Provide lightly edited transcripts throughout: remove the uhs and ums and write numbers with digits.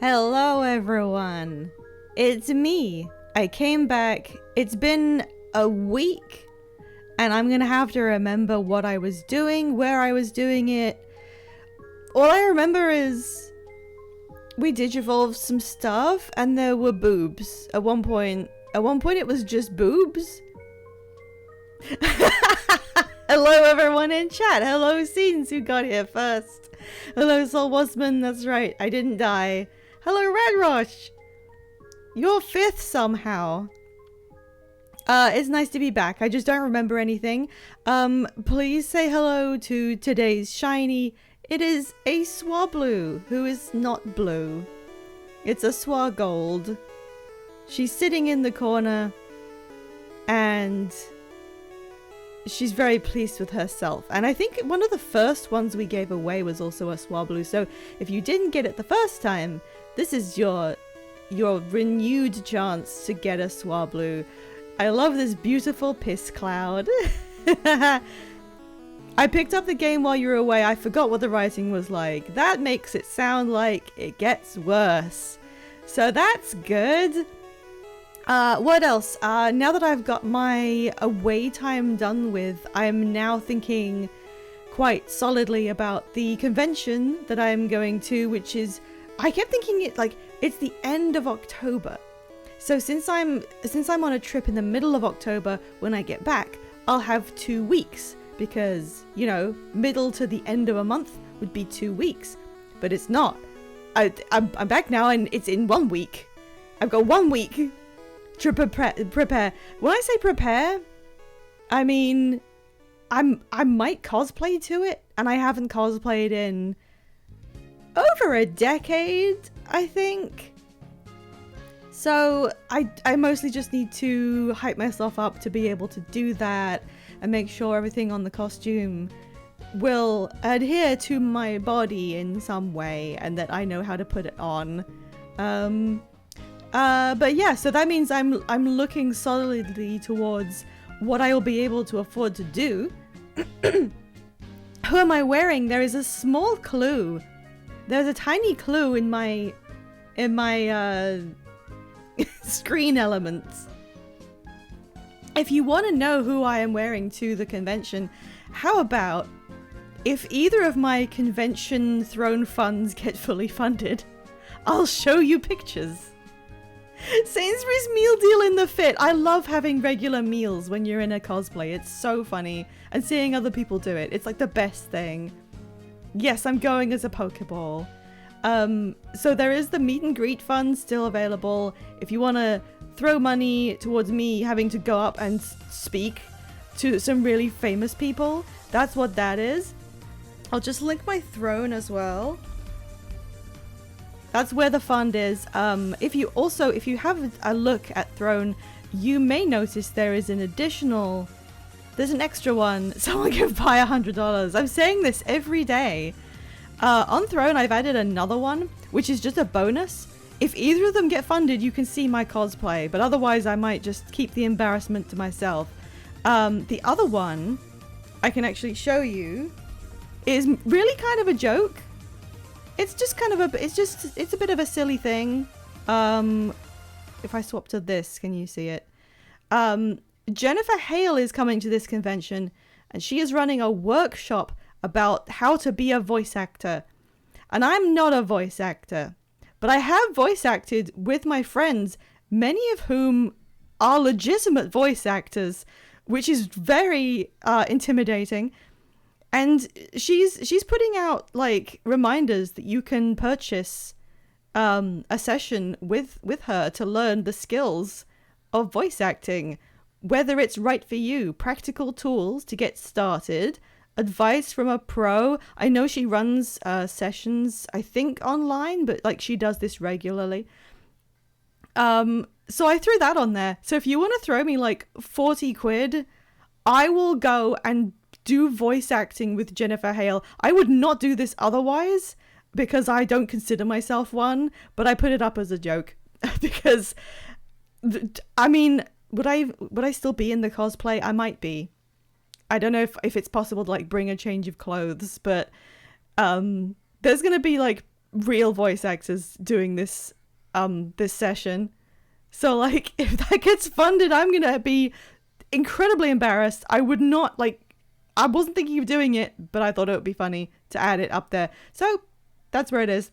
Hello everyone, it's me. I came back. It's been a week and I'm gonna have to remember what I was doing, where I was doing it. All I remember is we digivolved some stuff and there were boobs. At one point it was just boobs. Hello everyone in chat. Hello Scenes who got here first. Hello Soul Wasman, that's right, I didn't die. Hello Redrush! You're fifth somehow. It's nice to be back. I just don't remember anything. Please say hello to today's shiny. It is a Swablu, who is not blue. It's a Swagold. She's sitting in the corner, and she's very pleased with herself. And I think one of the first ones we gave away was also a Swablu, so if you didn't get it the first time, this is your renewed chance to get a Swablu. I love this beautiful piss cloud. I picked up the game while you were away. I forgot what the writing was like. That makes it sound like it gets worse. So that's good. What else? Now that I've got my away time done with, I'm now thinking quite solidly about the convention that I'm going to, which is, I kept thinking it's the end of October. So since I'm on a trip in the middle of October, when I get back, I'll have 2 weeks because, you know, middle to the end of a month would be 2 weeks, but it's not. I'm back now and it's in 1 week. I've got 1 week to prepare. When I say prepare, I mean I might cosplay to it, and I haven't cosplayed in over a decade, I think. So I mostly just need to hype myself up to be able to do that and make sure everything on the costume will adhere to my body in some way and that I know how to put it on. But yeah, so that means I'm looking solidly towards what I will be able to afford to do. Who am I wearing? There is a small clue. There's a tiny clue in my screen elements. If you want to know who I am wearing to the convention, how about if either of my convention throne funds get fully funded, I'll show you pictures. Sainsbury's meal deal in the fit. I love having regular meals when you're in a cosplay. It's so funny. And seeing other people do it. It's like the best thing. Yes, I'm going as a Pokeball. So there is the meet and greet fund still available. If you want to throw money towards me having to go up and speak to some really famous people, that's what that is. I'll just link my throne as well. That's where the fund is. If you have a look at Throne, you may notice there's an extra one. Someone can buy $100. I'm saying this every day. On Throne, I've added another one, which is just a bonus. If either of them get funded, you can see my cosplay, but otherwise I might just keep the embarrassment to myself. The other one, I can actually show you, is really kind of a joke. It's just kind of it's a bit of a silly thing. If I swap to this, can you see it? Jennifer Hale is coming to this convention, and she is running a workshop about how to be a voice actor. And I'm not a voice actor, but I have voice acted with my friends, many of whom are legitimate voice actors, which is very intimidating. And she's putting out like reminders that you can purchase a session with her to learn the skills of voice acting, whether it's right for you, practical tools to get started, advice from a pro. I know she runs sessions, I think online, but like she does this regularly. So I threw that on there. So if you want to throw me like 40 quid, I will go and do voice acting with Jennifer Hale. I would not do this otherwise because I don't consider myself one, but I put it up as a joke because I mean, would I still be in the cosplay? I might be. I don't know if it's possible to like bring a change of clothes, but there's gonna be like real voice actors doing this this session. So like if that gets funded, I'm gonna be incredibly embarrassed. I would not like, I wasn't thinking of doing it, but I thought it would be funny to add it up there. So that's where it is.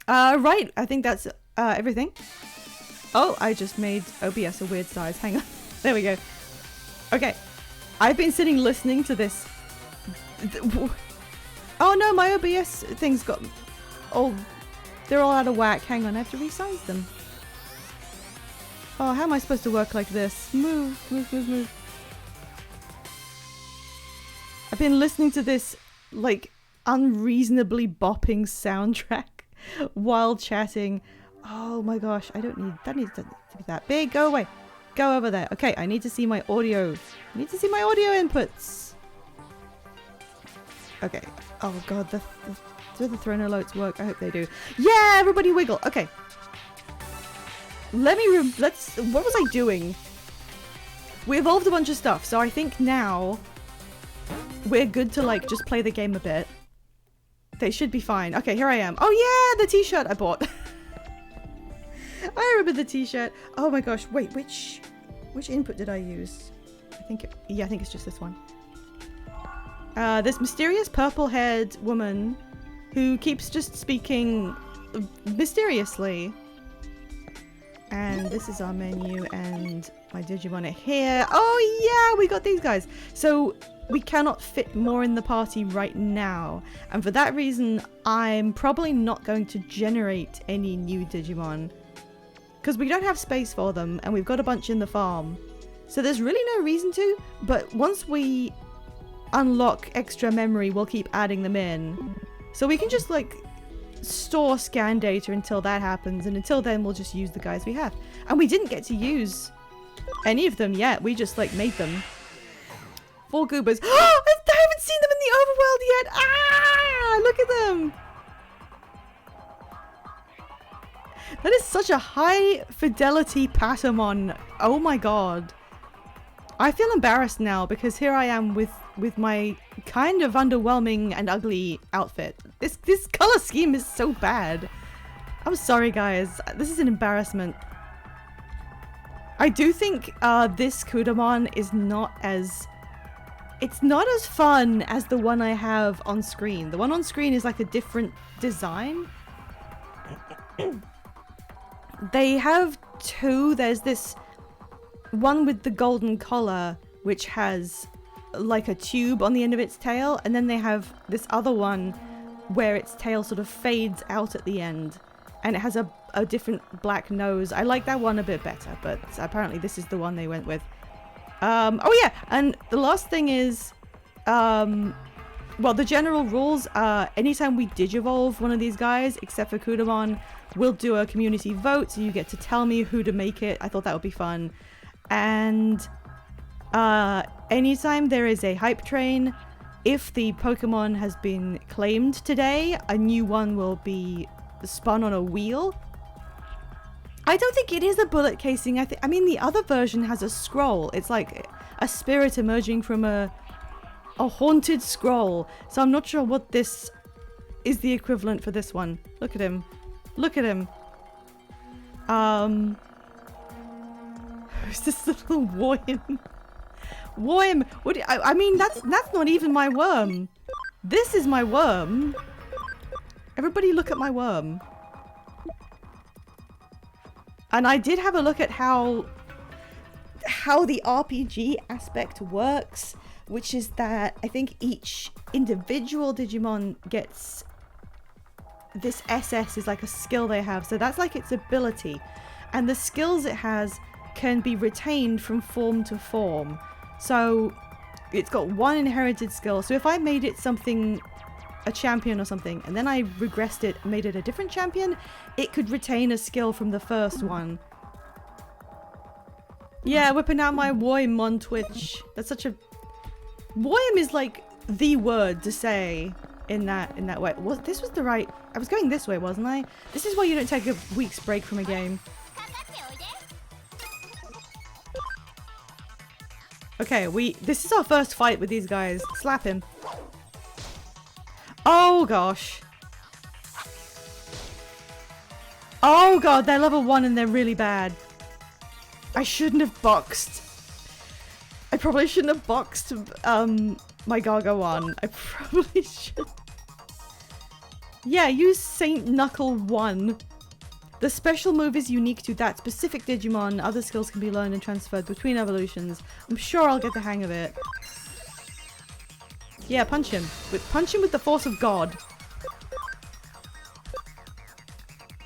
Right, I think that's everything. Oh, I just made OBS a weird size. Hang on. There we go. Okay. I've been sitting listening to this. Oh no, my OBS things got all, they're all out of whack. Hang on, I have to resize them. Oh, how am I supposed to work like this? Move, move, move, move. I've been listening to this, like, unreasonably bopping soundtrack while chatting. Oh my gosh, I don't need, that needs to be that big. Go away. Go over there. Okay, I need to see my audio. I need to see my audio inputs. Okay. Oh god, do the throne alerts work? I hope they do. Yeah, everybody wiggle. Okay. What was I doing? We evolved a bunch of stuff, so I think now we're good to like just play the game a bit. They should be fine. Okay, here I am. Oh yeah, the t-shirt I bought. I remember the t-shirt. Oh my gosh, wait, which input did I use? I think it's just this one. This mysterious purple-haired woman who keeps just speaking mysteriously. And this is our menu, and my Digimon are here. Oh yeah, we got these guys. So we cannot fit more in the party right now, and for that reason I'm probably not going to generate any new Digimon because we don't have space for them, and we've got a bunch in the farm, so there's really no reason to. But once we unlock extra memory, we'll keep adding them in, so we can just like store scan data until that happens, and until then we'll just use the guys we have. And we didn't get to use any of them yet, we just like made them. 4 goobers. I haven't seen them in the overworld yet. Ah, look at them. That is such a high fidelity Patamon. Oh my god. I feel embarrassed now because here I am with my kind of underwhelming and ugly outfit. This color scheme is so bad. I'm sorry guys. This is an embarrassment. I do think this Kudamon is not as... It's not as fun as the one I have on screen. The one on screen is like a different design. They have two. There's this one with the golden collar, which has like a tube on the end of its tail. And then they have this other one where its tail sort of fades out at the end. And it has a different black nose. I like that one a bit better, but apparently this is the one they went with. Oh yeah, and the last thing is, well, the general rules are anytime we digivolve one of these guys, except for Kudamon, we'll do a community vote, so you get to tell me who to make it. I thought that would be fun. And anytime there is a hype train, if the Pokemon has been claimed today, a new one will be spun on a wheel. I don't think it is a bullet casing. I mean, the other version has a scroll. It's like a spirit emerging from a haunted scroll. So I'm not sure what this is the equivalent for this one. Look at him. Look at him. Who's this little worm? Worm. What? I mean, that's not even my worm. This is my worm. Everybody, look at my worm. And I did have a look at how the RPG aspect works, which is that I think each individual Digimon gets this SS is like a skill they have. So that's like its ability. And the skills it has can be retained from form to form. So it's got one inherited skill. So if I made it something, a champion or something, and then I regressed it, made it a different champion, it could retain a skill from the first one. Yeah, whipping out my Woim on Twitch. That's such a... Woim is like the word to say in that way. This was the right... I was going this way, wasn't I? This is why you don't take a week's break from a game. Okay, this is our first fight with these guys. Slap him. Oh gosh. Oh god, they're level 1 and they're really bad. I shouldn't have boxed. I probably shouldn't have boxed my Gargouan. I probably should. Yeah, use Saint Knuckle 1. The special move is unique to that specific Digimon. Other skills can be learned and transferred between evolutions. I'm sure I'll get the hang of it. Yeah, punch him. Punch him with the force of God.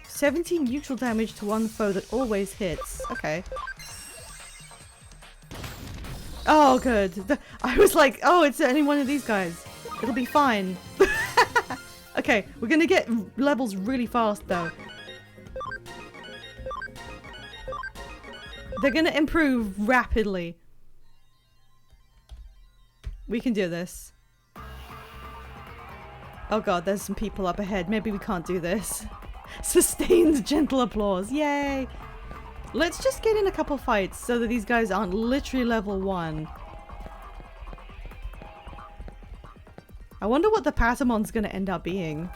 17 neutral damage to one foe that always hits. Okay. Oh, good. I was like, oh, it's only one of these guys. It'll be fine. Okay, we're gonna get levels really fast, though. They're gonna improve rapidly. We can do this. Oh god, there's some people up ahead. Maybe we can't do this. Sustained gentle applause. Yay! Let's just get in a couple fights so that these guys aren't literally level 1. I wonder what the Patamon's gonna end up being.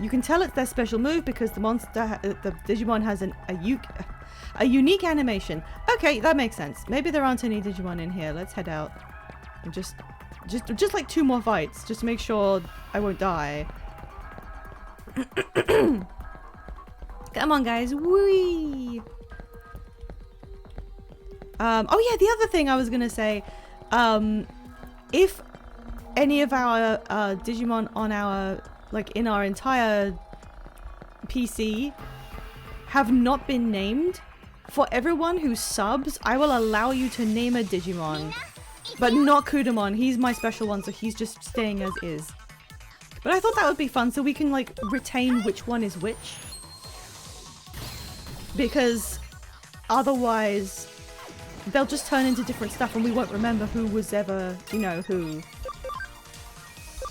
You can tell it's their special move because the Digimon has a unique animation. Okay, that makes sense. Maybe there aren't any Digimon in here. Let's head out. And just like 2 more fights, just to make sure I won't die. Come on, guys. Whee! Oh yeah, the other thing I was gonna say, if any of our Digimon on our, like, in our entire PC have not been named, for everyone who subs, I will allow you to name a Digimon. But not Kudamon. He's my special one, so he's just staying as is. But I thought that would be fun, so we can, like, retain which one is which. Because otherwise, they'll just turn into different stuff and we won't remember who was ever, you know, who.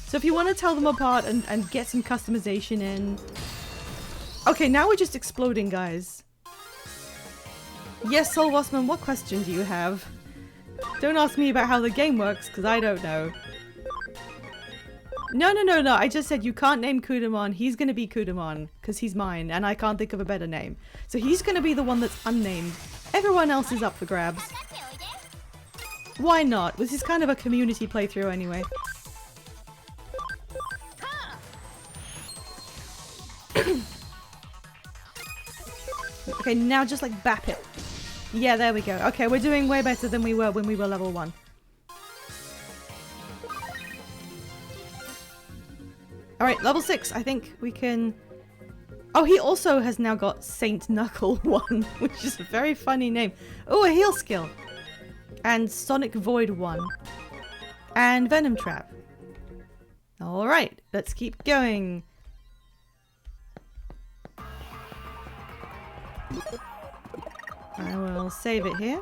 So if you want to tell them apart and get some customization in. Okay, now we're just exploding, guys. Yes, Soul Wasman, what question do you have? Don't ask me about how the game works, because I don't know. No. I just said you can't name Kudamon. He's going to be Kudamon, because he's mine, and I can't think of a better name. So he's going to be the one that's unnamed. Everyone else is up for grabs. Why not? This is kind of a community playthrough anyway. Okay, now just like bap it. Yeah, there we go. Okay, we're doing way better than we were when we were level 1. Alright, level 6. I think we can... Oh, he also has now got Saint Knuckle 1, which is a very funny name. Oh, a heal skill. And Sonic Void 1. And Venom Trap. Alright, let's keep going. I will save it here.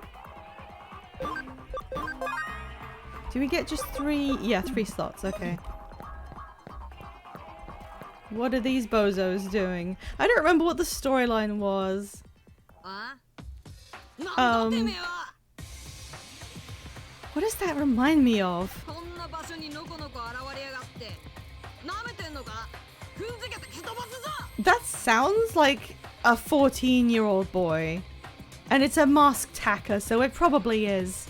Do we get just 3? Yeah, 3 slots, okay. What are these bozos doing? I don't remember what the storyline was. What does that remind me of? That sounds like a 14-year-old boy. And it's a masked hacker, so it probably is.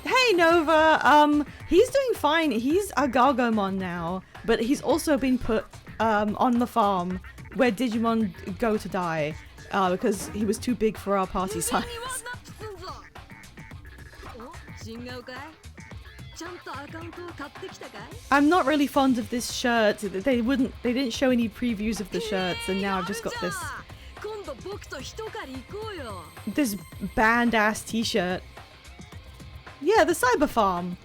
Hey, Nova! He's doing fine. He's a Gargomon now. But he's also been put on the farm where Digimon go to die. Because he was too big for our party size. I'm not really fond of this shirt. They didn't show any previews of the shirts, and now I've just got this band-ass t-shirt. Yeah, the Cyber Farm.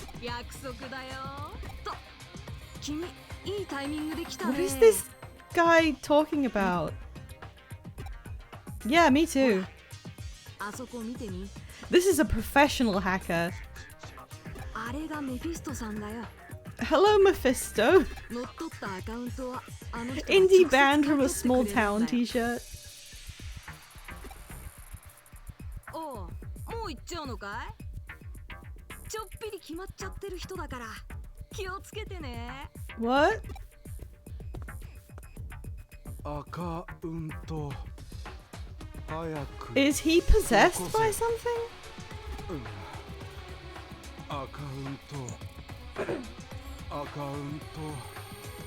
What is this guy talking about? Yeah, me too. This is a professional hacker. Hello, Mephisto. Indie band from a small town t-shirt. What? Is he possessed by something?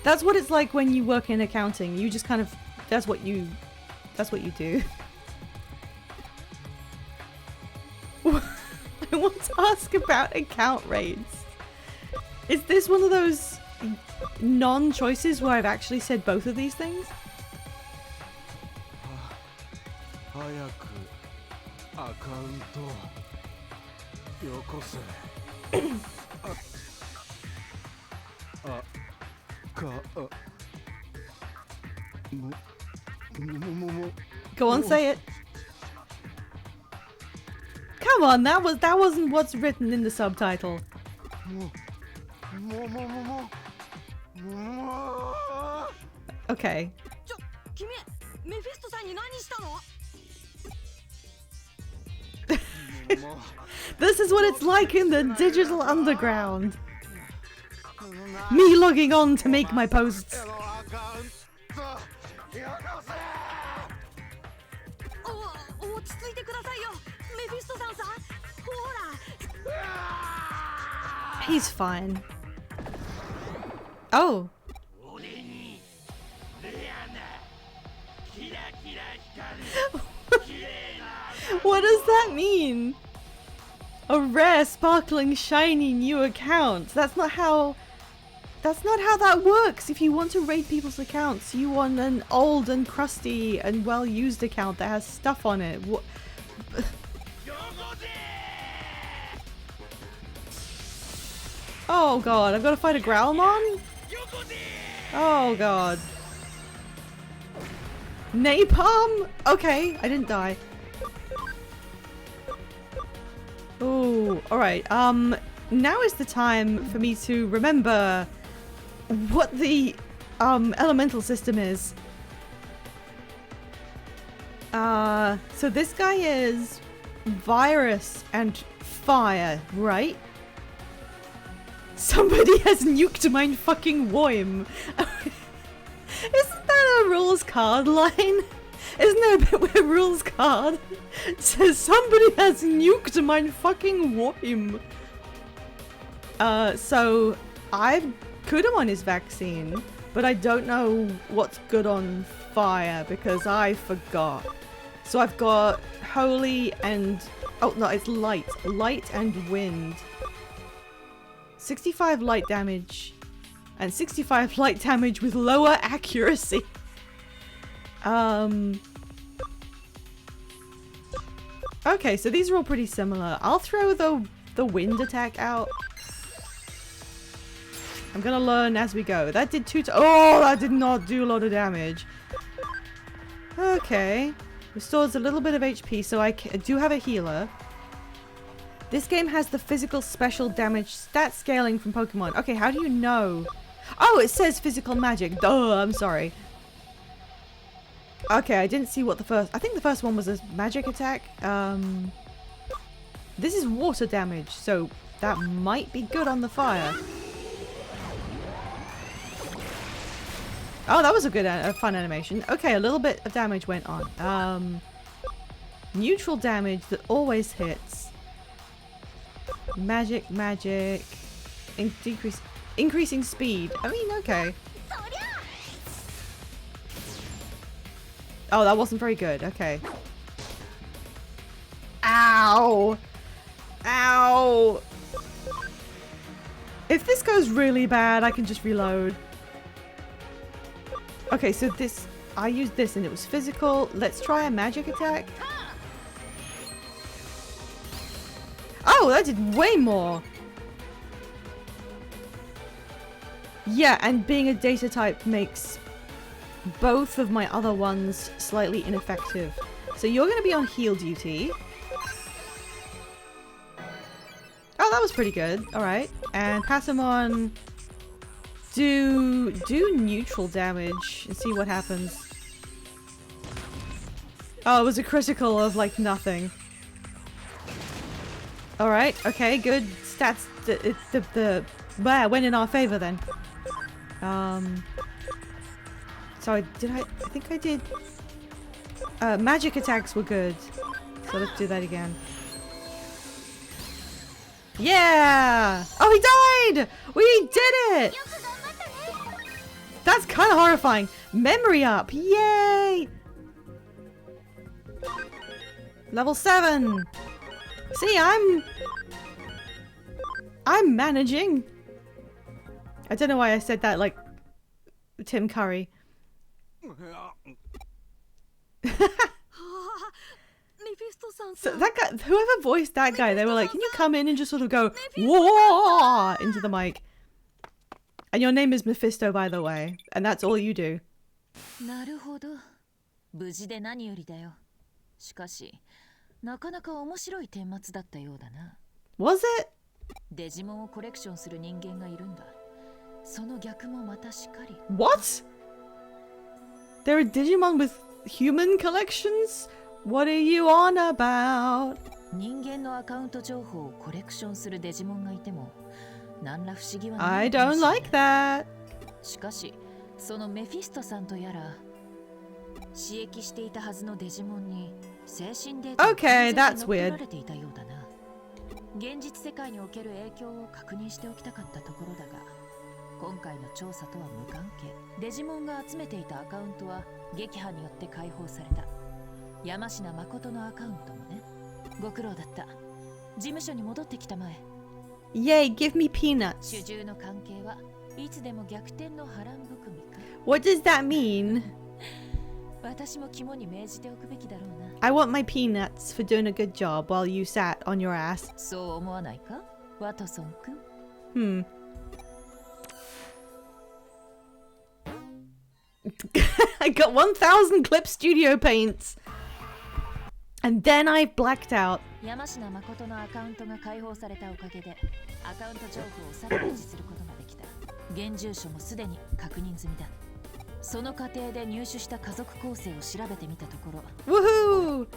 That's what it's like when you work in accounting. You just kind of, that's what you do. I want to ask about account rates. Is this one of those non-choices where I've actually said both of these things? Go on, say it. Come on, that wasn't what's written in the subtitle. Okay. This is what it's like in the digital underground. Me logging on to make my posts. He's fine. Oh. What does that mean? A rare, sparkling, shiny new account. That's not how that works. If you want to raid people's accounts, you want an old and crusty and well-used account that has stuff on it. What? Oh god, I've got to fight a Growlmon? Oh god. Napalm? Okay, I didn't die. Oh, alright. Now is the time for me to remember what the elemental system is. So this guy is virus and fire, right? Somebody has nuked my fucking Woim. Isn't that a rules card line? Isn't there a bit where rules card says somebody has nuked my fucking Woim? So I've good on his vaccine, but I don't know what's good on fire because I forgot. So I've got holy and oh no, it's light and wind. 65 light damage and 65 light damage with lower accuracy. Okay, so these are all pretty similar. I'll throw the wind attack out. I'm gonna learn as we go. That did oh, that did not do a lot of damage. Okay. Restores a little bit of HP, so I do have a healer. This game has the physical special damage stat scaling from Pokemon. Okay, how do you know? Oh, it says physical magic. Duh, I'm sorry. Okay, I didn't see what the first... I think the first one was a magic attack. This is water damage, so that might be good on the fire. Oh, that was a good, fun animation. Okay, a little bit of damage went on. Neutral damage that always hits. Magic. Increasing speed. I mean, okay. Oh, that wasn't very good. Okay. Ow! Ow! If this goes really bad, I can just reload. Okay, so this... I used this and it was physical. Let's try a magic attack. Oh, that did way more! Yeah, and being a data type makes both of my other ones slightly ineffective. So you're going to be on heal duty. Oh, that was pretty good. Alright. And Patamon, do neutral damage and see what happens. Oh, it was a critical of like nothing. Alright, okay, good. Stats, went in our favor then. So I think I did. Magic attacks were good. So let's do that again. Yeah! Oh, he died! We did it! That's kind of horrifying. Memory up. Yay! Level 7. See, I'm managing. I don't know why I said that like Tim Curry. So that guy, whoever voiced that guy, they were like, can you come in and just sort of go, whoa, into the mic? And your name is Mephisto, by the way. And that's all you do. Was it? デジモンをコレクションする人間がいるんだ。その逆もまたしかり。What? There are Digimon with human collections? What are you on about? 人間のアカウント情報をコレクションするデジモンがいても、何ら不思議はない。I don't like that. しかし、そのメフィストさんとやら、刺激していたはずのデジモンに精神データが完全に乗っ取られていたようだな。現実世界における影響を確認しておきたかったところだが、今回の調査とは無関係。デジモンが集めていたアカウントは撃破によって解放された。山科誠のアカウントもね。ご苦労だった。事務所に戻ってきたまえ。Yay, give me peanuts. 主従の関係はいつでも逆転の波乱含みか。What does that mean? 私も肝に銘じておくべきだろうな。I want my peanuts for doing a good job while you sat on your ass. そう思わないか、ワトソン君。I got 1000 clip studio paints. And then I blacked out. 山科誠のアカウントが解放されたおかげで、アカウント情報をさらにすることができた。現住所もすでに確認済みだ。その過程で入手した家族構成を調べてみたところ、Woohoo!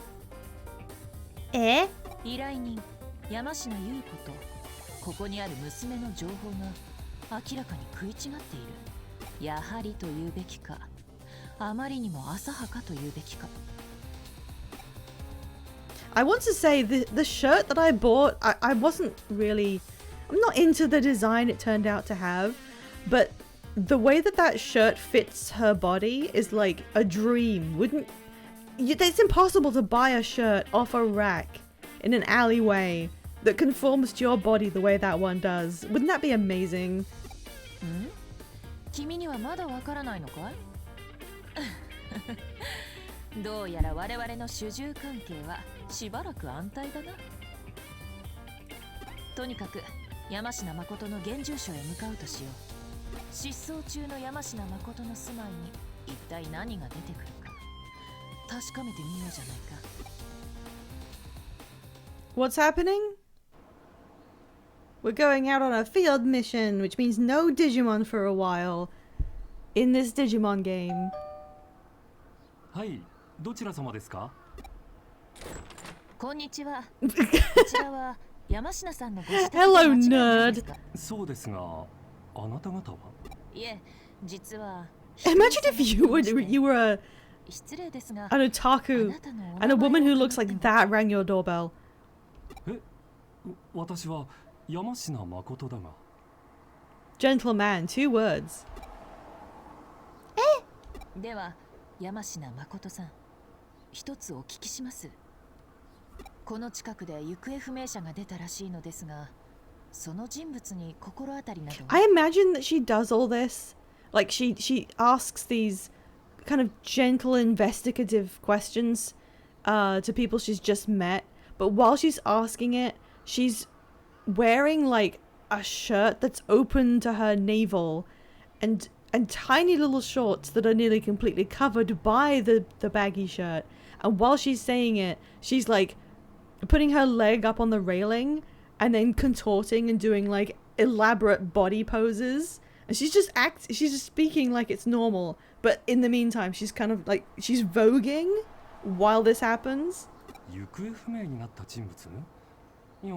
依頼人山科優子とここにある娘の情報が明らかに食い違っている。やはりと言うべきか、あまりにも浅はかと言うべきか。I want to say the shirt that I bought, I wasn't really, I'm not into the design it turned out to have, but the way that shirt fits her body is like a dream. It's impossible to buy a shirt off a rack in an alleyway that conforms to your body the way that one does. Wouldn't that be amazing? 君にはまだわからないのかい？どうやら我々の主従関係はしばらく安泰だな。とにかく山科誠の現住所へ向かうとしよう。失踪中の山科誠の住まいに一体何が出てくるか確かめてみようじゃないか。What's happening? We're going out on a field mission, which means no Digimon for a while in this Digimon game. はい、どちら様ですか？こんにちは。こちらは山科さんのご自宅で Hello, 間違いないで nerd. すか？そうですが、あなた方は？いえ、実は Imagine if you were 失礼ですが、 an otaku and a woman who looks like that rang your doorbell. え、私は山科誠だが。Gentleman, 2 words. では山科誠さん、一つお聞きします。この近くで行方不明者が出たらしいのですが、その人物に心当たりなど。I imagine that she does all this. Like she asks these kind of gentle investigative questions to people she's just met. But while she's asking it, she's wearing like a shirt that's open to her navel and tiny little shorts that are nearly completely covered by the baggy shirt. And while she's saying it, she's like putting her leg up on the railing and then contorting and doing like elaborate body poses. And she's just speaking like it's normal. But in the meantime, she's kind of like, she's voguing while this happens. 行方不明になった人物？いや、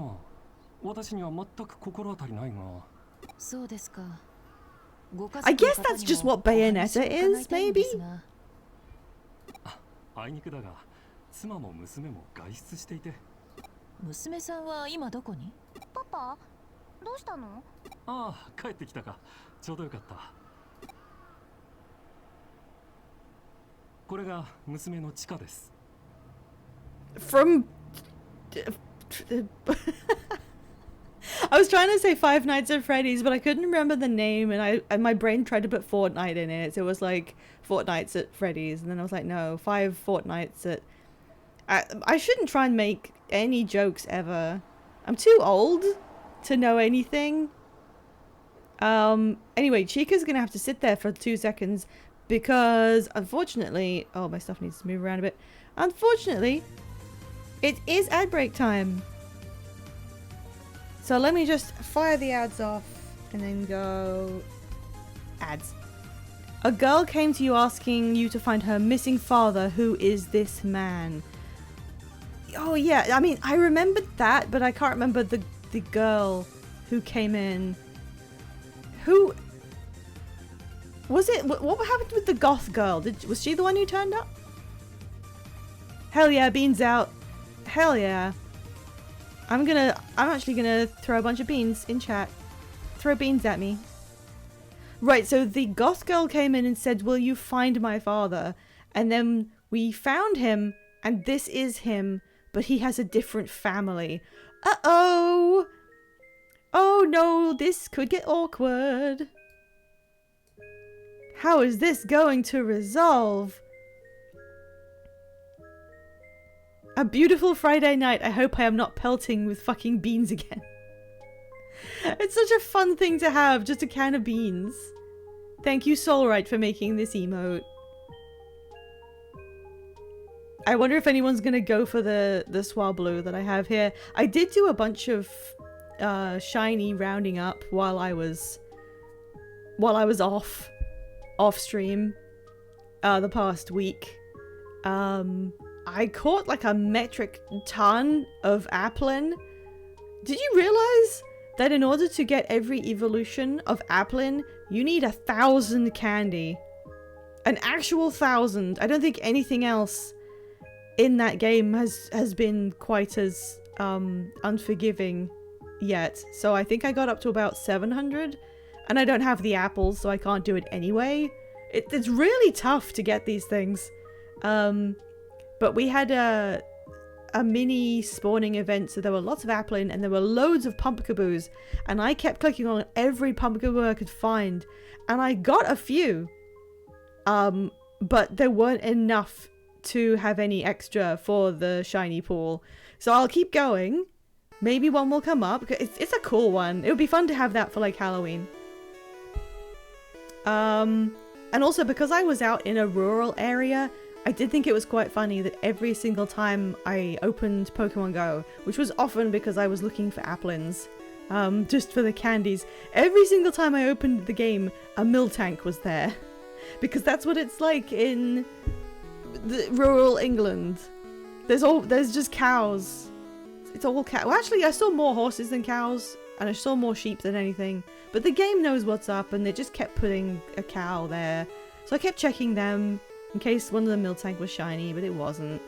私には全く心当たりないが。そうですか。I guess that's just what Bayonetta is, maybe? あいにくだが、妻も娘も外出していて。娘さんは今どこに？パパ、どうしたの？ああ、帰ってきたか。ちょうどよかった。これが娘のチカです。From I was trying to say Five Nights at Freddy's, but I couldn't remember the name, and my brain tried to put Fortnite in it, so it was like Fortnights at Freddy's, and then I was like, no, 5 fortnights at... I shouldn't try and make any jokes ever. I'm too old to know anything. Anyway, Chica's gonna have to sit there for 2 seconds, because unfortunately... Oh, my stuff needs to move around a bit. Unfortunately, it is ad break time. So let me just fire the ads off and then go ads. A girl came to you asking you to find her missing father. Who is this man? Oh yeah, I mean, I remembered that, but I can't remember the girl who came in. Who was it? What happened with the goth girl? Was she the one who turned up? Hell yeah, beans out. Hell yeah. I'm actually gonna throw a bunch of beans in chat. Throw beans at me. Right, so the goth girl came in and said, will you find my father? And then we found him, and this is him, but he has a different family. Uh-oh! Oh no, this could get awkward. How is this going to resolve? A beautiful Friday night. I hope I am not pelting with fucking beans again. It's such a fun thing to have, just a can of beans. Thank you, Soulright, for making this emote. I wonder if anyone's gonna go for the Swablu that I have here. I did do a bunch of shiny rounding up while I was off stream the past week. I caught like a metric ton of Applin. Did you realize that in order to get every evolution of Applin, you need 1,000 candy? An actual 1,000. I don't think anything else in that game has been quite as unforgiving yet. So I think I got up to about 700, and I don't have the apples, so I can't do it anyway. It's really tough to get these things. But we had a mini spawning event, so there were lots of Applin and there were loads of Pumpkaboos, and I kept clicking on every Pumpkaboo I could find, and I got a few. But there weren't enough to have any extra for the shiny pool. So I'll keep going. Maybe one will come up. It's a cool one. It would be fun to have that for like Halloween. And also because I was out in a rural area, I did think it was quite funny that every single time I opened Pokemon Go, which was often because I was looking for Applins, just for the candies, every single time I opened the game, a Miltank was there. Because that's what it's like in the rural England. There's just cows. It's all cow. Well, actually, I saw more horses than cows, and I saw more sheep than anything. But the game knows what's up, and they just kept putting a cow there. So I kept checking them in case one of the Miltank was shiny, but it wasn't.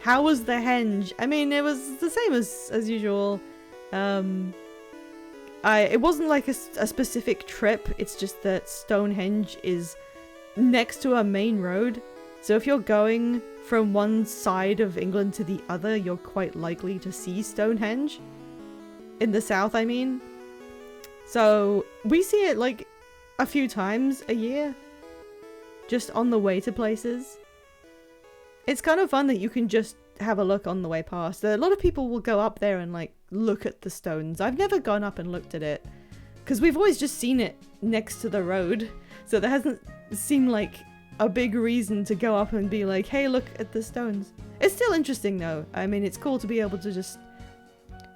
How was the henge? I mean, it was the same as usual. It wasn't like a specific trip. It's just that Stonehenge is next to a main road. So if you're going from one side of England to the other, you're quite likely to see Stonehenge. In the south, I mean. So we see it like a few times a year. Just on the way to places. It's kind of fun that you can just have a look on the way past. A lot of people will go up there and like look at the stones. I've never gone up and looked at it because we've always just seen it next to the road. So there hasn't seemed like a big reason to go up and be like, hey, look at the stones. It's still interesting though. I mean, it's cool to be able to just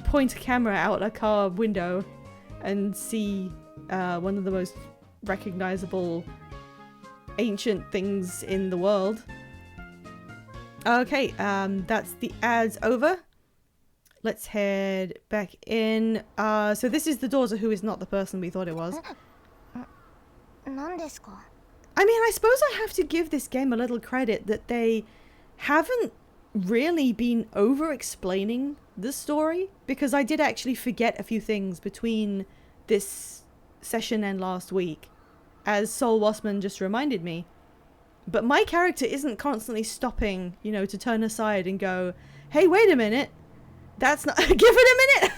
point a camera out a car window and see one of the most recognizable ancient things in the world. Okay, that's the ads over. Let's head back in. So this is the daughter who is not the person we thought it was. 何ですか? I mean, I suppose I have to give this game a little credit that they haven't really been over-explaining the story, because I did actually forget a few things between this session and last week, as Sol Wassman just reminded me. But my character isn't constantly stopping, you know, to turn aside and go, hey, wait a minute. That's not... Give it a minute!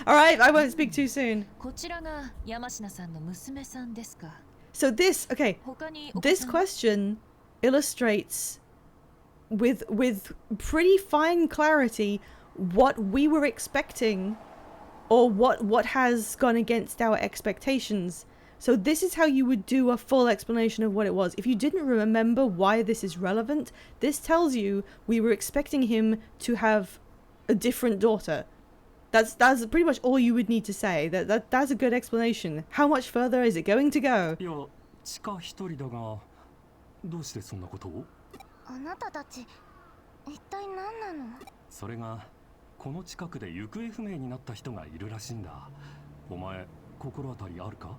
Alright, I won't speak too soon. So this, okay, this question illustrates with pretty fine clarity what we were expecting, or what has gone against our expectations. So this is how you would do a full explanation of what it was. If you didn't remember why this is relevant, this tells you we were expecting him to have a different daughter. That's pretty much all you would need to say. That's a good explanation. How much further is it going to go? いや、地下一人だが、どうしてそんなことを？あなたたち、一体何なの？それが、この近くで行方不明になった人がいるらしいんだ。お前、心当たりあるか？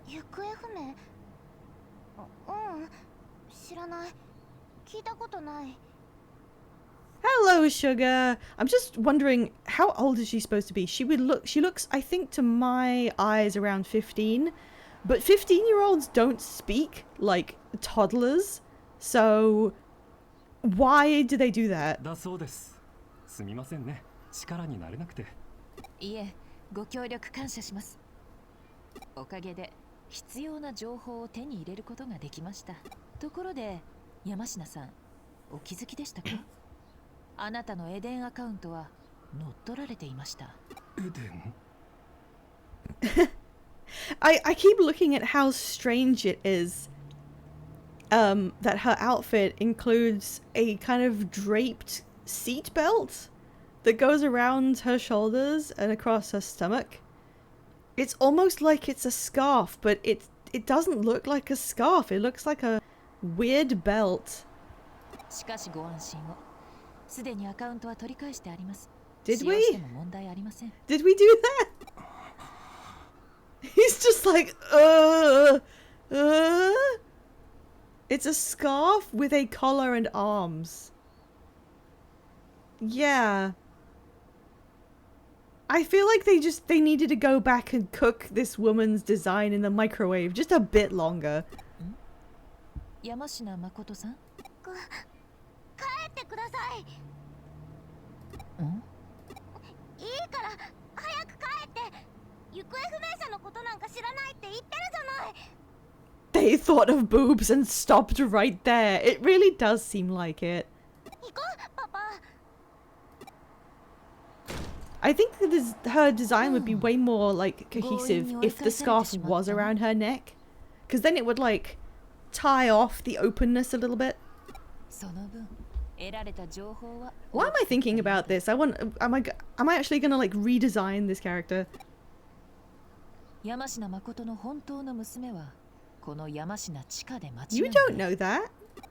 行方不明？うん、知らない。聞いたことない。Hello, Sugar. I'm just wondering, how old is she supposed to be? She looks, I think, to my eyes around 15. But 15-year-olds don't speak like toddlers. So why do they do that? だそうです。すみませんね。力になれなくて。いえ、ご協力感謝します。おかげで必要な情報を手に入れることができました。ところで、山科さん、お気づきでしたか？あなたのエデンアカウントは乗っ取られていました。エデン？ I keep looking at how strange it is that her outfit includes a kind of draped seat belt that goes around her shoulders and across her stomach. It's almost like it's a scarf, but it doesn't look like a scarf. It looks like a weird belt. しかしご安心を。すでにアカウントは取り返してあります。 Did we? 使用しても問題ありません。 Did we do that? He's just like, It's a scarf with a collar and arms. Yeah. I feel like they needed to go back and cook this woman's design in the microwave just a bit longer. 山科誠さん？帰ってください。いいから早く帰って。行方不明者のことなんか知らないって言ってるじゃない。 They thought of boobs and stopped right there. It really does seem like it. 行こう、パパ。 I think that her design would be way more like cohesive if the scarf was around her neck, because then it would like tie off the openness a little bit. Why am I thinking about this? Am I actually gonna like redesign this character? 山科誠の本当の娘はこの山科地下で間違いない。 You don't know that.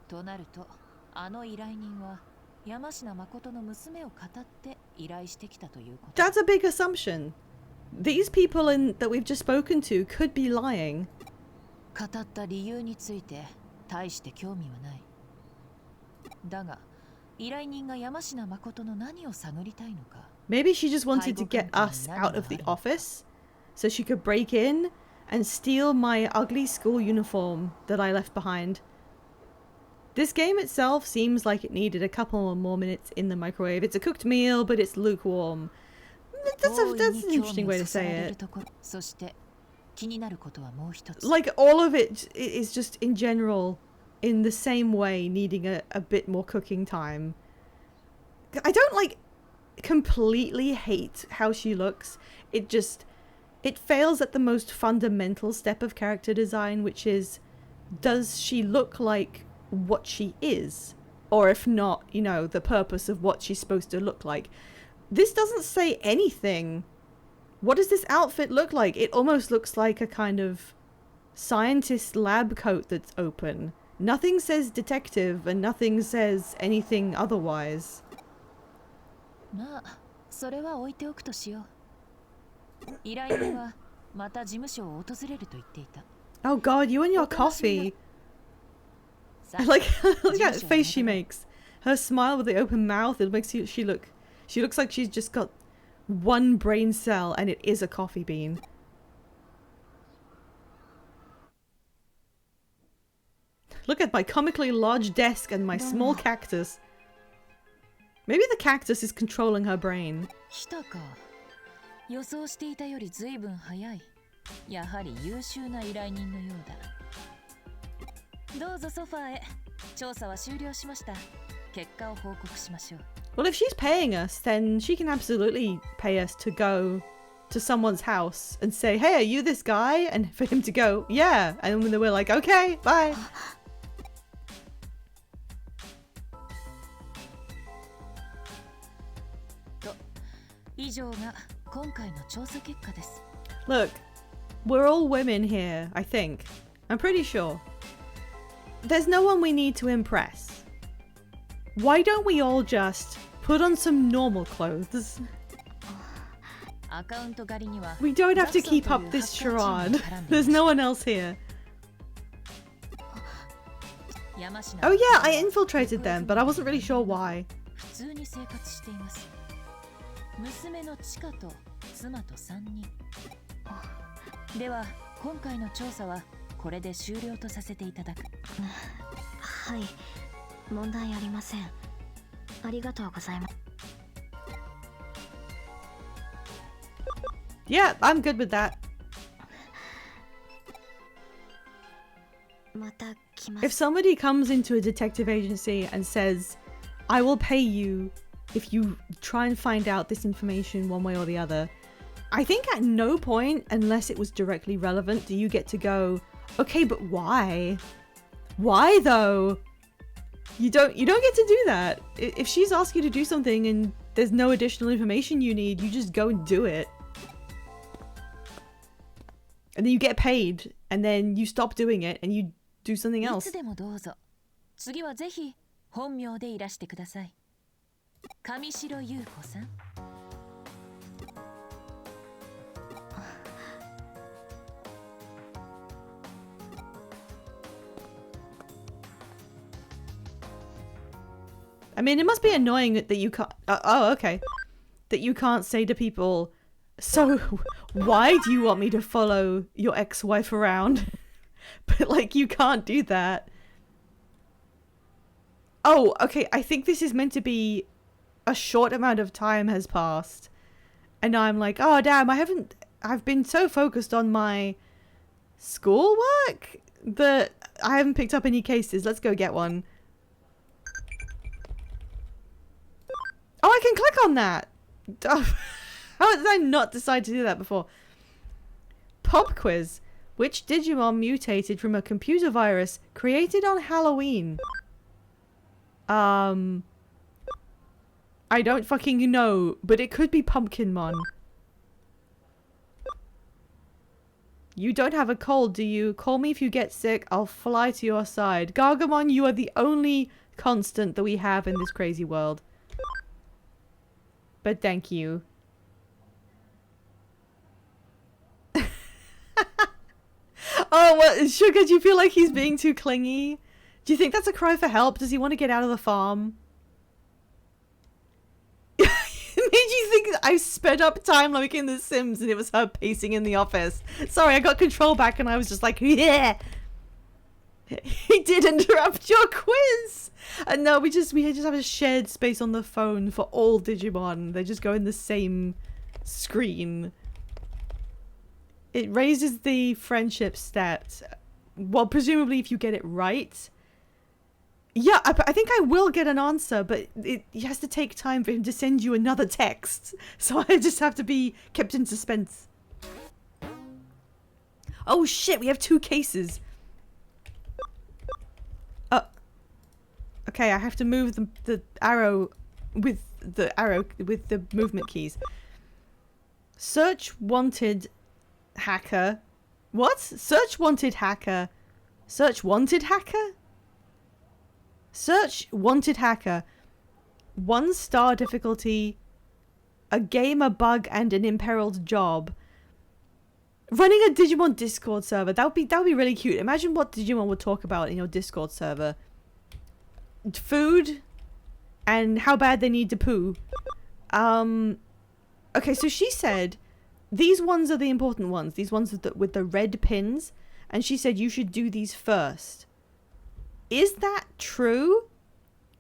となると、あの依頼人は山科誠の娘を語って依頼してきたということ。 That's a big assumption. These people that we've just spoken to could be lying. 語った理由について大して興味はない。だが、依頼人が山科誠の何を探りたいのか。 Maybe she just wanted to get us out of the office so she could break in and steal my ugly school uniform that I left behind. This game itself seems like it needed a couple more minutes in the microwave. It's a cooked meal, but it's lukewarm. That's an interesting way to say it. そして気になることはもう一つ。 Like all of it is just in general in the same way needing a bit more cooking time. I don't like completely hate how she looks. It fails at the most fundamental step of character design, which is, does she look like what she is? Or if not, you know, the purpose of what she's supposed to look like. This doesn't say anything. What does this outfit look like? It almost looks like a kind of scientist lab coat that's open. Nothing says detective and nothing says anything otherwise. まあ、それは置いておくとしよう。依頼人はまた事務所を訪れると言っていた。Oh god, you and your coffee. I like that face she makes. Her smile with the open mouth, it makes she looks like she's just got one brain cell and it is a coffee bean. Look at my comically large desk and my small cactus. Maybe the cactus is controlling her brain. 来たか。予想していたよりずいぶん早い。やはり優秀な依頼人のようだ。どうぞソファーへ。調査は終了しました。結果を報告しましょう。Well, if she's paying us, then she can absolutely pay us to go to someone's house and say, hey, are you this guy? And for him to go, yeah. And then we're like, okay, bye. 以上が今回の調査結果です。 Look, we're all women here, I think. I'm pretty sure. There's no one we need to impress. Why don't we all just put on some normal clothes? アカウント狩りには We don't have to keep up this charade. There's no one else here. Oh yeah, I infiltrated them, but I wasn't really sure why. 普通に生活しています。娘のチカと妻と3人。では今回の調査はこれで終了とさせていただく。はい、問題ありません。ありがとうございます。Yeah, I'm good with that. また来ます。 If somebody comes into a detective agency and says, I will pay you if you try and find out this information one way or the other, I think at no point, unless it was directly relevant, do you get to go, okay, but why? Why though? You don't get to do that. If she's asked you to do something and there's no additional information you need, you just go and do it. And then you get paid, and then you stop doing it and you do something い else. つでもどうぞ。次はぜひ本名でいらしてください。上白優子さん。I mean, it must be annoying that you can't... okay. That you can't say to people, so why do you want me to follow your ex-wife around? But, like, you can't do that. Oh, okay, I think this is meant to be a short amount of time has passed. And I'm like, oh, damn, I've been so focused on my schoolwork that I haven't picked up any cases. Let's go get one. Oh, I can click on that. How did I not decide to do that before? Pop quiz. Which Digimon mutated from a computer virus created on Halloween? I don't fucking know, but it could be Pumpkinmon. You don't have a cold, do you? Call me if you get sick. I'll fly to your side. Gargamon, you are the only constant that we have in this crazy world. But thank you. Oh, what? Sugar, do you feel like he's being too clingy? Do you think that's a cry for help? Does he want to get out of the farm? It made you think I sped up time like in The Sims and it was her pacing in the office. Sorry, I got control back and I was just like, yeah. He did interrupt your quiz. And no, we just have a shared space on the phone for all Digimon. They just go in the same screen. It raises the friendship stat. Well, presumably if you get it right. Yeah, I think I will get an answer, but it has to take time for him to send you another text. So I just have to be kept in suspense. Oh shit, we have 2 cases. Okay, I have to move the arrow with the movement keys. Search wanted hacker. What? Search wanted hacker. Search wanted hacker? Search wanted hacker. 1-star difficulty. A gamer bug and an imperiled job. Running a Digimon Discord server. That would be really cute. Imagine what Digimon would talk about in your Discord server. Food and how bad they need to poo. Okay, so she said these ones are the important ones. These ones with the red pins. And she said you should do these first. Is that true?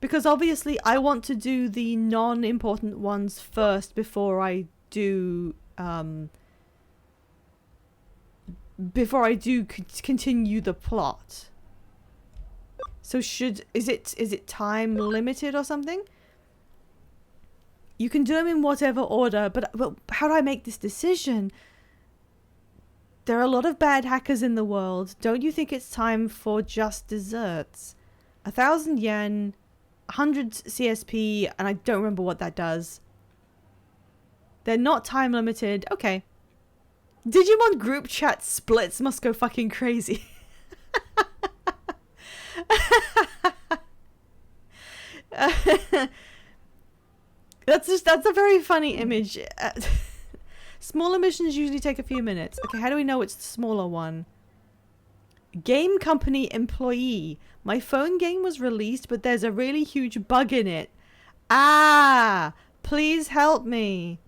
Because obviously I want to do the non-important ones first before I do continue the plot. So is it time limited or something? You can do them in whatever order, but how do I make this decision? There are a lot of bad hackers in the world. Don't you think it's time for just desserts? 1,000 yen, 100 CSP, and I don't remember what that does. They're not time limited. Okay. Digimon group chat splits must go fucking crazy. That's a very funny image. Smaller missions usually take a few minutes. Okay, how do we know it's the smaller one? Game company employee. My phone game was released, but there's a really huge bug in it. Ah! Please help me.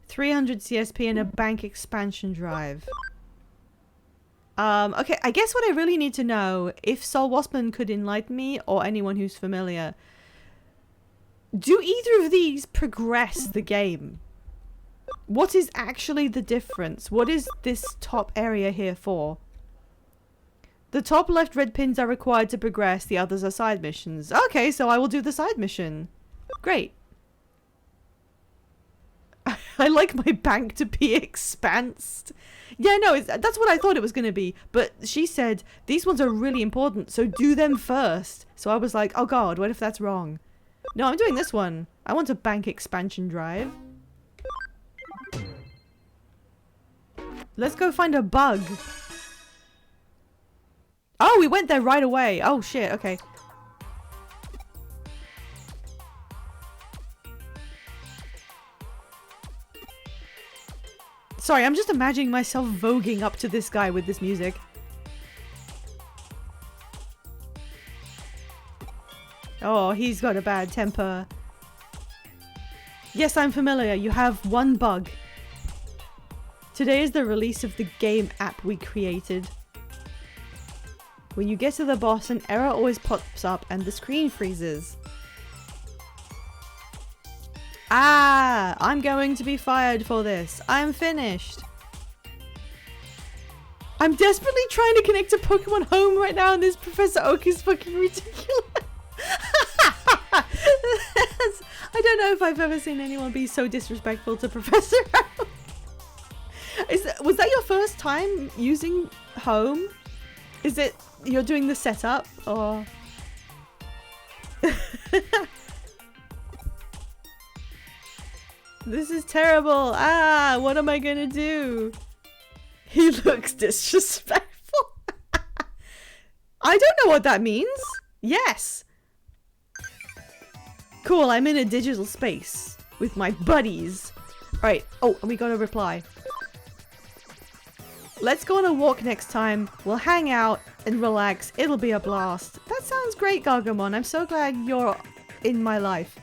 300 CSP and a bank expansion drive. Okay, I guess what I really need to know, if Sol Wasman could enlighten me, or anyone who's familiar, do either of these progress the game? What is actually the difference? What is this top area here for? The top left red pins are required to progress, the others are side missions. Okay, so I will do the side mission. Great. I like my bank to be expansed. Yeah, no, that's what I thought it was going to be. But she said, these ones are really important, so do them first. So I was like, oh god, what if that's wrong? No, I'm doing this one. I want a bank expansion drive. Let's go find a bug. Oh, we went there right away. Oh shit, okay. Sorry, I'm just imagining myself voguing up to this guy with this music. Oh, he's got a bad temper. Yes, I'm familiar. You have one bug. Today is the release of the game app we created. When you get to the boss, an error always pops up and the screen freezes. Ah, I'm going to be fired for this. I'm finished. I'm desperately trying to connect to Pokemon Home right now and this Professor Oak is fucking ridiculous. I don't know if I've ever seen anyone be so disrespectful to Professor Oak. Was that your first time using Home? Is it you're doing the setup or... This is terrible. Ah, what am I gonna do? He looks disrespectful. I don't know what that means. Yes. Cool, I'm in a digital space with my buddies. Alright, oh, and we got a reply. Let's go on a walk next time. We'll hang out and relax. It'll be a blast. That sounds great, Gargamon. I'm so glad you're in my life.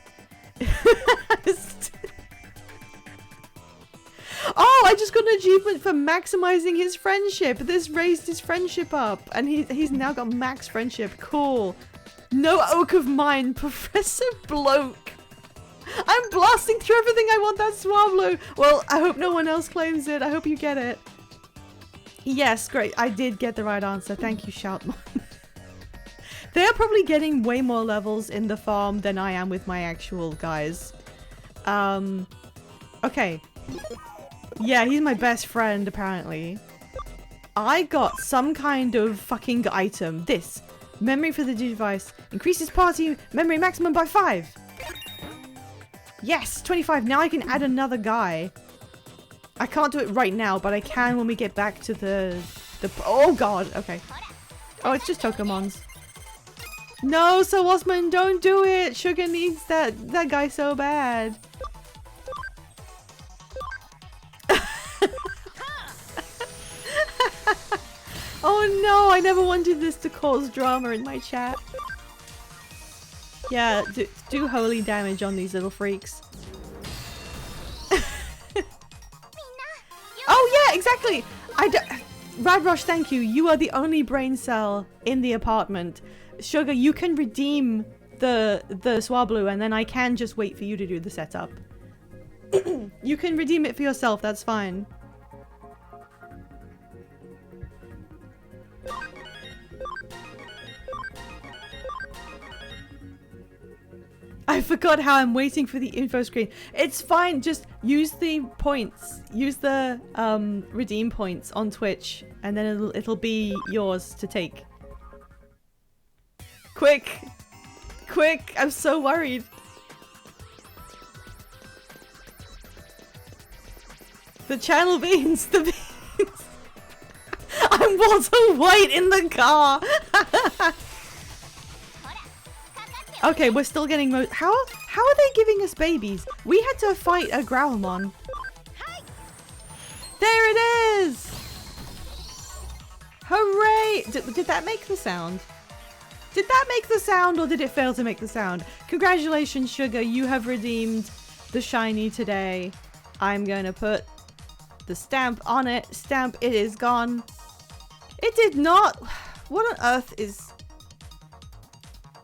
Oh, I just got an achievement for maximizing his friendship. This raised his friendship up. And he's now got max friendship. Cool. No oak of mine, Professor Bloke. I'm blasting through everything I want that Swablu. Well, I hope no one else claims it. I hope you get it. Yes, great. I did get the right answer. Thank you, Shoutmon. They are probably getting way more levels in the farm than I am with my actual guys. Okay. Yeah, he's my best friend, apparently. I got some kind of fucking item. This. Memory for the device. Increases party memory maximum by 5. Yes, 25. Now I can add another guy. I can't do it right now, but I can when we get back to the oh god, okay. Oh, it's just Tokamons. No, so Osman, don't do it! Sugar needs that guy so bad. Oh no, I never wanted this to cause drama in my chat. Yeah, do holy damage on these little freaks. Oh yeah, exactly! Radrosh, thank you. You are the only brain cell in the apartment. Sugar, you can redeem the Swablu and then I can just wait for you to do the setup. You can redeem it for yourself, that's fine. I forgot how I'm waiting for the info screen. It's fine, just use the points. Use the redeem points on Twitch and then it'll be yours to take. Quick! Quick! I'm so worried. The channel beans! The beans! I'm Walter White in the car! Okay, we're still getting how are they giving us babies? We had to fight a Growlmon. There it is! Hooray! Did that make the sound? Did that make the sound or did it fail to make the sound? Congratulations, Sugar, you have redeemed the shiny today. I'm going to put the stamp on it. Stamp, it is gone. It did not. What on earth is...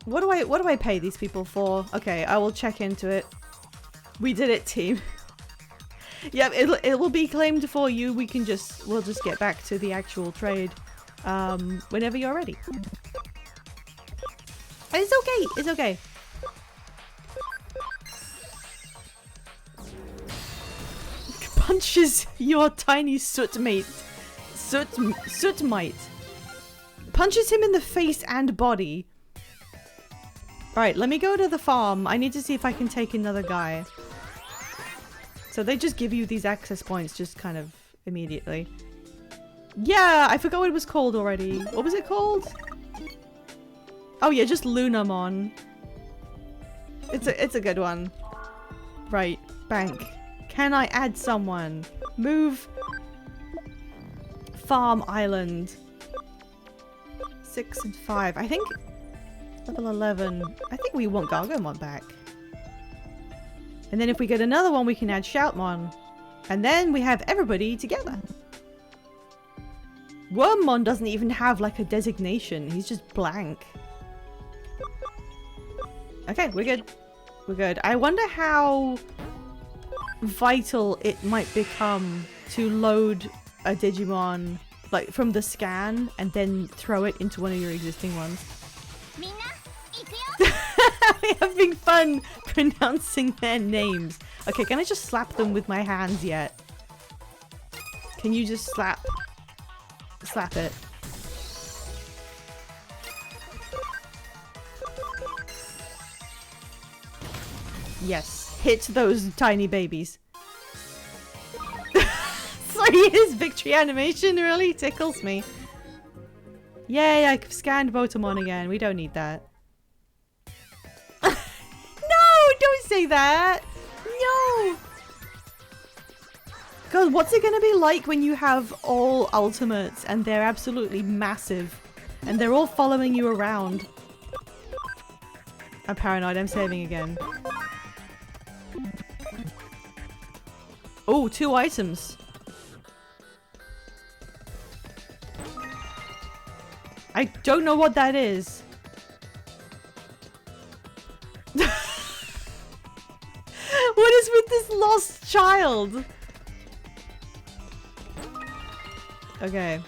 What do I pay these people for? Okay, I will check into it. We did it, team. Yep, it will be claimed for you. We'll just get back to the actual trade whenever you're ready. It's okay. It's okay. Punches your tiny sootmate. Sootmite. Punches him in the face and body. Alright, let me go to the farm. I need to see if I can take another guy. So they just give you these access points just kind of immediately. Yeah, I forgot what it was called already. What was it called? Oh yeah, just Lunamon. It's a good one. Right, bank. Can I add someone? Move. Farm Island. 6 and 5. I think... Level 11. I think we want Gargomon back. And then if we get another one, we can add Shoutmon. And then we have everybody together. Wormmon doesn't even have like a designation. He's just blank. Okay, we're good. We're good. I wonder how vital it might become to load a Digimon like from the scan and then throw it into one of your existing ones. We're having fun pronouncing their names. Okay, can I just slap them with my hands yet? Can you just slap it? Yes, hit those tiny babies. Sorry, his victory animation really tickles me. Yay, I scanned Botamon again. We don't need that. No, don't say that. No. God, what's it gonna be like when you have all ultimates and they're absolutely massive and they're all following you around? I'm paranoid. I'm saving again. Oh, 2 items. I don't know what that is. What is with this lost child? Okay,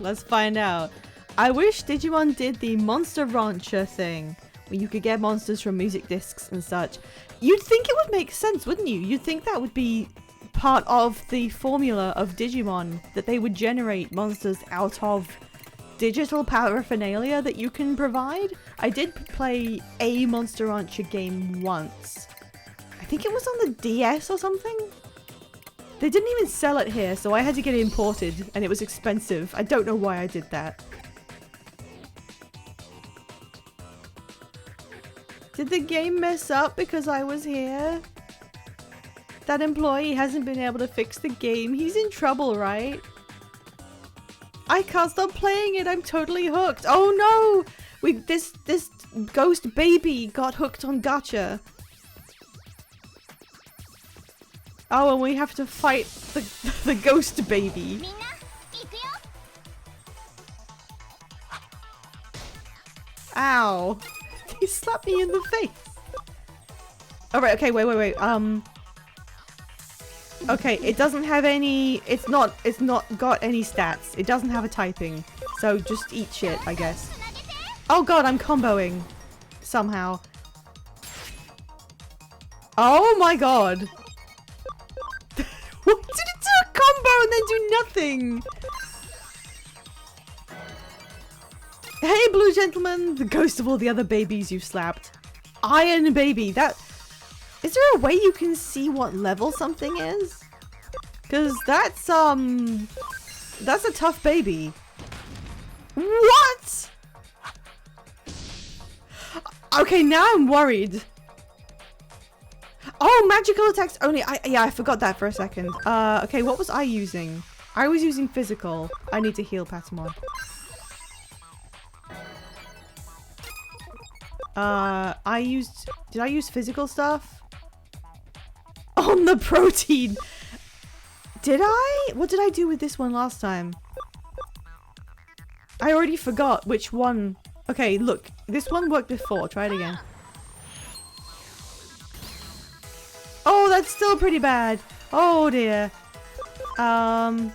let's find out. I wish Digimon did the Monster Rancher thing, where you could get monsters from music discs and such. You'd think it would make sense, wouldn't you? You'd think that would be part of the formula of Digimon, that they would generate monsters out of digital paraphernalia that you can provide. I did play a Monster Rancher game once. I think it was on the DS or something. They didn't even sell it here, so I had to get it imported, and it was expensive. I don't know why I did that. Did the game mess up because I was here? That employee hasn't been able to fix the game. He's in trouble, right? I can't stop playing it. I'm totally hooked. Oh no! This ghost baby got hooked on gacha. Oh, and we have to fight the ghost baby. Ow! He slapped me in the face. All right. Okay. Wait. Okay. It doesn't have any. It's not got any stats. It doesn't have a typing. So just eat shit, I guess. Oh god, I'm comboing somehow. Oh my god. What did it do? A combo and then do nothing? Hey, blue gentleman, the ghost of all the other babies you've slapped. Iron baby, that... Is there a way you can see what level something is? Because that's a tough baby. What? Okay, now I'm worried. Oh, magical attacks only. Yeah, I forgot that for a second. Okay, what was I using? I was using physical. I need to heal Patamon. Did I use physical stuff? On the protein! Did I? What did I do with this one last time? I already forgot which one. Okay, look. This one worked before. Try it again. Oh, that's still pretty bad. Oh dear. Oh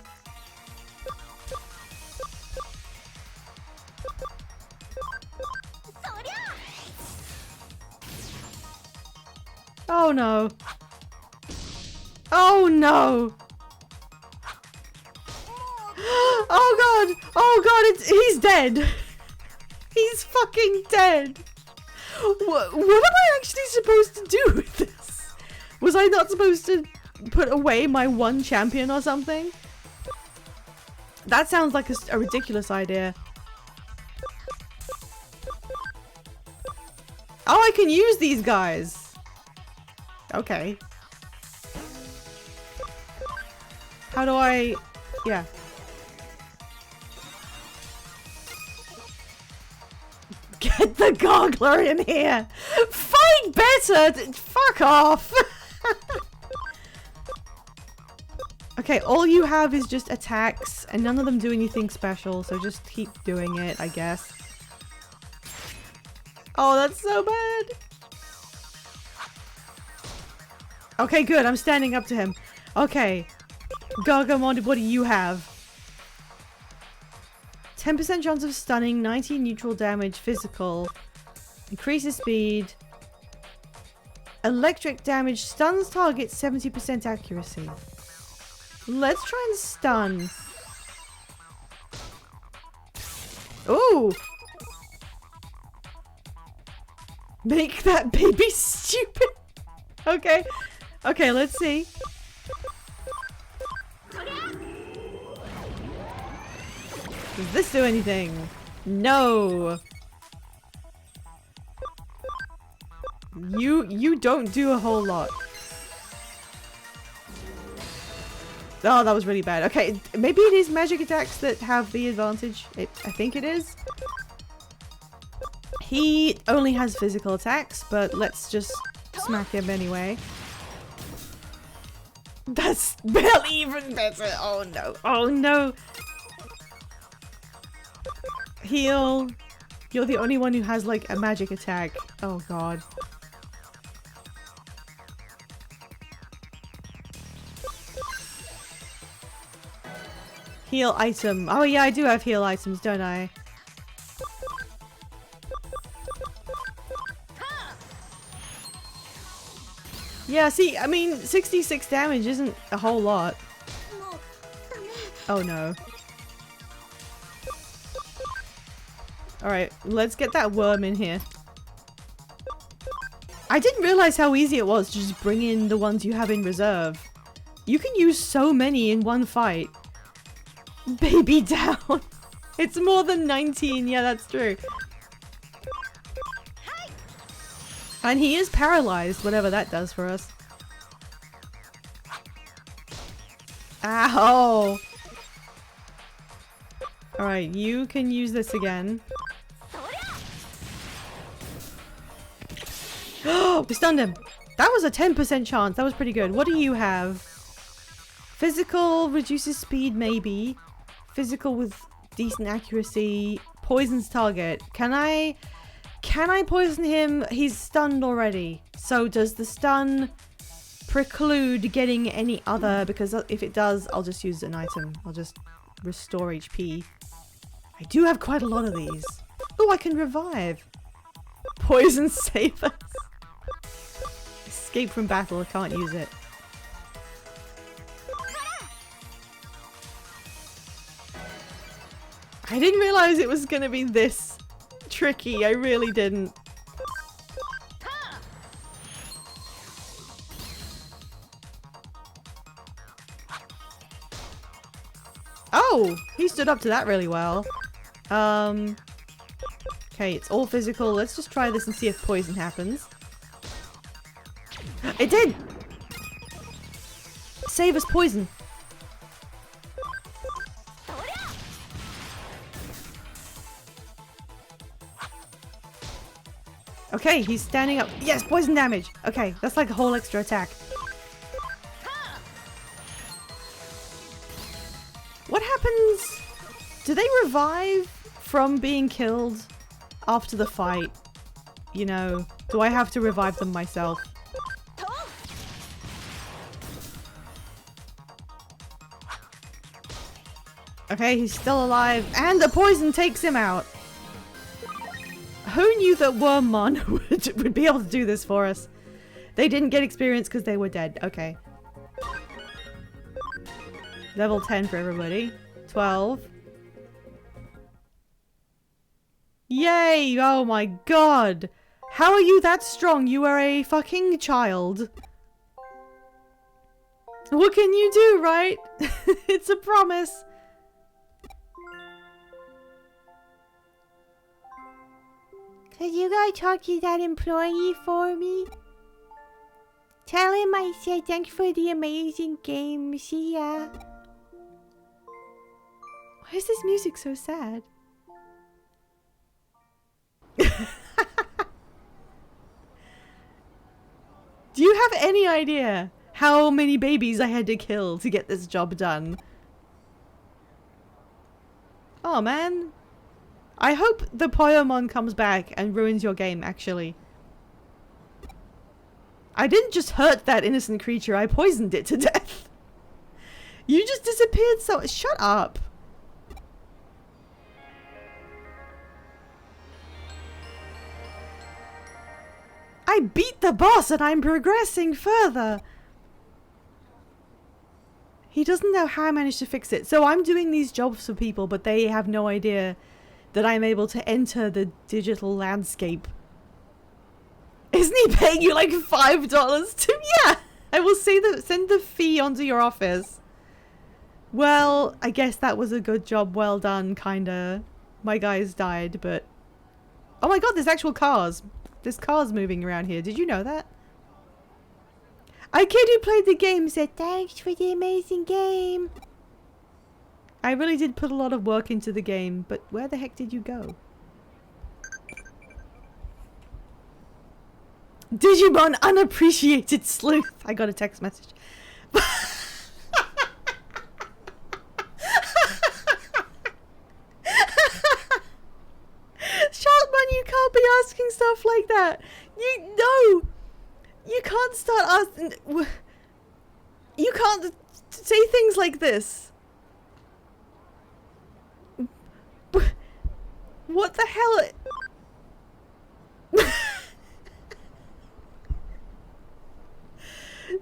no. Oh no. Oh god. Oh god, he's dead. He's fucking dead. What am I actually supposed to do with this? Was I not supposed to put away my one champion or something? That sounds like a ridiculous idea. Oh, I can use these guys. Okay. How do I... Yeah. Get the goggler in here! Fight better! Fuck off! Okay, all you have is just attacks, and none of them do anything special, so just keep doing it, I guess. Oh, that's so bad! Okay, good, I'm standing up to him. Okay. Gargamon, what do you have? 10% chance of stunning, 19 neutral damage, physical. Increases speed. Electric damage, stuns target, 70% accuracy. Let's try and stun. Ooh! Make that baby stupid! Okay. Okay, let's see. Does this do anything? No! You don't do a whole lot. Oh, that was really bad. Okay, maybe it is magic attacks that have the advantage. I think it is. He only has physical attacks, but let's just smack him anyway. That's barely even better. Oh no. Oh no. Heal. You're the only one who has like a magic attack. Oh god. Heal item. Oh yeah, I do have heal items, don't I? Yeah, see, I mean, 66 damage isn't a whole lot. Oh no. Alright, let's get that worm in here. I didn't realize how easy it was to just bring in the ones you have in reserve. You can use so many in one fight. Baby down. It's more than 19, yeah, that's true. And he is paralyzed, whatever that does for us. Ow! Alright, you can use this again. Oh, we stunned him. That was a 10% chance. That was pretty good. What do you have? Physical reduces speed, maybe. Physical with decent accuracy. Poisons target. Can I poison him? He's stunned already. So does the stun preclude getting any other? Because if it does, I'll just use an item. I'll just restore HP. I do have quite a lot of these. Oh, I can revive. Poison save us. Escape from battle. I can't use it. I didn't realize it was gonna be this tricky. I really didn't. Oh, he stood up to that really well. Okay, it's all physical. Let's just try this and see if poison happens. It did! Save us poison. Okay, he's standing up. Yes, poison damage. Okay, that's like a whole extra attack. What happens? Do they revive from being killed after the fight? You know, do I have to revive them myself? Okay, he's still alive, and the poison takes him out. Who knew that Wormmon would be able to do this for us? They didn't get experience because they were dead. Okay. Level 10 for everybody. 12. Yay! Oh my god! How are you that strong? You are a fucking child. What can you do, right? It's a promise. Could you go talk to that employee for me? Tell him I said thanks for the amazing game. See ya. Why is this music so sad? Do you have any idea how many babies I had to kill to get this job done? Oh man. I hope the Poyomon comes back and ruins your game, actually. I didn't just hurt that innocent creature, I poisoned it to death. You just disappeared so- shut up. I beat the boss and I'm progressing further. He doesn't know how I managed to fix it. So I'm doing these jobs for people, but they have no idea that I'm able to enter the digital landscape. Isn't he paying you like $5 to? Yeah, I will send the fee onto your office. Well, I guess that was a good job. Well done, kinda. My guys died, but... Oh my god, there's actual cars. There's cars moving around here. Did you know that? A kid who played the game said, thanks for the amazing game. I really did put a lot of work into the game, but where the heck did you go? Digimon unappreciated sleuth. I got a text message. Sharkman, you can't be asking stuff like that. You can't start asking. You can't say things like this. What the hell?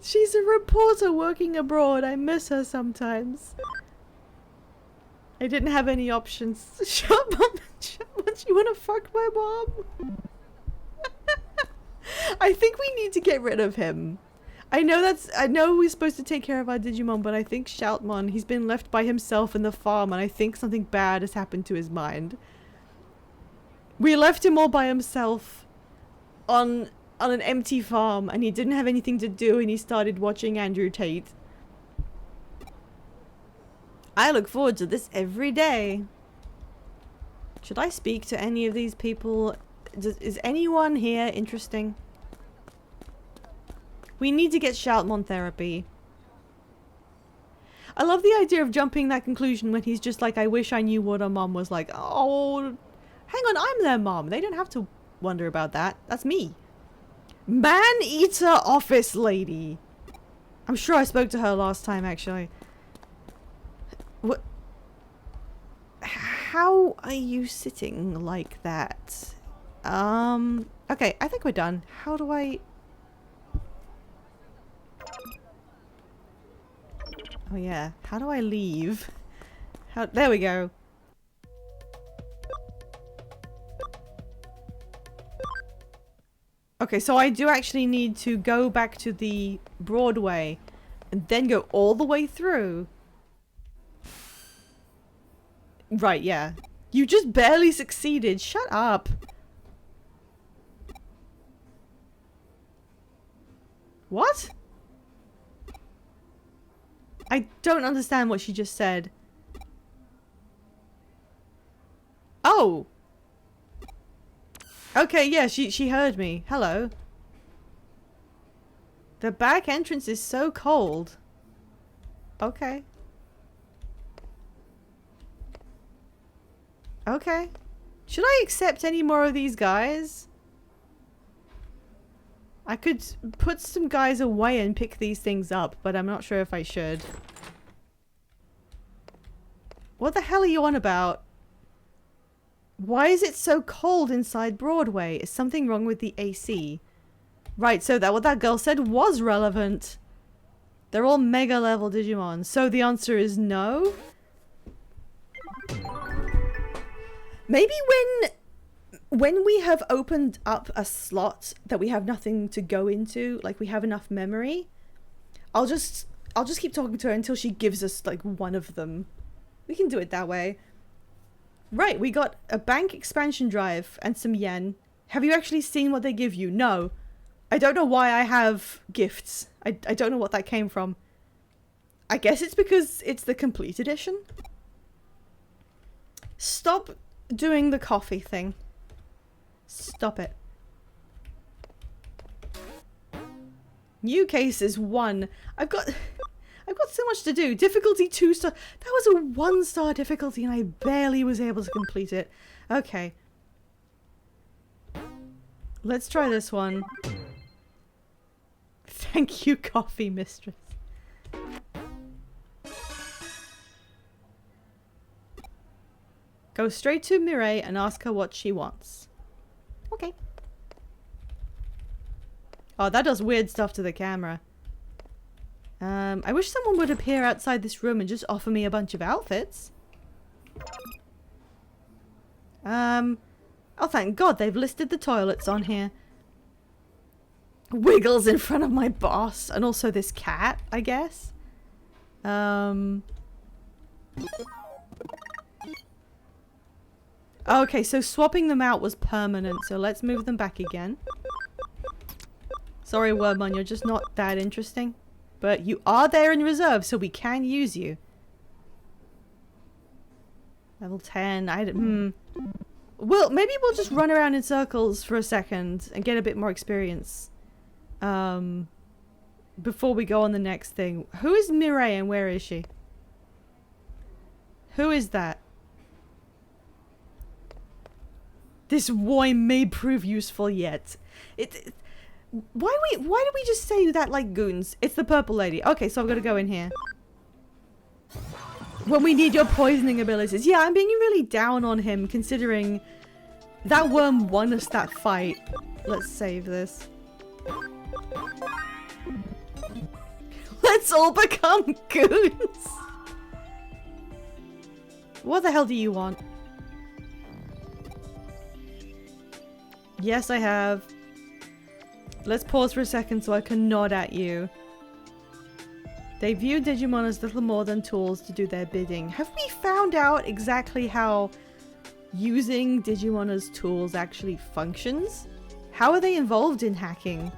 She's a reporter working abroad. I miss her sometimes. I didn't have any options. Shut up, you wanna fuck my mom? I think we need to get rid of him. I know we're supposed to take care of our Digimon, but I think Shoutmon, he's been left by himself in the farm, and I think something bad has happened to his mind. We left him all by himself on an empty farm, and he didn't have anything to do, and he started watching Andrew Tate. I look forward to this every day. Should I speak to any of these people? Is anyone here interesting? We need to get Shoutmon therapy. I love the idea of jumping that conclusion when he's just like, I wish I knew what a mom was like. Oh, hang on, I'm their mom. They don't have to wonder about that. That's me. Man-eater office lady. I'm sure I spoke to her last time, actually. What? How are you sitting like that? Okay, I think we're done. How do I... Oh yeah, how do I leave? There we go. Okay, so I do actually need to go back to the Broadway and then go all the way through. Right, yeah. You just barely succeeded. Shut up. What? I don't understand what she just said. Oh! Okay, yeah, she heard me. Hello. The back entrance is so cold. Okay. Okay. Should I accept any more of these guys? I could put some guys away and pick these things up, but I'm not sure if I should. What the hell are you on about? Why is it so cold inside Broadway? Is something wrong with the AC? Right, so that what that girl said was relevant. They're all mega level Digimon. So the answer is no? Maybe when we have opened up a slot that we have nothing to go into, like we have enough memory, I'll just keep talking to her until she gives us like one of them. We can do it that way. Right, we got a bank expansion drive and some yen. Have you actually seen what they give you? No. I don't know why I have gifts. I don't know what that came from. I guess it's because it's the complete edition. Stop doing the coffee thing. Stop it. New case is 1. I've got so much to do. Difficulty 2-star. That was a 1-star difficulty and I barely was able to complete it. Okay. Let's try this one. Thank you, coffee mistress. Go straight to Mireille and ask her what she wants. Okay. Oh, that does weird stuff to the camera. I wish someone would appear outside this room and just offer me a bunch of outfits. Oh, thank God they've listed the toilets on here. Wiggles in front of my boss. And also this cat, I guess. Okay, so swapping them out was permanent, so let's move them back again. Sorry, Wormmon, you're just not that interesting. But you are there in reserve, so we can use you. Level 10. Well, maybe we'll just run around in circles for a second and get a bit more experience. Before we go on the next thing. Who is Mireille and where is she? Who is that? This boy may prove useful yet. Why do we just say that like goons? It's the purple lady. Okay, so I've got to go in here. When we need your poisoning abilities. Yeah, I'm being really down on him considering that worm won us that fight. Let's save this. Let's all become goons. What the hell do you want? Yes, I have. Let's pause for a second so I can nod at you. They view Digimon as little more than tools to do their bidding. Have we found out exactly how using Digimon as tools actually functions? How are they involved in hacking?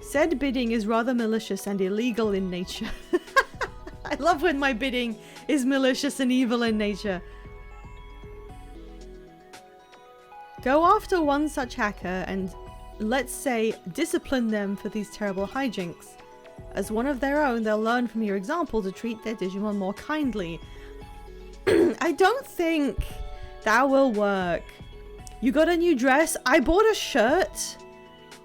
Said bidding is rather malicious and illegal in nature. I love when my bidding is malicious and evil in nature. Go after one such hacker and, let's say, discipline them for these terrible hijinks. As one of their own, they'll learn from your example to treat their Digimon more kindly. I don't think that will work. You got a new dress? I bought a shirt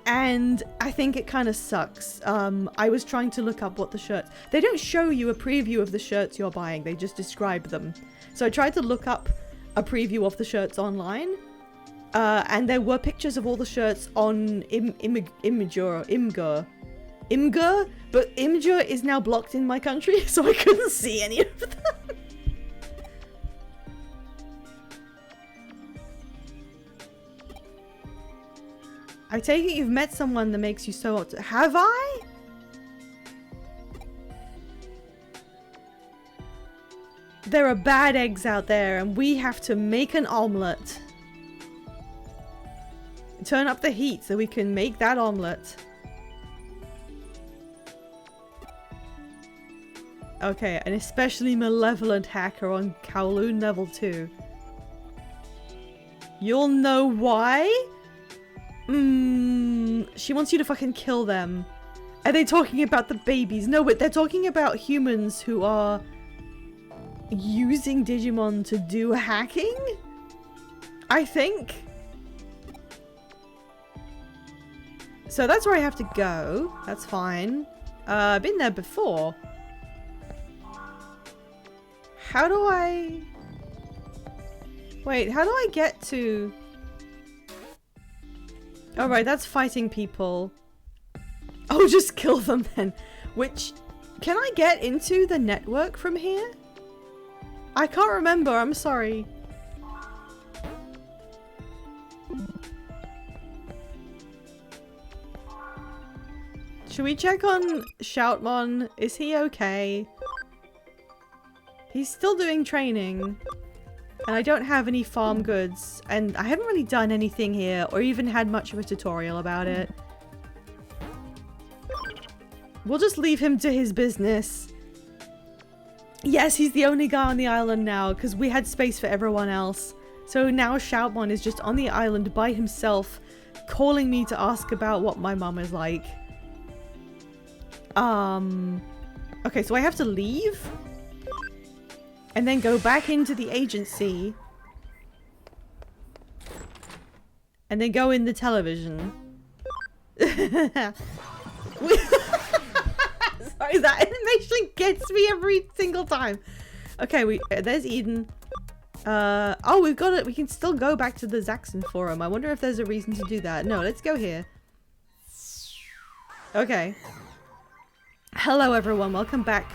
and I think it kind of sucks. I was trying to look up what the shirts... They don't show you a preview of the shirts you're buying, they just describe them. So I tried to look up a preview of the shirts online. And there were pictures of all the shirts on Imgur. But Imgur is now blocked in my country, so I couldn't see any of them. I take it you've met someone that makes you so... Have I? There are bad eggs out there and we have to make an omelette. Turn up the heat so we can make that omelette. Okay, an especially malevolent hacker on Kowloon level 2. You'll know why? She wants you to fucking kill them. Are they talking about the babies? No, but they're talking about humans who are using Digimon to do hacking? I think. So that's where I have to go. That's fine. I've been there before. How do I... Wait, how do I get to... Alright, that's fighting people. Oh, just kill them then. Which... Can I get into the network from here? I can't remember, I'm sorry. Should we check on Shoutmon? Is he okay? He's still doing training. And I don't have any farm goods. And I haven't really done anything here or even had much of a tutorial about it. We'll just leave him to his business. Yes, he's the only guy on the island now because we had space for everyone else. So now Shoutmon is just on the island by himself, calling me to ask about what my mum is like. Okay, so I have to leave and then go back into the agency and then go in the television. Sorry, that animation gets me every single time. Okay, there's Eden. Oh, we've got it. We can still go back to the Zaxxon forum. I wonder if there's a reason to do that. No, let's go here. Okay. Hello everyone, welcome back,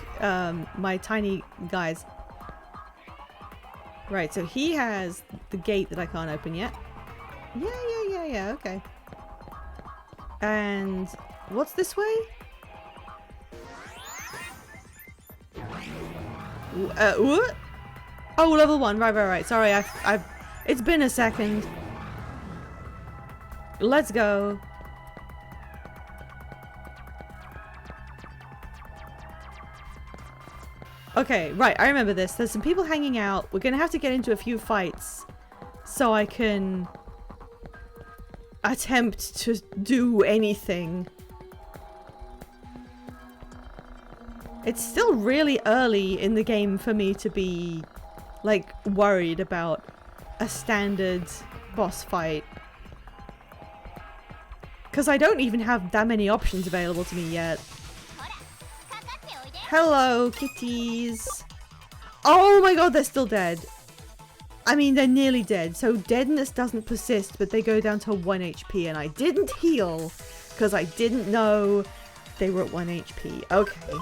my tiny guys. Right, so he has the gate that I can't open yet. Yeah, okay. And what's this way? What? Oh, level 1, right. Sorry, I've it's been a second. Let's go. Okay, right, I remember this. There's some people hanging out. We're gonna have to get into a few fights so I can attempt to do anything. It's still really early in the game for me to be, like, worried about a standard boss fight. Because I don't even have that many options available to me yet. Hello, kitties. Oh my god, they're still dead. I mean, they're nearly dead. So deadness doesn't persist, but they go down to 1 HP. And I didn't heal because I didn't know they were at 1 HP. Okay.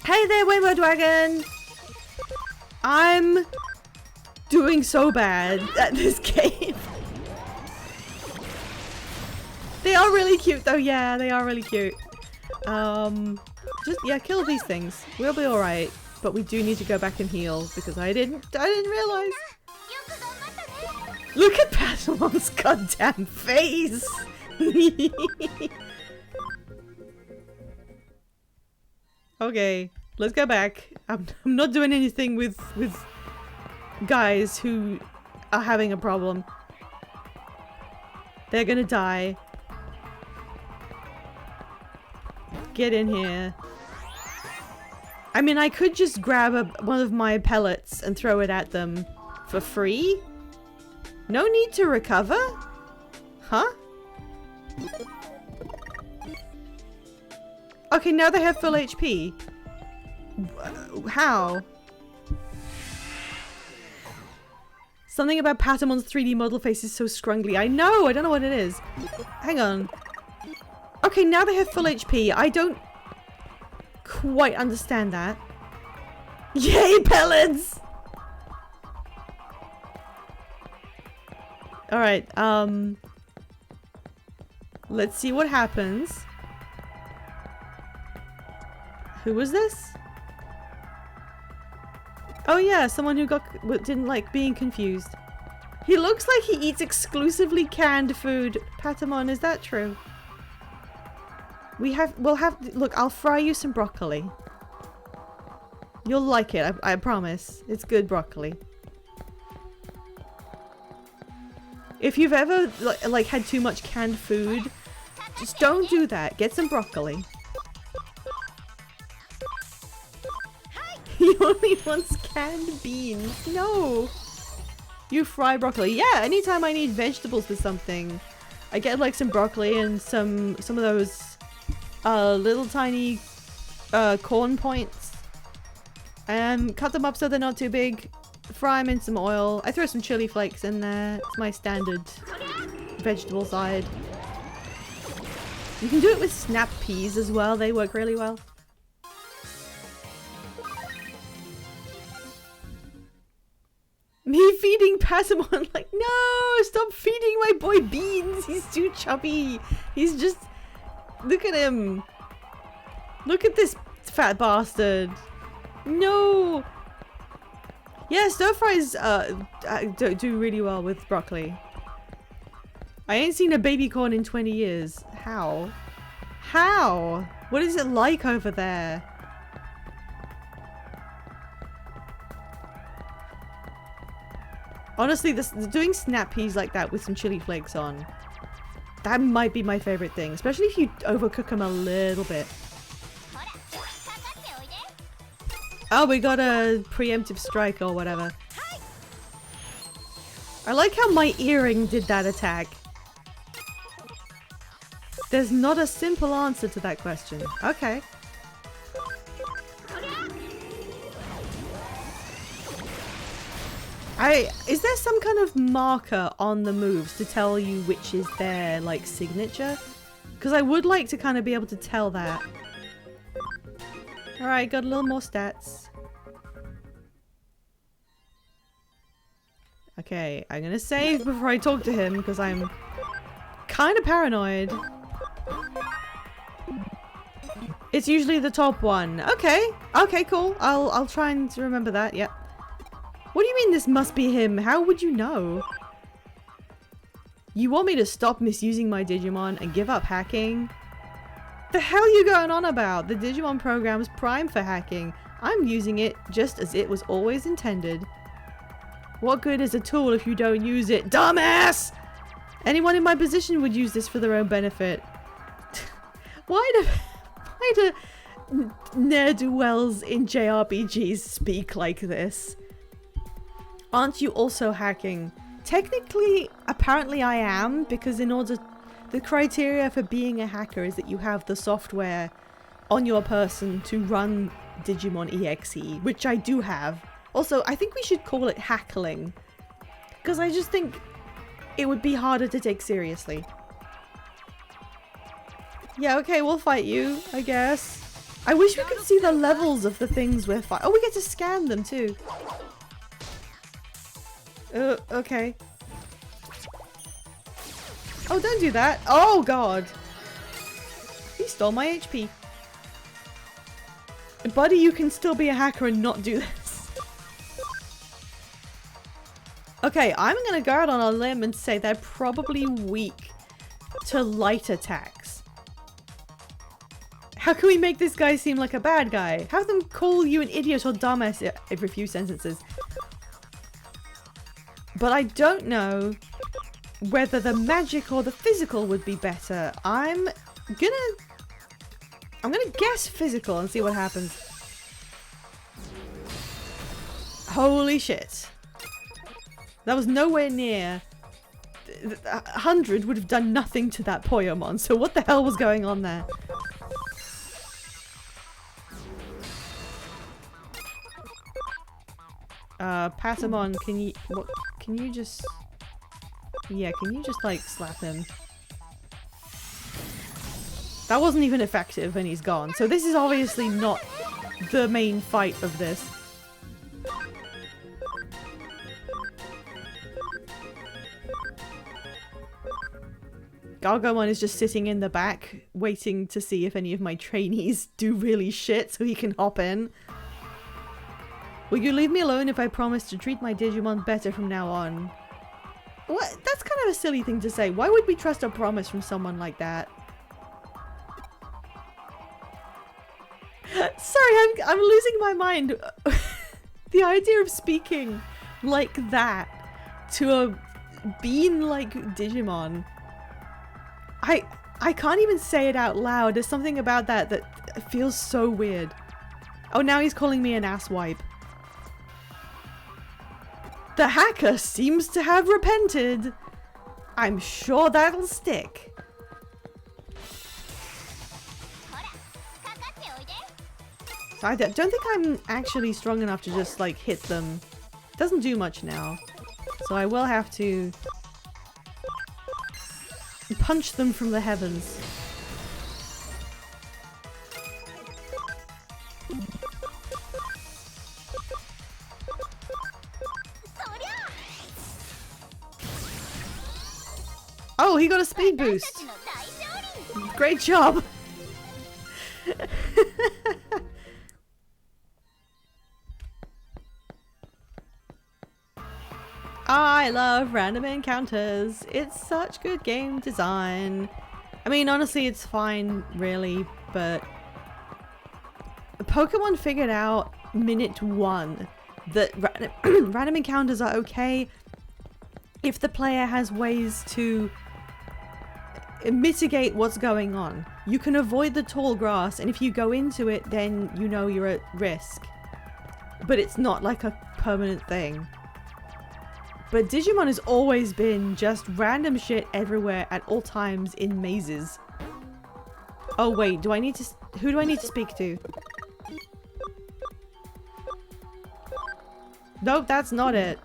Hey there, Rainbow Dragon. I'm doing so bad at this game. They are really cute though. Yeah, they are really cute. Just, yeah, kill these things. We'll be alright. But we do need to go back and heal because I didn't realize. Look at Padawan's goddamn face! Okay, let's go back. I'm not doing anything with guys who are having a problem. They're gonna die. Get in here. I mean, I could just grab one of my pellets and throw it at them for free. No need to recover? Huh? Okay, now they have full HP. How? Something about Patamon's 3D model face is so scrungly. I know! I don't know what it is. Hang on. Okay, now they have full HP. I don't quite understand that. Yay, pellets! Alright, let's see what happens. Who was this? Oh yeah, someone who didn't like being confused. He looks like he eats exclusively canned food. Patamon, is that true? Look, I'll fry you some broccoli. You'll like it, I promise. It's good broccoli. If you've ever like had too much canned food, just don't do that. Get some broccoli. He only wants canned beans. No. You fry broccoli. Yeah, anytime I need vegetables with something, I get like some broccoli and some of those little tiny corn points. And cut them up so they're not too big. Fry them in some oil. I throw some chili flakes in there. It's my standard vegetable side. You can do it with snap peas as well. They work really well. Me feeding Patamon like, no, stop feeding my boy beans. He's too chubby. He's just, look at him. Look at this fat bastard. No. Yeah, stir fries do really well with broccoli. I ain't seen a baby corn in 20 years. How? How? What is it like over there? Honestly, doing snap peas like that with some chili flakes on, that might be my favorite thing, especially if you overcook them a little bit. Oh, we got a preemptive strike or whatever. I like how my earring did that attack. There's not a simple answer to that question. Okay. Is there some kind of marker on the moves to tell you which is their, like, signature? Because I would like to kind of be able to tell that. Alright, got a little more stats. Okay, I'm gonna save before I talk to him because I'm kind of paranoid. It's usually the top one. Okay, okay, cool. I'll try and remember that. Yep. What do you mean this must be him? How would you know? You want me to stop misusing my Digimon and give up hacking? The hell are you going on about? The Digimon program's prime for hacking. I'm using it just as it was always intended. What good is a tool if you don't use it? Dumbass! Anyone in my position would use this for their own benefit. Why do ne'er-do-wells in JRPGs speak like this? Aren't you also hacking? Technically, apparently I am, because the criteria for being a hacker is that you have the software on your person to run Digimon EXE, which I do have. Also, I think we should call it hackling, because I just think it would be harder to take seriously. Yeah, okay, we'll fight you, I guess. I wish we could see the levels of the things we're fighting. Oh, we get to scan them too. Okay. Oh, don't do that. Oh, God. He stole my HP. Buddy, you can still be a hacker and not do this. Okay, I'm gonna go out on a limb and say they're probably weak to light attacks. How can we make this guy seem like a bad guy? Have them call you an idiot or dumbass every few sentences. But I don't know whether the magic or the physical would be better. I'm gonna guess physical and see what happens. Holy shit. That was nowhere near. 100 would have done nothing to that Poyomon, so what the hell was going on there? Patamon, can you just... Yeah, can you just, like, slap him? That wasn't even effective and he's gone. So this is obviously not the main fight of this. Gargomon is just sitting in the back, waiting to see if any of my trainees do really shit so he can hop in. Will you leave me alone if I promise to treat my Digimon better from now on? What? That's kind of a silly thing to say. Why would we trust a promise from someone like that? Sorry, I'm losing my mind. The idea of speaking like that to a bean-like Digimon. I can't even say it out loud. There's something about that that feels so weird. Oh, now he's calling me an asswipe. The hacker seems to have repented. I'm sure that'll stick. So I don't think I'm actually strong enough to just like hit them. It doesn't do much now. So I will have to punch them from the heavens. Oh, he got a speed boost. Great job. I love random encounters. It's such good game design. I mean, honestly, it's fine, really, but Pokemon figured out minute 1 that random encounters are okay if the player has ways to mitigate what's going on. You can avoid the tall grass, and if you go into it, then you know you're at risk. But it's not like a permanent thing. But Digimon has always been just random shit everywhere at all times in mazes. Oh wait, do I need to... Who do I need to speak to? Nope, that's not it.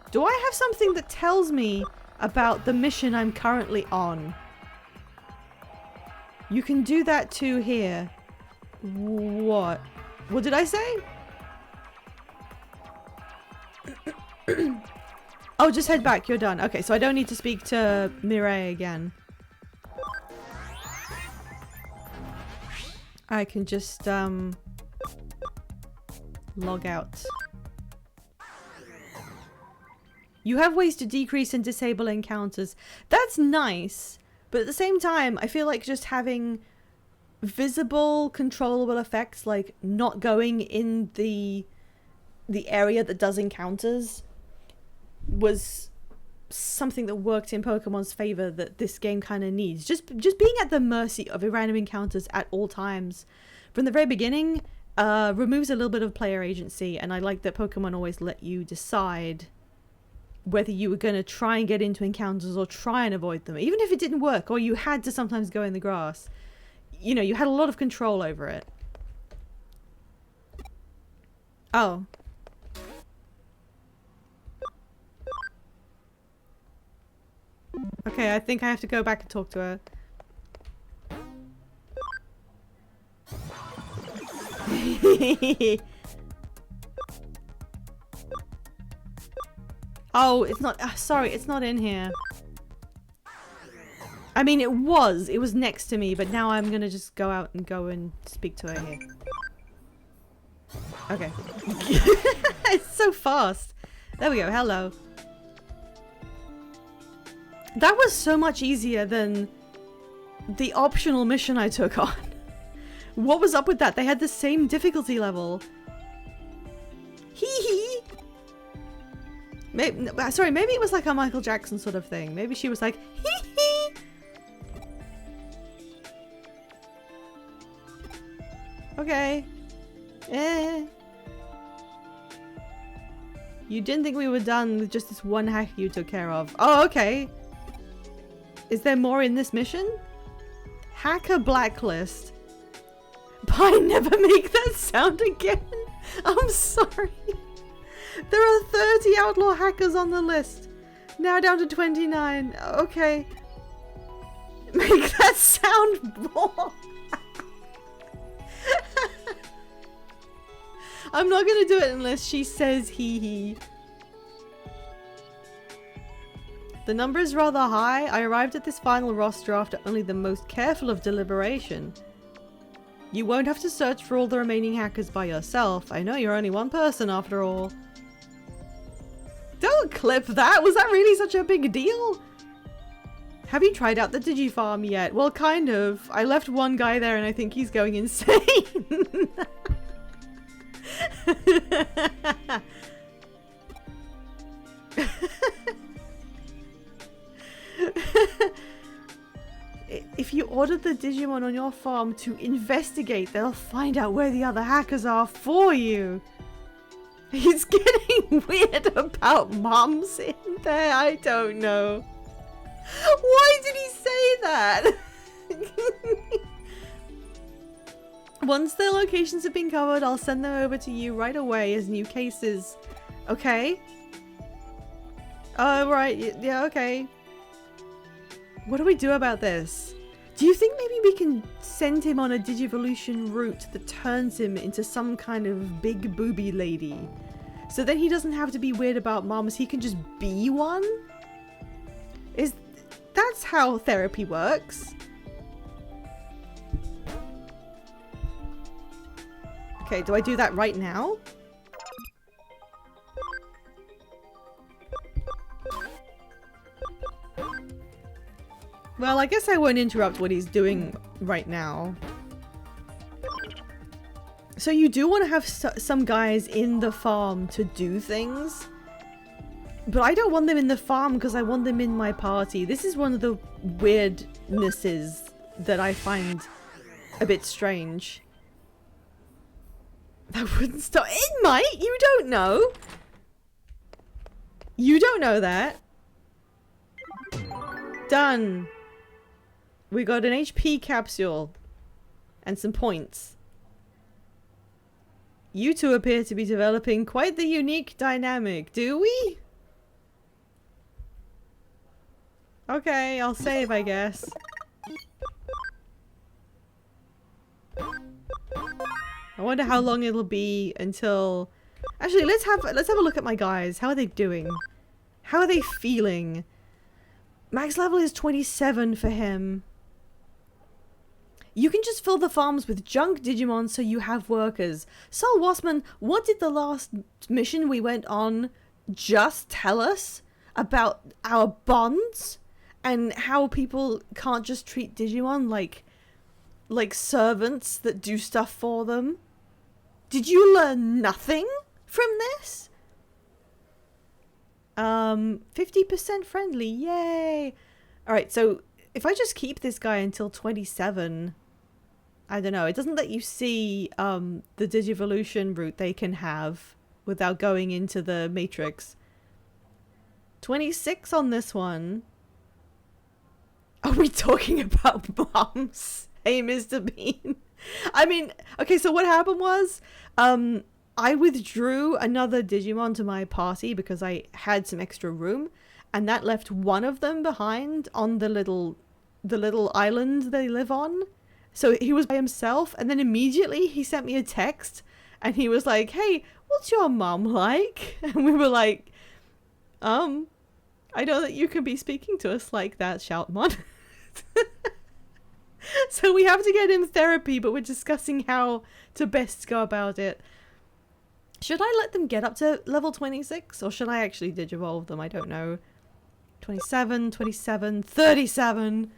Do I have something that tells me about the mission I'm currently on? You can do that too here. What? What did I say? Oh, just head back. You're done. Okay, so I don't need to speak to Mireille again. I can just, log out. You have ways to decrease and disable encounters. That's nice, but at the same time, I feel like just having visible, controllable effects, like not going in the area that does encounters, was something that worked in Pokemon's favor that this game kind of needs. Just being at the mercy of random encounters at all times from the very beginning removes a little bit of player agency, and I like that Pokemon always let you decide whether you were going to try and get into encounters or try and avoid them, even if it didn't work, or you had to sometimes go in the grass. You know, you had a lot of control over it. Oh. Okay, I think I have to go back and talk to her. Oh, it's not... sorry, it's not in here. I mean, it was next to me, but now I'm gonna just go out and speak to her here. Okay. It's so fast. There we go, hello. That was so much easier than the optional mission I took on. What was up with that? They had the same difficulty level. Hee hee! Maybe, sorry, maybe it was like a Michael Jackson sort of thing. Maybe she was like, hee hee. Okay. You didn't think we were done with just this one hack you took care of. Oh, okay. Is there more in this mission? Hacker blacklist. Pie, never make that sound again. I'm sorry. There are 30 outlaw hackers on the list. Now down to 29. Okay. Make that sound more. I'm not gonna do it unless she says hee hee. The number is rather high. I arrived at this final roster after only the most careful of deliberation. You won't have to search for all the remaining hackers by yourself. I know you're only one person after all. Don't clip that! Was that really such a big deal? Have you tried out the Digifarm yet? Well, kind of. I left one guy there and I think he's going insane. If you ordered the Digimon on your farm to investigate, they'll find out where the other hackers are for you. He's getting weird about moms in there. I don't know. Why did he say that? Once their locations have been covered, I'll send them over to you right away as new cases. Okay? Oh, right. Yeah, okay. What do we do about this? Do you think maybe we can send him on a Digivolution route that turns him into some kind of big booby lady? So then he doesn't have to be weird about moms, he can just be one? That's how therapy works. Okay, do I do that right now? Well, I guess I won't interrupt what he's doing right now. So you do want to have some guys in the farm to do things? But I don't want them in the farm because I want them in my party. This is one of the weirdnesses that I find a bit strange. That wouldn't stop. It might! You don't know! You don't know that. Done. We got an HP capsule. And some points. You two appear to be developing quite the unique dynamic, do we? Okay, I'll save, I guess. I wonder how long it'll be until... Actually, let's have a look at my guys. How are they doing? How are they feeling? Max level is 27 for him. You can just fill the farms with junk Digimon so you have workers. Sol Wassman, what did the last mission we went on just tell us about our bonds? And how people can't just treat Digimon like servants that do stuff for them? Did you learn nothing from this? 50% friendly, yay! Alright, so if I just keep this guy until 27, I don't know, it doesn't let you see the Digivolution route they can have without going into the matrix. 26 on this one. Are we talking about moms? Hey, Mr. Bean. I mean, okay, so what happened was, I withdrew another Digimon to my party because I had some extra room, and that left one of them behind on the little island they live on. So he was by himself, and then immediately he sent me a text, and he was like, "Hey, what's your mom like?" And we were like, I know that you can be speaking to us like that, Shoutmon. So we have to get him therapy, but we're discussing how to best go about it. Should I let them get up to level 26? Or should I actually digivolve them? I don't know. 27, 27, 37.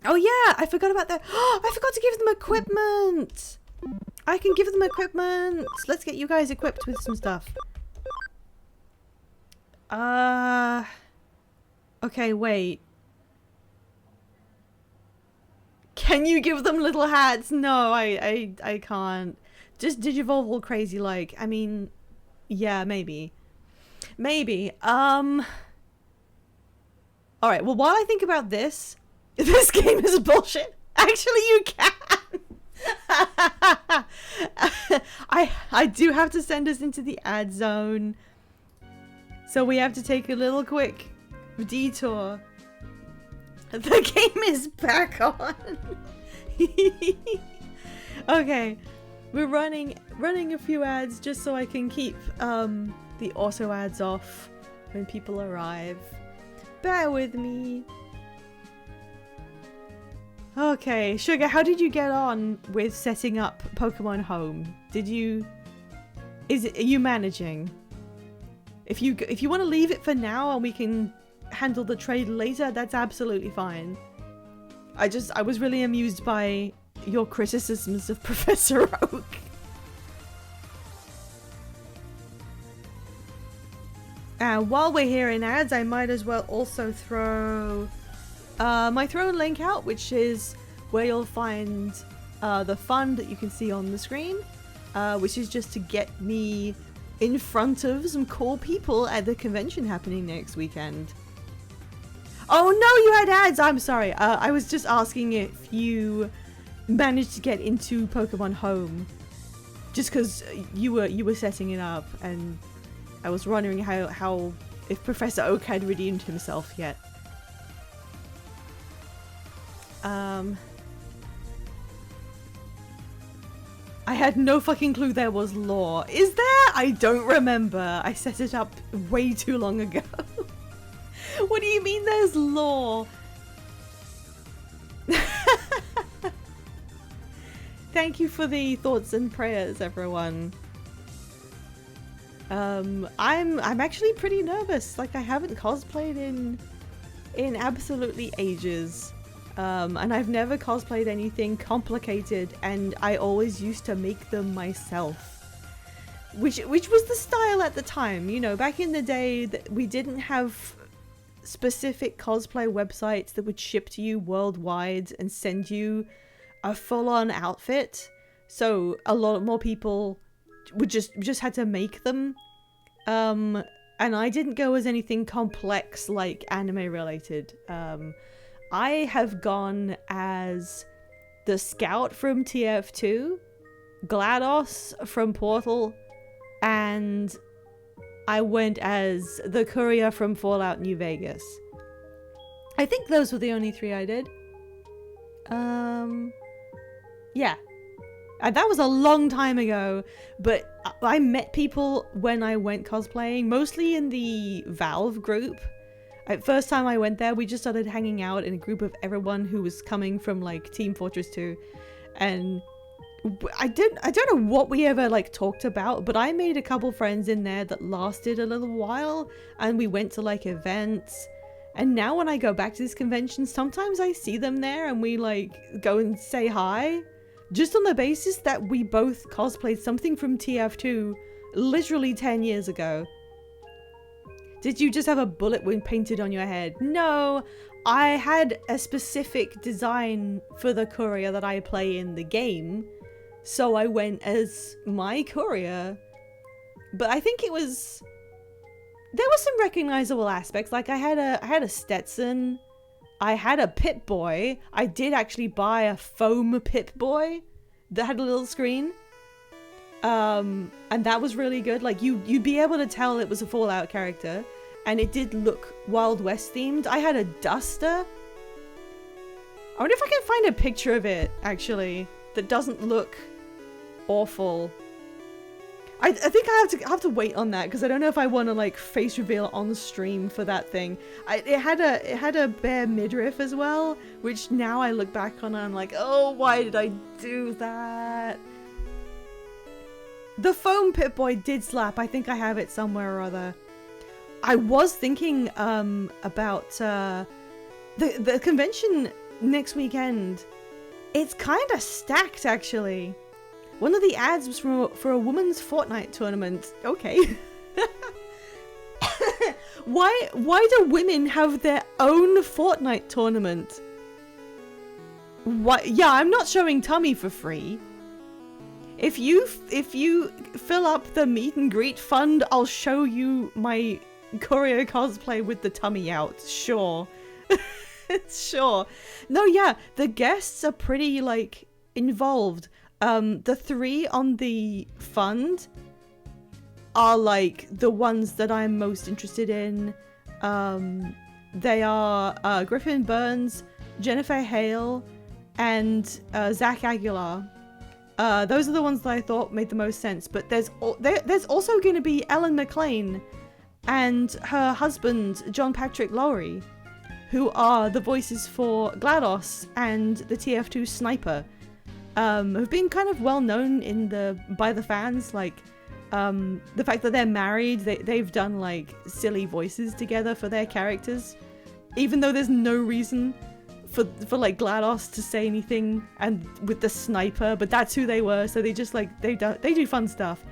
Oh yeah, I forgot about that. I forgot to give them equipment. I can give them equipment. Let's get you guys equipped with some stuff. Okay, wait. Can you give them little hats? No, I can't. Just Digivolve all crazy like. I mean, yeah, maybe. Maybe. Alright, well, while I think about this, this game is bullshit. Actually, you can. I do have to send us into the ad zone. So we have to take a little quick detour. The game is back on. Okay, we're running a few ads just so I can keep the auto ads off when people arrive. Bear with me. Okay, Sugar, how did you get on with setting up Pokemon Home? Are you managing? If you want to leave it for now and we can handle the trade later, that's absolutely fine. I was really amused by your criticisms of Professor Oak. And while we're here in ads, I might as well also throw my Throne link out, which is where you'll find the fund that you can see on the screen, which is just to get me in front of some cool people at the convention happening next weekend. Oh no, you had ads! I'm sorry. I was just asking if you managed to get into Pokemon Home, just because you were setting it up, and I was wondering how if Professor Oak had redeemed himself yet. I had no fucking clue there was lore. Is there? I don't remember. I set it up way too long ago. What do you mean there's lore? Thank you for the thoughts and prayers, everyone. I'm actually pretty nervous. Like, I haven't cosplayed in absolutely ages. And I've never cosplayed anything complicated, and I always used to make them myself. Which was the style at the time, you know, back in the day that we didn't have specific cosplay websites that would ship to you worldwide and send you a full-on outfit. So a lot more people would just had to make them. And I didn't go as anything complex like anime related. I have gone as the Scout from TF2, GLaDOS from Portal, and I went as the Courier from Fallout New Vegas. I think those were the only three I did. Yeah. And that was a long time ago, but I met people when I went cosplaying, mostly in the Valve group. First time I went there, we just started hanging out in a group of everyone who was coming from like Team Fortress 2, and I don't know what we ever like talked about, but I made a couple friends in there that lasted a little while, and we went to like events. And now when I go back to this convention, sometimes I see them there and we like go and say hi, just on the basis that we both cosplayed something from TF2 literally 10 years ago. Did you just have a bullet wound painted on your head? No, I had a specific design for the Courier that I play in the game, so I went as my Courier. But I think there were some recognizable aspects. Like I had a Stetson, I had a Pip-Boy. I did actually buy a foam Pip-Boy that had a little screen. And that was really good. Like you'd be able to tell it was a Fallout character, and it did look Wild West themed. I had a Duster. I wonder if I can find a picture of it actually that doesn't look awful. I think I have to wait on that because I don't know if I want to like face reveal on stream for that thing. It had a bare midriff as well, which now I look back on and I'm like, oh, why did I do that? The foam Pip-Boy did slap. I think I have it somewhere or other. I was thinking about the convention next weekend. It's kind of stacked actually. One of the ads was for a women's Fortnite tournament. Okay. Why do women have their own Fortnite tournament? What? Yeah, I'm not showing tummy for free. If you fill up the meet and greet fund, I'll show you my choreo cosplay with the tummy out. Sure. Sure. No, yeah, the guests are pretty, like, involved. The 3 on the fund are, like, the ones that I'm most interested in. They are Griffin Burns, Jennifer Hale, and Zach Aguilar. Those are the ones that I thought made the most sense. But there's also going to be Ellen McLean and her husband, John Patrick Lowry, who are the voices for GLaDOS and the TF2 Sniper, who've been kind of well known by the fans. Like, the fact that they're married, they've done like silly voices together for their characters, even though there's no reason for like GLaDOS to say anything, and with the Sniper, but that's who they were, so they just like they do fun stuff.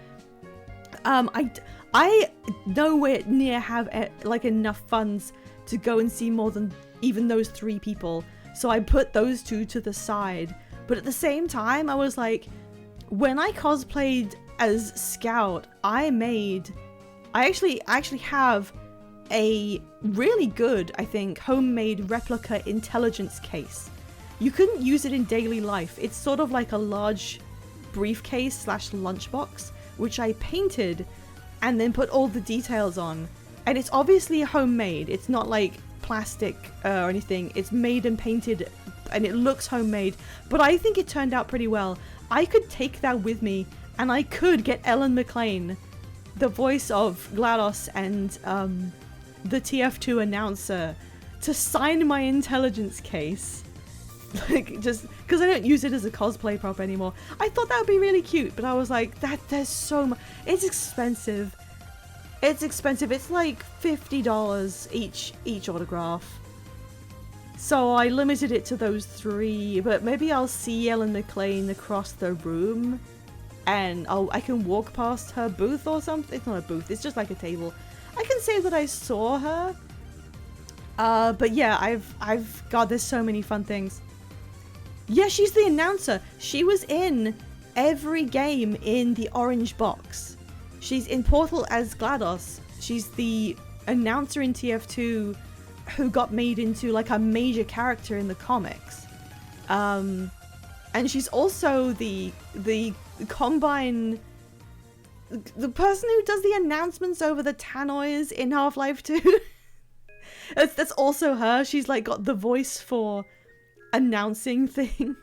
I nowhere near have like enough funds to go and see more than even those 3 people, so I put those 2 to the side. But at the same time, I was like, when I cosplayed as Scout, I actually have a really good, I think, homemade replica intelligence case. You couldn't use it in daily life. It's sort of like a large briefcase / lunchbox, which I painted and then put all the details on. And it's obviously homemade. It's not like plastic or anything. It's made and painted and it looks homemade. But I think it turned out pretty well. I could take that with me and I could get Ellen McLean, the voice of GLaDOS and the TF2 announcer, to sign my intelligence case. Like, just because I don't use it as a cosplay prop anymore. I thought that would be really cute, but I was like, there's so much. It's expensive. It's expensive. It's like $50 each autograph. So I limited it to those 3, but maybe I'll see Ellen McLean across the room and I can walk past her booth or something. It's not a booth, it's just like a table. I can say that I saw her. But yeah, God, there's so many fun things. Yeah, she's the announcer. She was in every game in the orange box. She's in Portal as GLaDOS. She's the announcer in TF2 who got made into like a major character in the comics. And she's also the Combine, the person who does the announcements over the tannoys in Half-Life 2. That's also her. She's like got the voice for announcing things.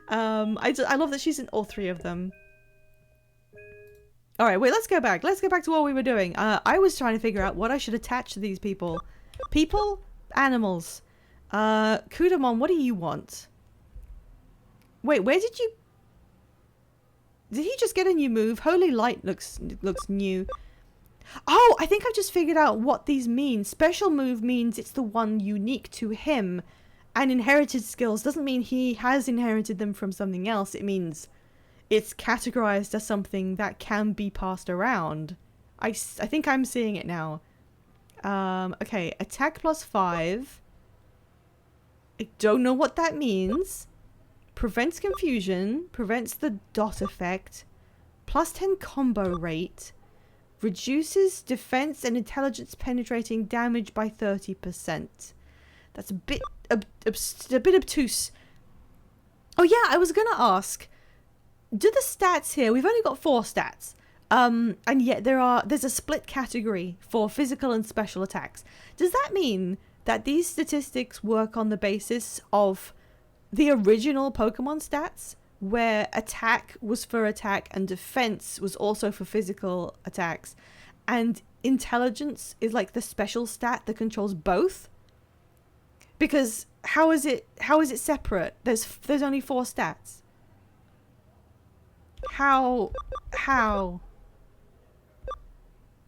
I love that she's in all 3 of them. Alright, wait, let's go back. Let's go back to what we were doing. I was trying to figure out what I should attach to these people. People? Animals. Kudamon, what do you want? Wait, where did you... Did he just get a new move? Holy Light looks new. Oh, I think I've just figured out what these mean. Special move means it's the one unique to him. And inherited skills doesn't mean he has inherited them from something else. It means it's categorized as something that can be passed around. I think I'm seeing it now. Okay, attack +5. I don't know what that means. Prevents confusion. Prevents the dot effect. +10 combo rate. Reduces defense and intelligence penetrating damage by 30%. That's a bit obtuse. Oh yeah, I was gonna ask, do the stats here, we've only got 4 stats, and yet there's a split category for physical and special attacks. Does that mean that these statistics work on the basis of the original Pokemon stats, where attack was for attack and defense was also for physical attacks, and intelligence is like the special stat that controls both? Because how is it separate? There's only 4 stats. How?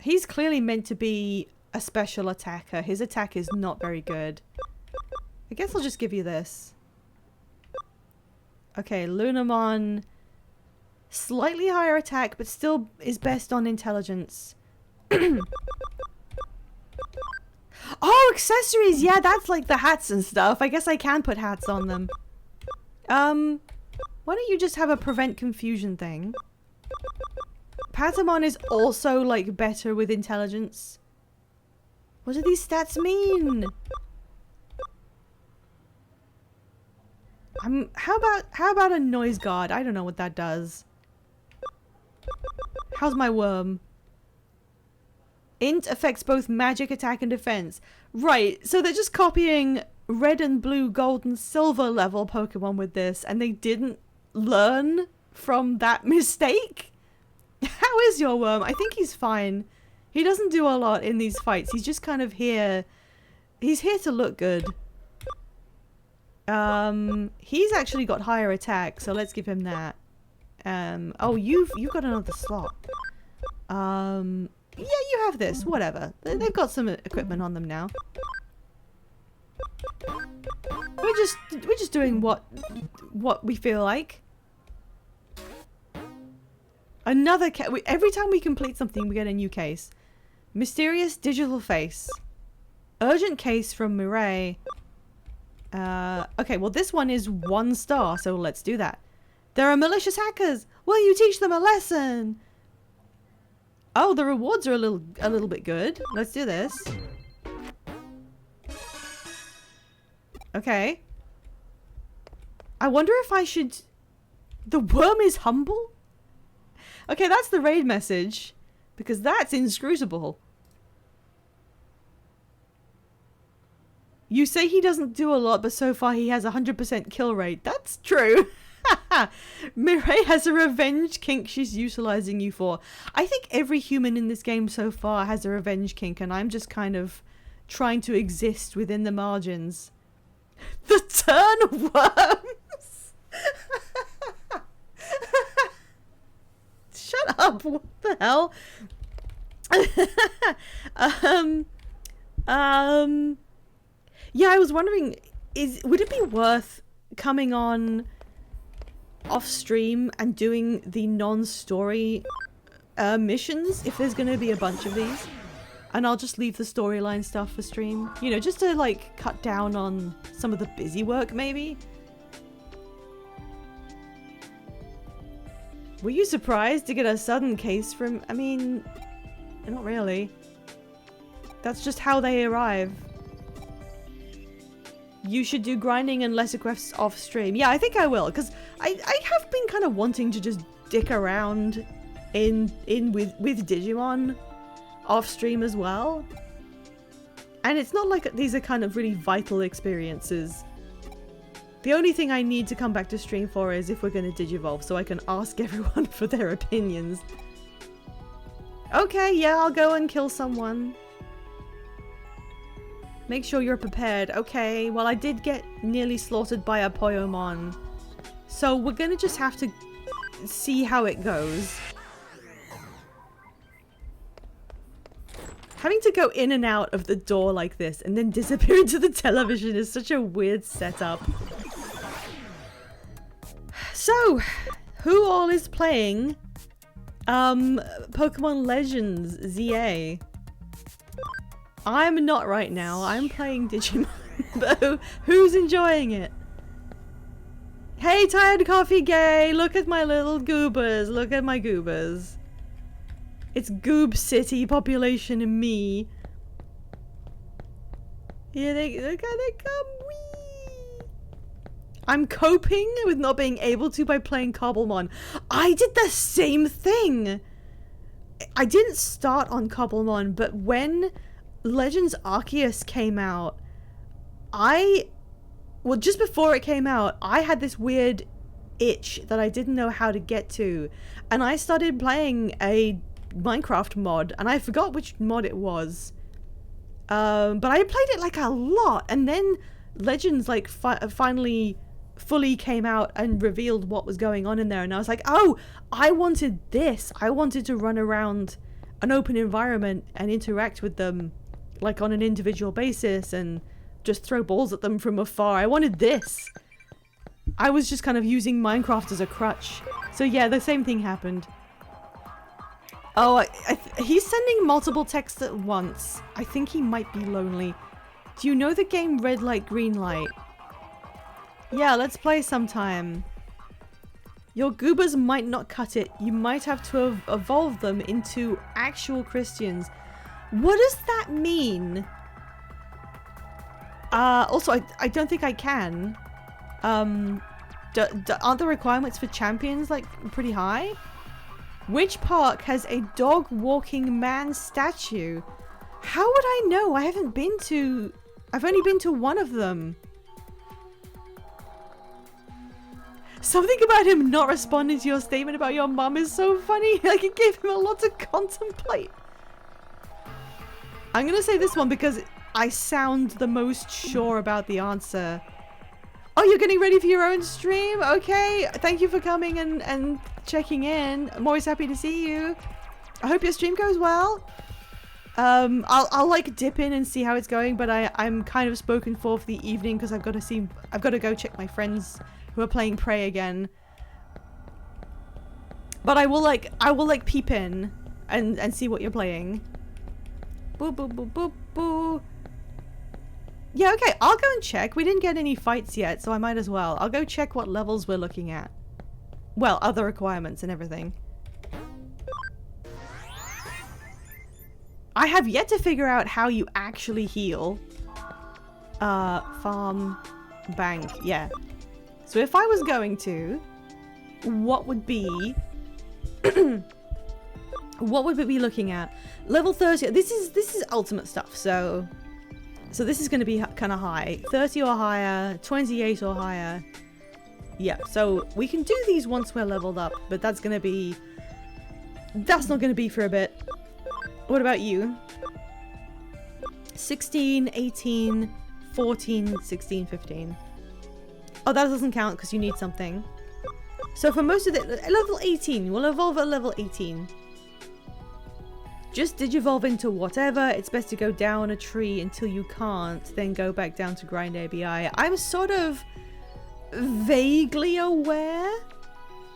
He's clearly meant to be a special attacker. His attack is not very good. I guess I'll just give you this. Okay, Lunamon, slightly higher attack, but still is best on intelligence. Oh, accessories! Yeah, that's like the hats and stuff. I guess I can put hats on them. Why don't you just have a prevent confusion thing? Patamon is also, like, better with intelligence. What do these stats mean? How about a noise guard? I don't know what that does. How's my worm? Int affects both magic attack and defense. Right, so they're just copying red and blue, gold and silver level Pokemon with this, and they didn't learn from that mistake? How is your worm? I think he's fine. He doesn't do a lot in these fights. He's just kind of here. He's here to look good. He's actually got higher attack, so let's give him that. Oh, you've got another slot. Yeah, you have this. Whatever. They've got some equipment on them now. We're just doing what we feel like. Another every time we complete something, we get a new case. Mysterious digital face. Urgent case from Mireille. Okay, well this one is 1 star, so let's do that. There are malicious hackers. Will you teach them a lesson? Oh, the rewards are a little bit good. Let's do this. Okay. I wonder if I should... The worm is humble? Okay, that's the raid message. Because that's inscrutable. You say he doesn't do a lot, but so far he has 100% kill rate. That's true. Mireille has a revenge kink she's utilizing you for. I think every human in this game so far has a revenge kink, and I'm just kind of trying to exist within the margins. The turn worms! Shut up! What the hell? Yeah, I was wondering, would it be worth coming on off stream and doing the non-story missions if there's going to be a bunch of these? And I'll just leave the storyline stuff for stream. You know, just to like cut down on some of the busy work maybe. Were you surprised to get a sudden case from... I mean, not really. That's just how they arrive. You should do grinding and lesser quests off stream. Yeah, I think I will, because I have been kind of wanting to just dick around with Digimon off stream as well. And it's not like these are kind of really vital experiences. The only thing I need to come back to stream for is if we're going to Digivolve, so I can ask everyone for their opinions. Okay, yeah, I'll go and kill someone. Make sure you're prepared. Okay, well I did get nearly slaughtered by a Poyomon. So we're gonna just have to see how it goes. Having to go in and out of the door like this and then disappear into the television is such a weird setup. So, who all is playing Pokemon Legends ZA? I'm not right now. I'm playing Digimon. But who's enjoying it? Hey, Tired Coffee Gay! Look at my little goobers. Look at my goobers. It's Goob City population and me. Yeah, they come. Wee. I'm coping with not being able to by playing Cobblemon. I did the same thing. I didn't start on Cobblemon, but when Legends Arceus came out, well, just before it came out, I had this weird itch that I didn't know how to get to, and I started playing a Minecraft mod, and I forgot which mod it was, but I played it like a lot, and then Legends like finally fully came out and revealed what was going on in there, and I was like, oh, I wanted this. I wanted to run around an open environment and interact with them like on an individual basis and just throw balls at them from afar. I wanted this. I was just kind of using Minecraft as a crutch. So yeah, the same thing happened. Oh, he's sending multiple texts at once. I think he might be lonely. Do you know the game Red Light, Green Light? Yeah, let's play sometime. Your goobers might not cut it. You might have to evolve them into actual Christians. What does that mean? Also, I don't think I can. Aren't the requirements for champions, like, pretty high? Which park has a dog walking man statue? How would I know? I haven't been to... I've only been to one of them. Something about him not responding to your statement about your mum is so funny. Like, it gave him a lot to contemplate. I'm gonna say this one because I sound the most sure about the answer. Oh, you're getting ready for your own stream? Okay, thank you for coming and checking in. I'm always happy to see you. I hope your stream goes well. I'll like dip in and see how it's going, but I'm kind of spoken for the evening because I've got to go check my friends who are playing Prey again. But I will like peep in and see what you're playing. Boo boo boo boo boo. Yeah, okay, I'll go and check. We didn't get any fights yet, so I might as well. I'll go check what levels we're looking at. Well, other requirements and everything. I have yet to figure out how you actually heal. Farm, bank, yeah. So if I was going to, what would be... what would we be looking at? Level 30, this is ultimate stuff, so this is going to be kind of high. 30 or higher, 28 or higher. Yeah, so we can do these once we're leveled up, but that's not going to be for a bit. What about you? 16, 18, 14, 16, 15. Oh, that doesn't count because you need something. So for most of the... Level 18. We'll evolve at level 18. Just digivolve into whatever. It's best to go down a tree until you can't, then go back down to grind ABI. I'm sort of vaguely aware,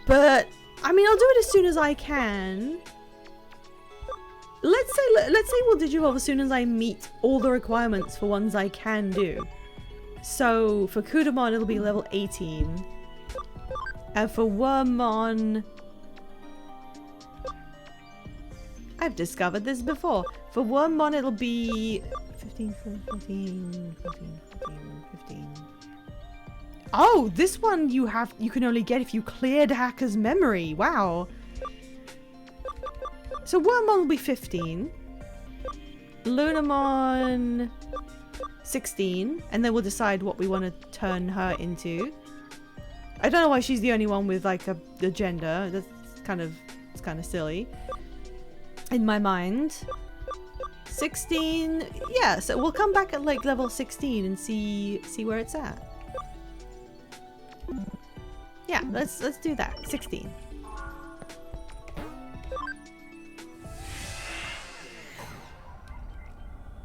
but I mean, I'll do it as soon as I can. Let's say we'll digivolve as soon as I meet all the requirements for ones I can do. So for Kudamon, it'll be level 18. And for Wormmon... I've discovered this before. For Wormmon, it'll be 15, 14, 15. Oh, this one you can only get if you cleared Hacker's memory. Wow. So Wormmon will be 15. Lunamon 16, and then we'll decide what we want to turn her into. I don't know why she's the only one with like a gender. It's kind of silly in my mind. 16, yeah. So we'll come back at like level 16 and see where it's at. Yeah, let's do that. 16.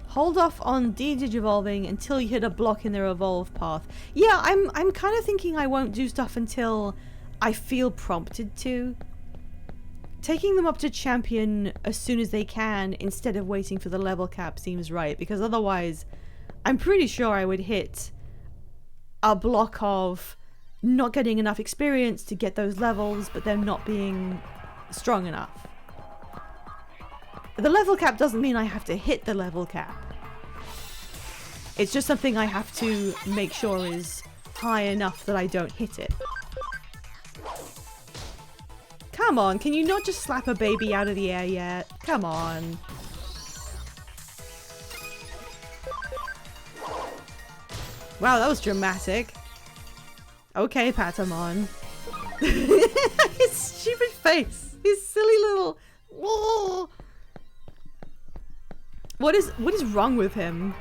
Hold off on de-digivolving until you hit a block in their evolve path. Yeah, I'm kind of thinking I won't do stuff until I feel prompted to. Taking them up to champion as soon as they can instead of waiting for the level cap seems right, because otherwise I'm pretty sure I would hit a block of not getting enough experience to get those levels, but them not being strong enough. The level cap doesn't mean I have to hit the level cap. It's just something I have to make sure is high enough that I don't hit it. Come on, can you not just slap a baby out of the air yet? Come on. Wow, that was dramatic. Okay, Patamon. His stupid face. His silly little... Whoa. What is wrong with him?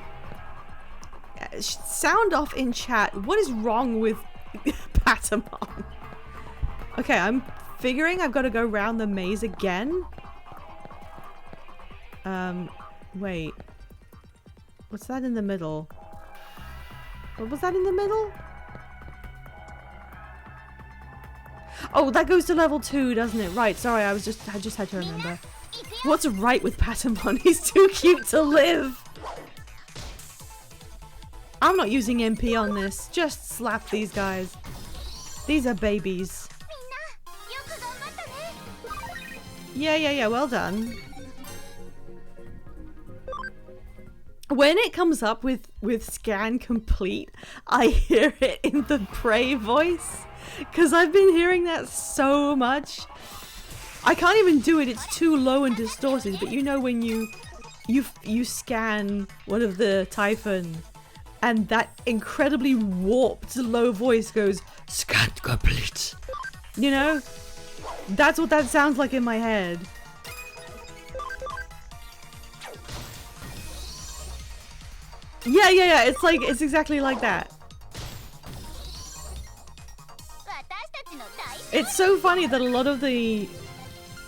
Sound off in chat. What is wrong with Patamon? Okay, I'm figuring I've got to go round the maze again. Wait. What's that in the middle? What was that in the middle? Oh, that goes to level 2, doesn't it? Right, sorry, I just had to remember. What's right with Patamon? He's too cute to live! I'm not using MP on this. Just slap these guys. These are babies. Yeah, well done. When it comes up with scan complete, I hear it in the Prey voice. Because I've been hearing that so much. I can't even do it, it's too low and distorted, but you know when you scan one of the Typhon and that incredibly warped low voice goes, scan complete. You know? That's what that sounds like in my head. Yeah, it's exactly like that. It's so funny that a lot of the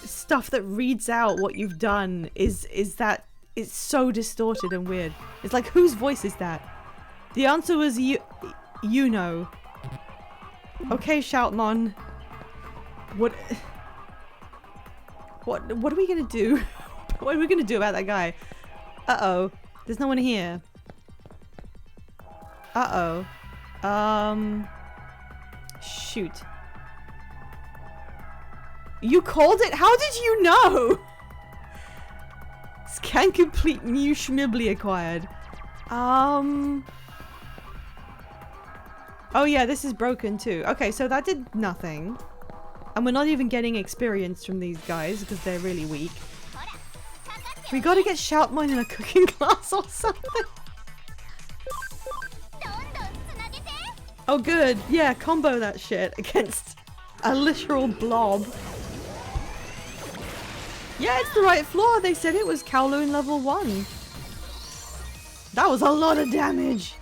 stuff that reads out what you've done is that it's so distorted and weird. It's like, whose voice is that? The answer was you know. Okay, Shoutmon. What are we gonna do? What are we gonna do about that guy? Uh-oh. There's no one here. Uh-oh. Shoot. You called it? How did you know? Scan complete new schmibly acquired. Oh yeah, this is broken too. Okay, so that did nothing. And we're not even getting experience from these guys because they're really weak. We gotta get Shoutmon in a cooking class or something. Oh good, yeah, combo that shit against a literal blob. Yeah, it's the right floor. They said it was Kowloon level 1. That was a lot of damage.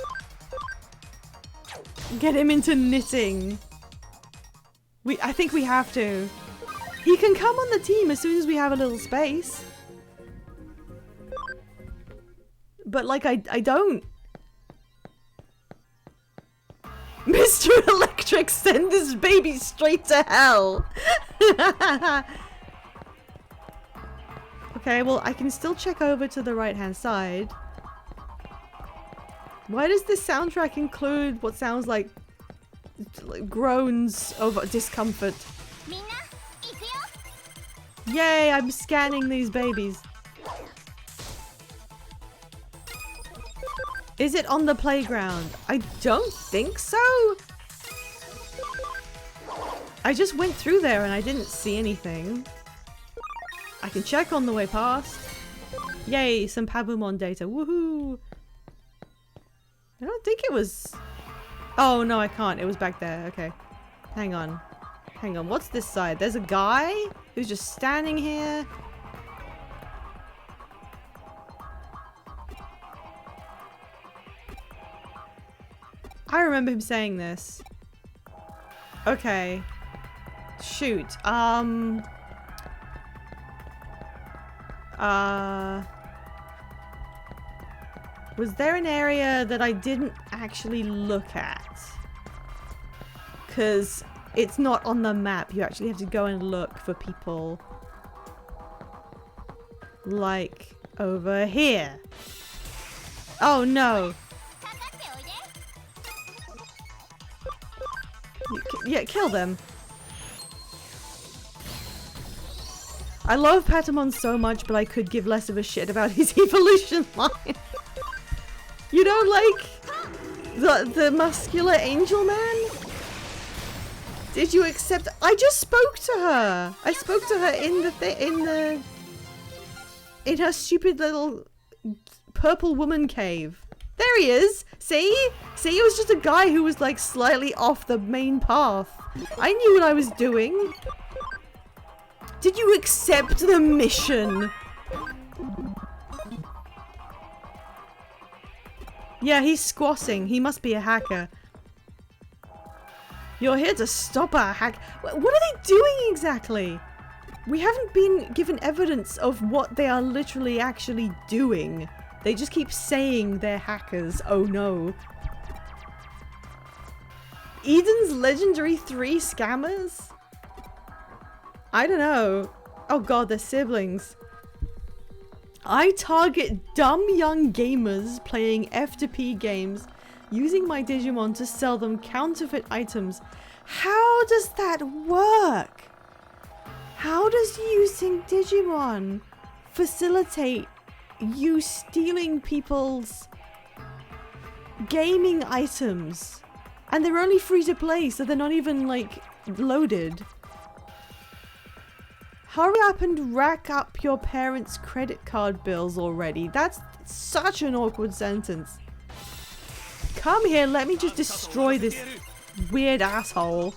Get him into knitting. I think we have to. He can come on the team as soon as we have a little space. But like, I don't. Mr. Electric, send this baby straight to hell. Okay, well, I can still check over to the right-hand side. Why does this soundtrack include what sounds like groans of discomfort? Yay, I'm scanning these babies. Is it on the playground? I don't think so. I just went through there and I didn't see anything. I can check on the way past. Yay, some Pabumon data. Woohoo! I don't think it was... Oh, no, I can't. It was back there. Okay. Hang on. Hang on. What's this side? There's a guy who's just standing here. I remember him saying this. Okay. Shoot. Was there an area that I didn't actually look at? Because it's not on the map. You actually have to go and look for people. Like over here. Oh no. Yeah, kill them. I love Patamon so much, but I could give less of a shit about his evolution line. You know, like the muscular angel man? Did you accept? I just spoke to her. I spoke to her in her stupid little purple woman cave. There he is. See? See, it was just a guy who was like slightly off the main path. I knew what I was doing. Did you accept the mission? Yeah, he's squassing. He must be a hacker. You're here to stop our hack. What are they doing exactly? We haven't been given evidence of what they are literally actually doing. They just keep saying they're hackers. Oh no. Eden's legendary 3 scammers? I don't know. Oh god, they're siblings. I target dumb young gamers playing F2P games using my Digimon to sell them counterfeit items. How does that work? How does using Digimon facilitate you stealing people's gaming items? And they're only free to play, so they're not even like loaded. Hurry up and rack up your parents' credit card bills already. That's such an awkward sentence. Come here, let me just destroy this weird asshole.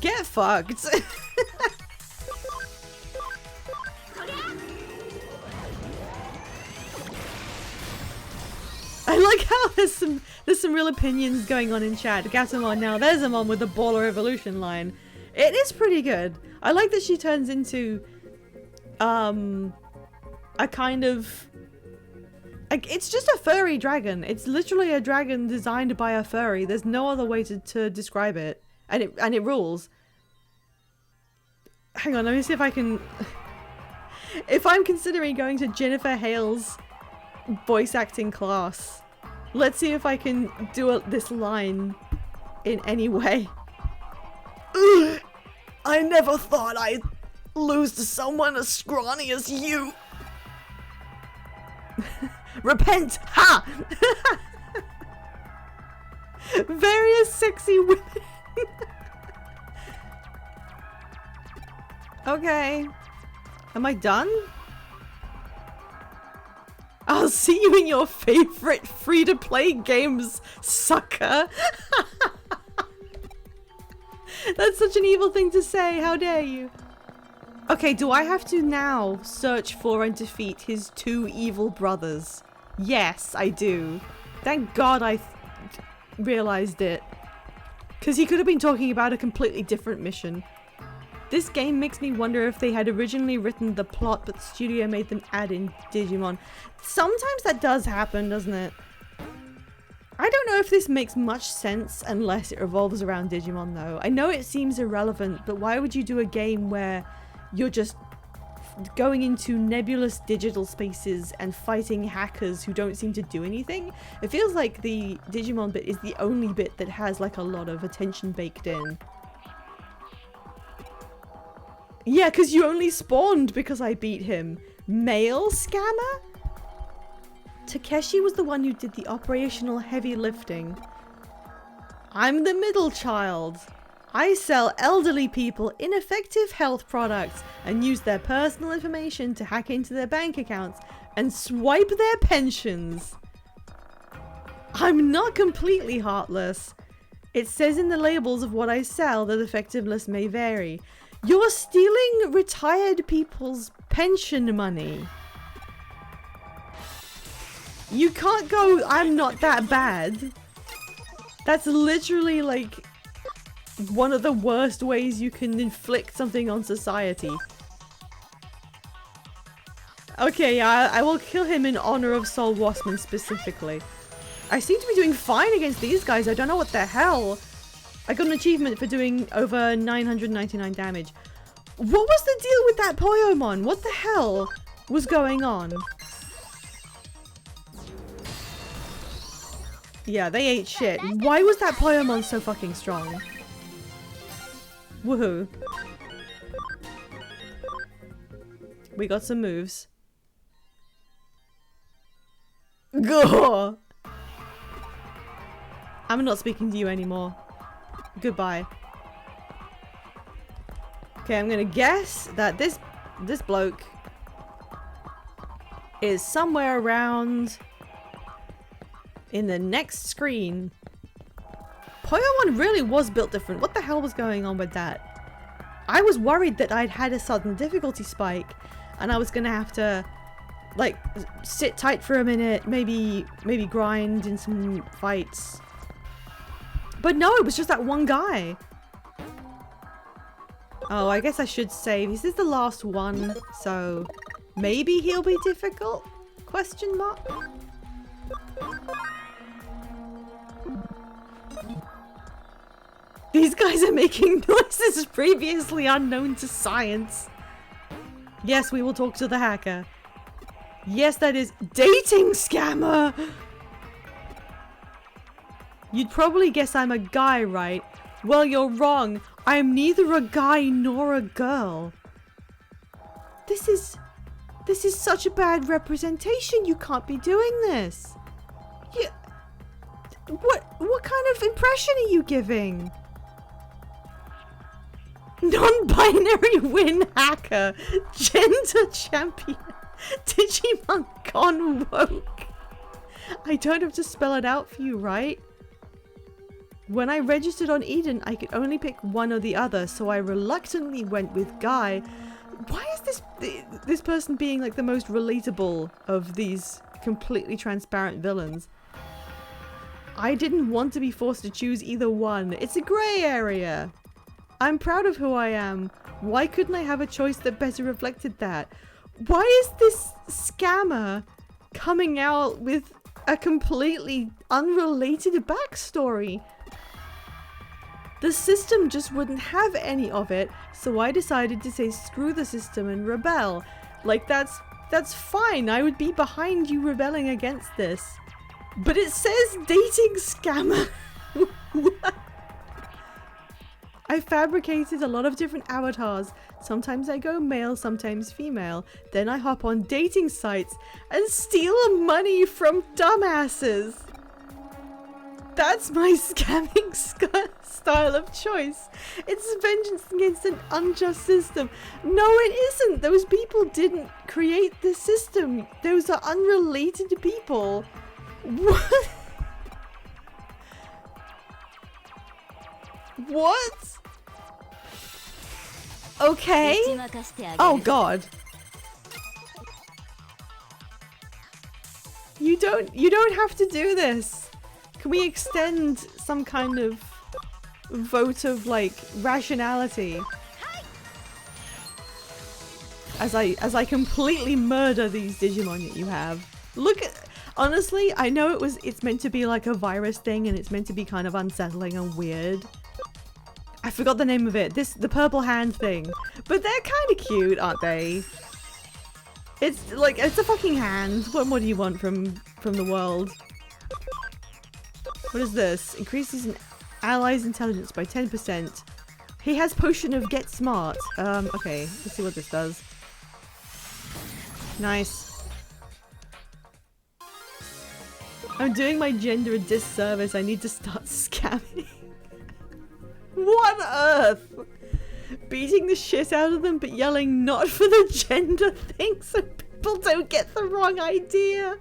Get fucked. I like how there's some real opinions going on in chat. Gatomon now, there's a mom with the baller evolution line. It is pretty good. I like that she turns into a kind of like, it's just a furry dragon. It's literally a dragon designed by a furry. There's no other way to describe it. And it rules. Hang on, let me see if I can if I'm considering going to Jennifer Hale's voice acting class. Let's see if I can do this line in any way. Ugh, I never thought I'd lose to someone as scrawny as you. Repent! Ha! Various sexy women. Okay. Am I done? I'll see you in your favorite free-to-play games, sucker. That's such an evil thing to say. How dare you? Okay, do I have to now search for and defeat his two evil brothers? Yes, I do. Thank God I realized it. Because he could have been talking about a completely different mission. This game makes me wonder if they had originally written the plot, but the studio made them add in Digimon. Sometimes that does happen, doesn't it? I don't know if this makes much sense unless it revolves around Digimon, though. I know it seems irrelevant, but why would you do a game where you're just going into nebulous digital spaces and fighting hackers who don't seem to do anything? It feels like the Digimon bit is the only bit that has like a lot of attention baked in. Yeah, because you only spawned because I beat him. Male scammer? Takeshi was the one who did the operational heavy lifting. I'm the middle child. I sell elderly people ineffective health products and use their personal information to hack into their bank accounts and swipe their pensions. I'm not completely heartless. It says in the labels of what I sell that effectiveness may vary. You're stealing retired people's pension money. You can't go, I'm not that bad. That's literally like one of the worst ways you can inflict something on society. Okay, yeah, I will kill him in honor of Sol Wassman specifically. I seem to be doing fine against these guys. I don't know what the hell. I got an achievement for doing over 999 damage. What was the deal with that Poyomon? What the hell was going on? Yeah, they ate shit. Why was that Poyomon so fucking strong? Woohoo. We got some moves. Gah! I'm not speaking to you anymore. Goodbye. Okay, I'm gonna guess that this bloke is somewhere around in the next screen. Poyomon really was built different. What the hell was going on with that? I was worried that I'd had a sudden difficulty spike and I was gonna have to like sit tight for a minute, maybe grind in some fights. But no, it was just that one guy. Oh, I guess I should save. This is the last one, so maybe he'll be difficult? Question mark? These guys are making noises previously unknown to science. Yes, we will talk to the hacker. Yes, that is dating scammer! You'd probably guess I'm a guy, right? Well, you're wrong. I am neither a guy nor a girl. This is such a bad representation. You can't be doing this. What kind of impression are you giving? Non-binary win hacker, gender champion, Digimon gone woke. I don't have to spell it out for you, right? When I registered on Eden, I could only pick one or the other, so I reluctantly went with Guy. Why is this person being like the most relatable of these completely transparent villains? I didn't want to be forced to choose either one. It's a grey area. I'm proud of who I am. Why couldn't I have a choice that better reflected that? Why is this scammer coming out with a completely unrelated backstory? The system just wouldn't have any of it, so I decided to say screw the system and rebel. Like that's fine. I would be behind you rebelling against this. But it says dating scammer. What? I fabricated a lot of different avatars. Sometimes I go male, sometimes female. Then I hop on dating sites and steal money from dumbasses. That's my scamming style of choice. It's vengeance against an unjust system. No, it isn't. Those people didn't create the system. Those are unrelated people. What? What? Okay. Oh god. You don't have to do this. Can we extend some kind of vote of like rationality? As I completely murder these Digimon that you have. Look at, honestly, I know it's meant to be like a virus thing and it's meant to be kind of unsettling and weird. I forgot the name of it. The purple hand thing. But they're kind of cute, aren't they? It's like, it's a fucking hand. What more do you want from the world? What is this? Increases an ally's intelligence by 10%. He has potion of get smart. Okay, let's see what this does. Nice. I'm doing my gender a disservice. I need to start scamming. What on earth? Beating the shit out of them but yelling not for the gender thing so people don't get the wrong idea.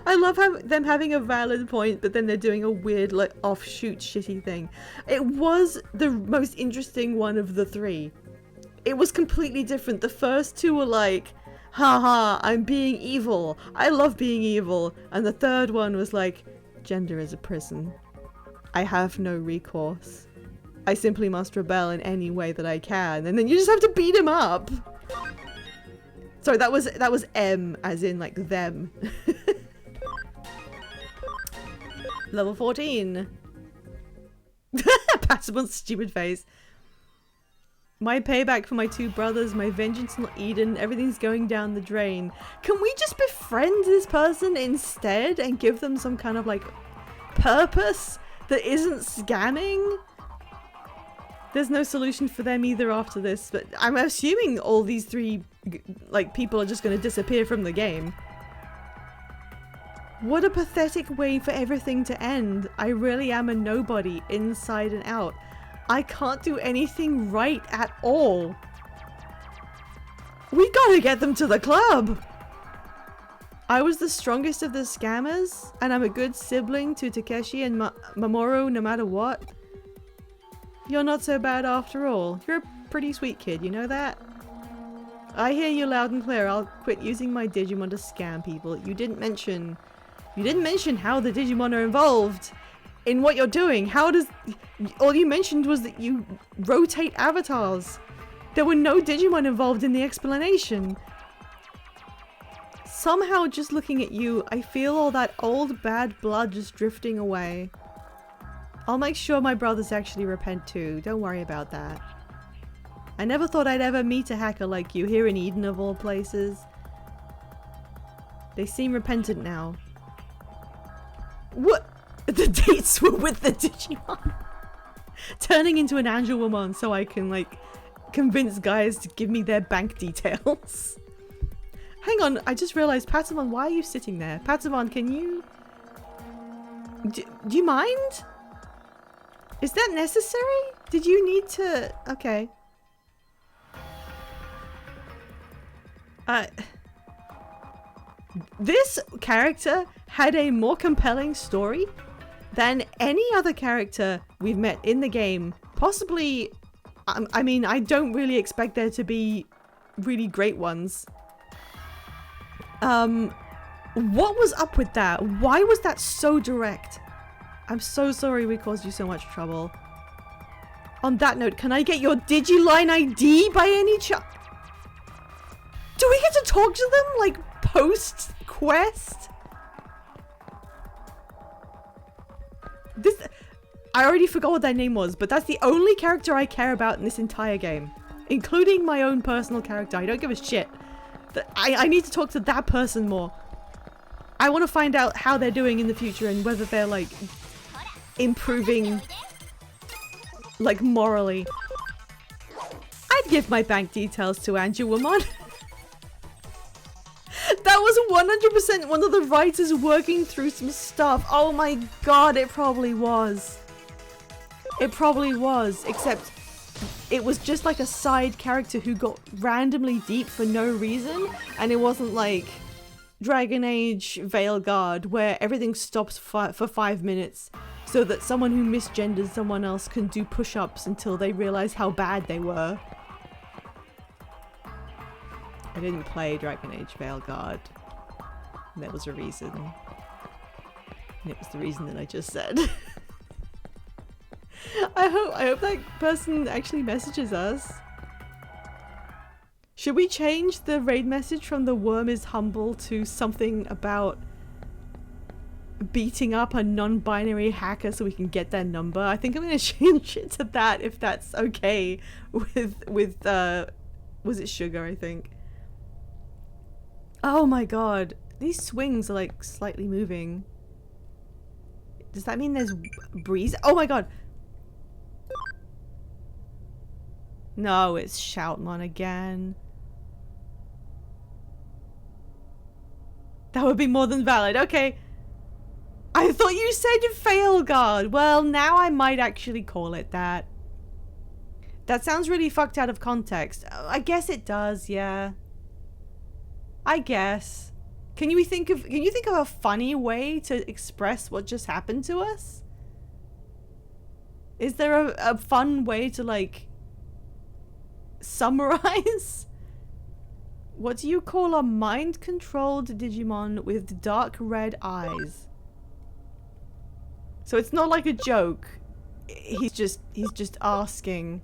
I love them having a valid point, but then they're doing a weird, like, offshoot shitty thing. It was the most interesting one of the three. It was completely different. The first two were like, haha, I'm being evil. I love being evil. And the third one was like, gender is a prison. I have no recourse. I simply must rebel in any way that I can. And then you just have to beat him up. Sorry, that was M, as in like them. Level 14. Passable stupid face. My payback for my two brothers, my vengeance on Eden, everything's going down the drain. Can we just befriend this person instead and give them some kind of like purpose that isn't scamming? There's no solution for them either after this, but I'm assuming all these three like people are just going to disappear from the game. What a pathetic way for everything to end. I really am a nobody inside and out. I can't do anything right at all. We gotta get them to the club! I was the strongest of the scammers, and I'm a good sibling to Takeshi and Mamoru no matter what. You're not so bad after all. You're a pretty sweet kid, you know that? I hear you loud and clear. I'll quit using my Digimon to scam people. You didn't mention how the Digimon are involved in what you're doing. How does... All you mentioned was that you rotate avatars. There were no Digimon involved in the explanation. Somehow, just looking at you, I feel all that old bad blood just drifting away. I'll make sure my brothers actually repent too. Don't worry about that. I never thought I'd ever meet a hacker like you here in Eden of all places. They seem repentant now. What? The dates were with the Digimon. Turning into an Angelwoman so I can, like, convince guys to give me their bank details. Hang on, I just realized, Patamon, why are you sitting there? Patamon, can you... Do you mind? Is that necessary? Did you need to... Okay. This character had a more compelling story than any other character we've met in the game. Possibly... I mean, I don't really expect there to be really great ones. What was up with that? Why was that so direct? I'm so sorry we caused you so much trouble. On that note, can I get your Digiline ID by any chance? Do we get to talk to them, like, post-quest? I already forgot what their name was, but that's the only character I care about in this entire game. Including my own personal character. I don't give a shit. I need to talk to that person more. I want to find out how they're doing in the future and whether they're, like, improving, like, morally. I'd give my bank details to Angelwoman. That was 100% one of the writers working through some stuff. Oh my god, it probably was. It probably was, except it was just like a side character who got randomly deep for no reason, and it wasn't like Dragon Age Veilguard where everything stops for 5 minutes so that someone who misgendered someone else can do push-ups until they realize how bad they were. I didn't play Dragon Age Veilguard. And there was a reason. And it was the reason that I just said. I hope that person actually messages us. Should we change the raid message from the worm is humble to something about beating up a non-binary hacker so we can get their number? I think I'm gonna change it to that if that's okay with was it Sugar, I think. Oh my god, these swings are like slightly moving. Does that mean there's breeze? Oh my god! No, it's Shoutmon again. That would be more than valid. Okay. I thought you said Failguard. Well, now I might actually call it that. That sounds really fucked out of context. I guess it does, yeah. I guess. Can you think of a funny way to express what just happened to us? Is there a fun way to, like, summarize? What do you call a mind-controlled Digimon with dark red eyes? So it's not like a joke. He's just asking.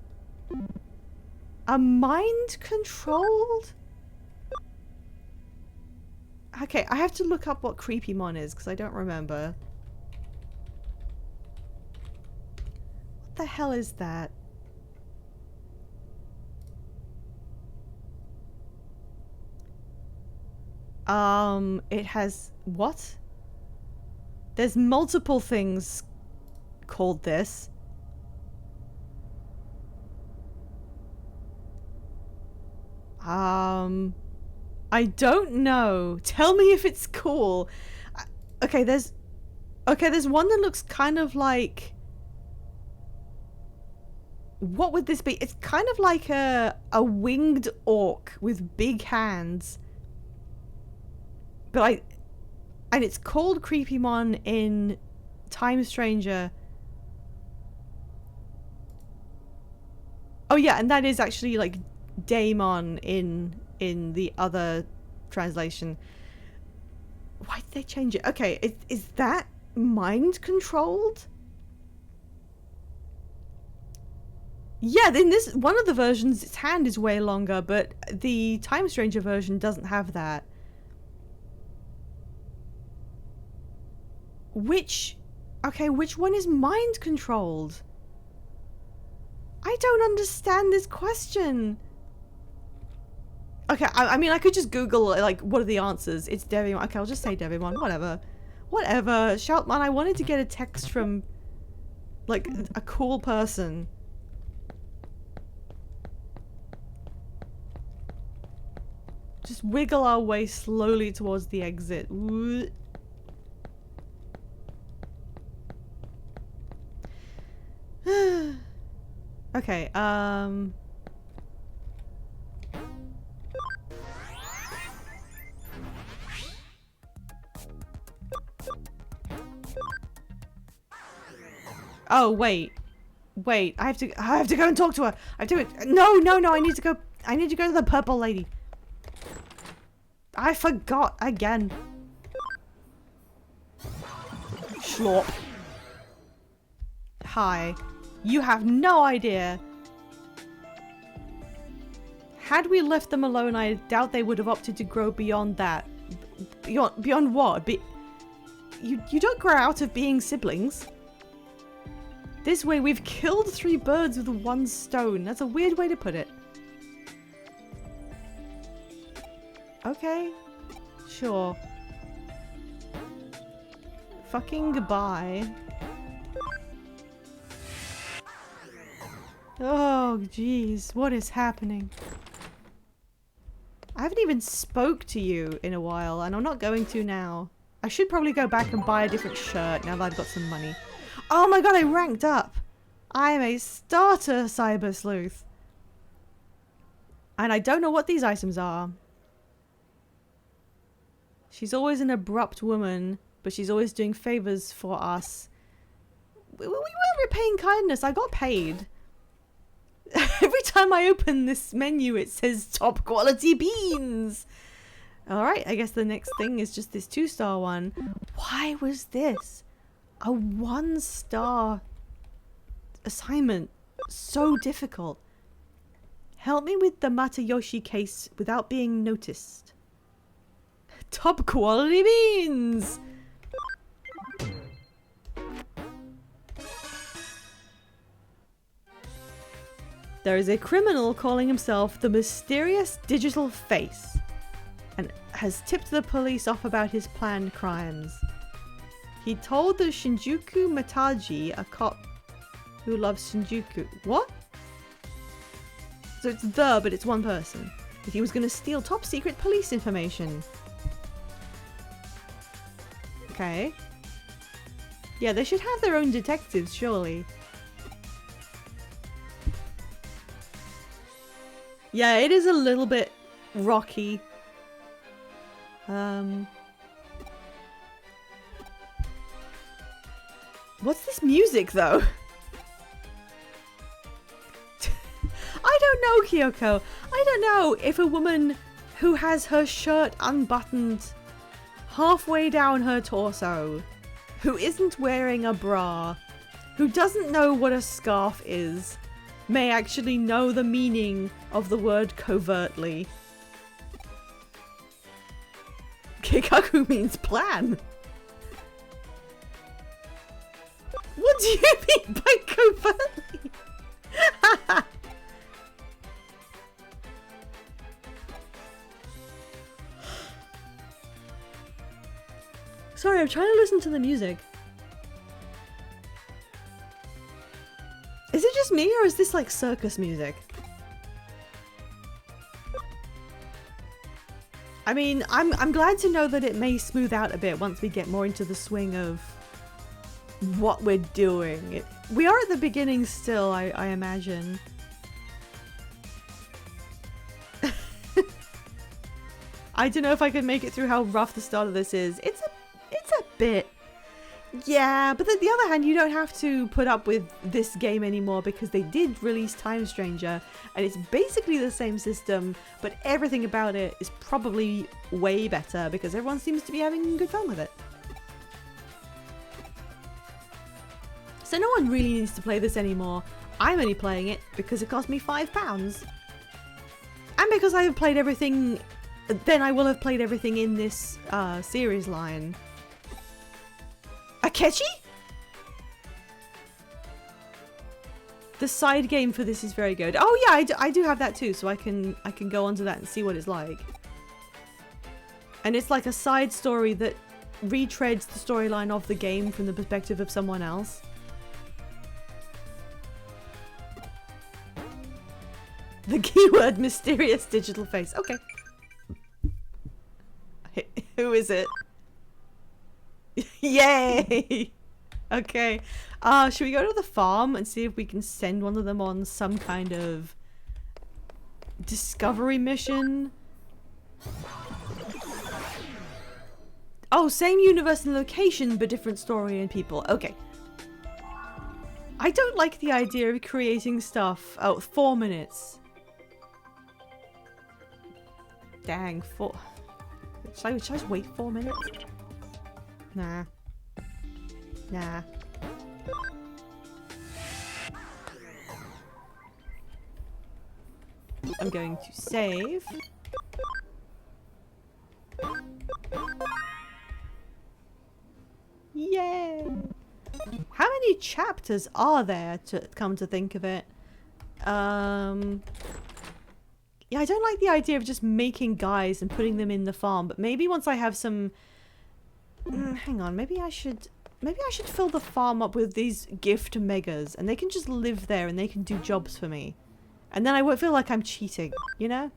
A mind-controlled? Okay, I have to look up what Creepymon is because I don't remember. What the hell is that? It has... what? There's multiple things called this. I don't know. Tell me if it's cool. Okay, there's one that looks kind of like... what would this be? It's kind of like a winged orc with big hands. But and it's called Creepymon in Time Stranger. Oh yeah, and that is actually like Daemon in the other translation. Why did they change it? Okay, is that mind controlled? Yeah, in this one of the versions its hand is way longer, but the Time Stranger version doesn't have that. Which one is mind controlled? I don't understand this question. Okay, I mean, I could just Google, like, what are the answers? It's Devimon. Okay, I'll just say Devimon. Whatever. Whatever. Shoutman, I wanted to get a text from, like, a cool person. Just wiggle our way slowly towards the exit. Okay, oh, wait. Wait, I have to go and talk to her. I have to No, I need to go to the purple lady. I forgot again. Schlop. Hi. You have no idea. Had we left them alone, I doubt they would have opted to grow beyond that. Beyond what? You don't grow out of being siblings. This way we've killed 3 birds with 1 stone. That's a weird way to put it. Okay. Sure. Fucking goodbye. Oh, jeez. What is happening? I haven't even spoke to you in a while, and I'm not going to now. I should probably go back and buy a different shirt now that I've got some money. Oh my god, I ranked up! I'm a starter cyber sleuth. And I don't know what these items are. She's always an abrupt woman, but she's always doing favors for us. We weren't repaying kindness, I got paid. Every time I open this menu, it says top quality beans. Alright, I guess the next thing is just this 2-star one. Why was this a 1-star assignment so difficult? Help me with the Matayoshi case without being noticed. Top quality beans! There is a criminal calling himself the Mysterious Digital Face and has tipped the police off about his planned crimes. He told the Shinjuku Mataji, a cop who loves Shinjuku. What? So it's the, but it's one person. That he was going to steal top secret police information. Okay. Yeah, they should have their own detectives, surely. Yeah, it is a little bit rocky. What's this music, though? I don't know, Kyoko. I don't know if a woman who has her shirt unbuttoned halfway down her torso, who isn't wearing a bra, who doesn't know what a scarf is, may actually know the meaning of the word covertly. Kikaku means plan. What do you mean by covertly? Sorry, I'm trying to listen to the music. Is it just me, or is this like circus music? I mean, I'm glad to know that it may smooth out a bit once we get more into the swing of what we're doing. We are at the beginning still, I imagine. I don't know if I could make it through how rough the start of this is. It's a bit. Yeah, but on the other hand, you don't have to put up with this game anymore because they did release Time Stranger, and it's basically the same system, but everything about it is probably way better because everyone seems to be having good fun with it. So no one really needs to play this anymore. I'm only playing it because it cost me £5. And because I have played everything, then I will have played everything in this series line. Akechi? The side game for this is very good. Oh yeah, I do have that too, so I can go onto that and see what it's like. And it's like a side story that retreads the storyline of the game from the perspective of someone else. The keyword mysterious digital face. Okay. Who is it? Yay! Okay. Should we go to the farm and see if we can send one of them on some kind of discovery mission? Oh, same universe and location, but different story and people. Okay. I don't like the idea of creating stuff. Oh, 4 minutes. Dang, 4. Should I just wait 4 minutes? Nah. Nah. I'm going to save. Yay! How many chapters are there, to come to think of it? Yeah, I don't like the idea of just making guys and putting them in the farm, but maybe once I have some... hang on, maybe I should fill the farm up with these gift megas, and they can just live there and they can do jobs for me. And then I won't feel like I'm cheating, you know?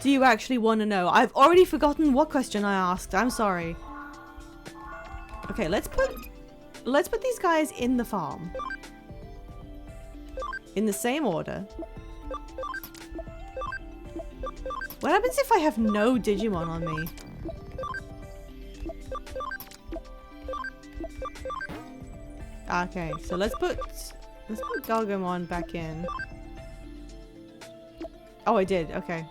Do you actually want to know? I've already forgotten what question I asked. I'm sorry. Okay, let's put these guys in the farm. In the same order. What happens if I have no Digimon on me? Okay, so let's put Gargomon back in. Oh, I did. Okay.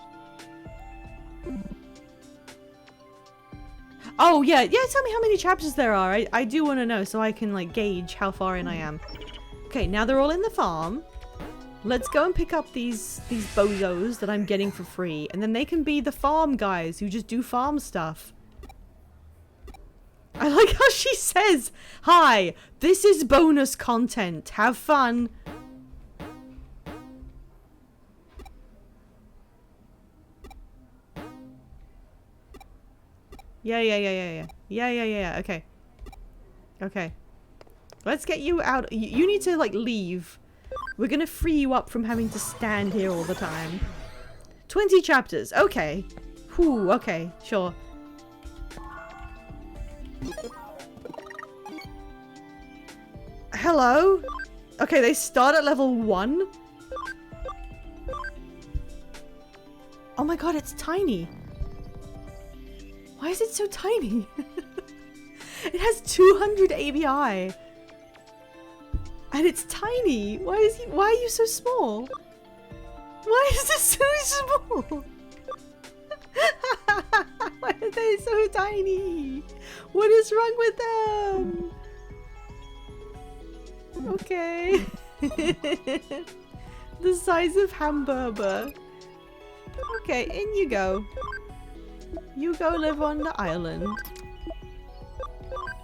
Oh, yeah. Yeah, tell me how many chapters there are. I do want to know so I can, like, gauge how far in I am. Okay, now they're all in the farm. Let's go and pick up these bozos that I'm getting for free. And then they can be the farm guys who just do farm stuff. I like how she says, "Hi, this is bonus content. Have fun." Yeah. Okay. Okay. Let's get you out. You need to, like, leave. We're gonna free you up from having to stand here all the time. 20 chapters. Okay. Whew, okay. Sure. Hello? Okay, they start at level 1. Oh my god, it's tiny. Why is it so tiny? It has 200 ABI. And it's tiny. Why are you so small? Why is it so small? Why are they so tiny? What is wrong with them? Okay. The size of hamburger. Okay, in you go. You go live on the island.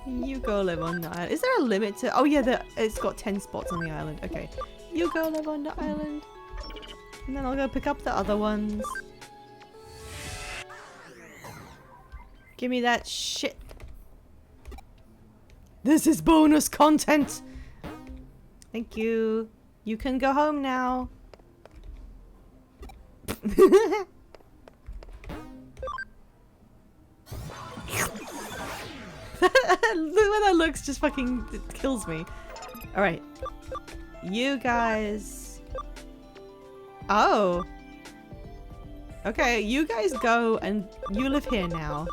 You go live on the island. Is there a limit to... Oh yeah, it's got 10 spots on the island. Okay. You go live on the island. And then I'll go pick up the other ones. Give me that shit. This is bonus content. Thank you. You can go home now. The way that looks just fucking kills me. Alright. You guys... Oh. Okay, you guys go and you live here now.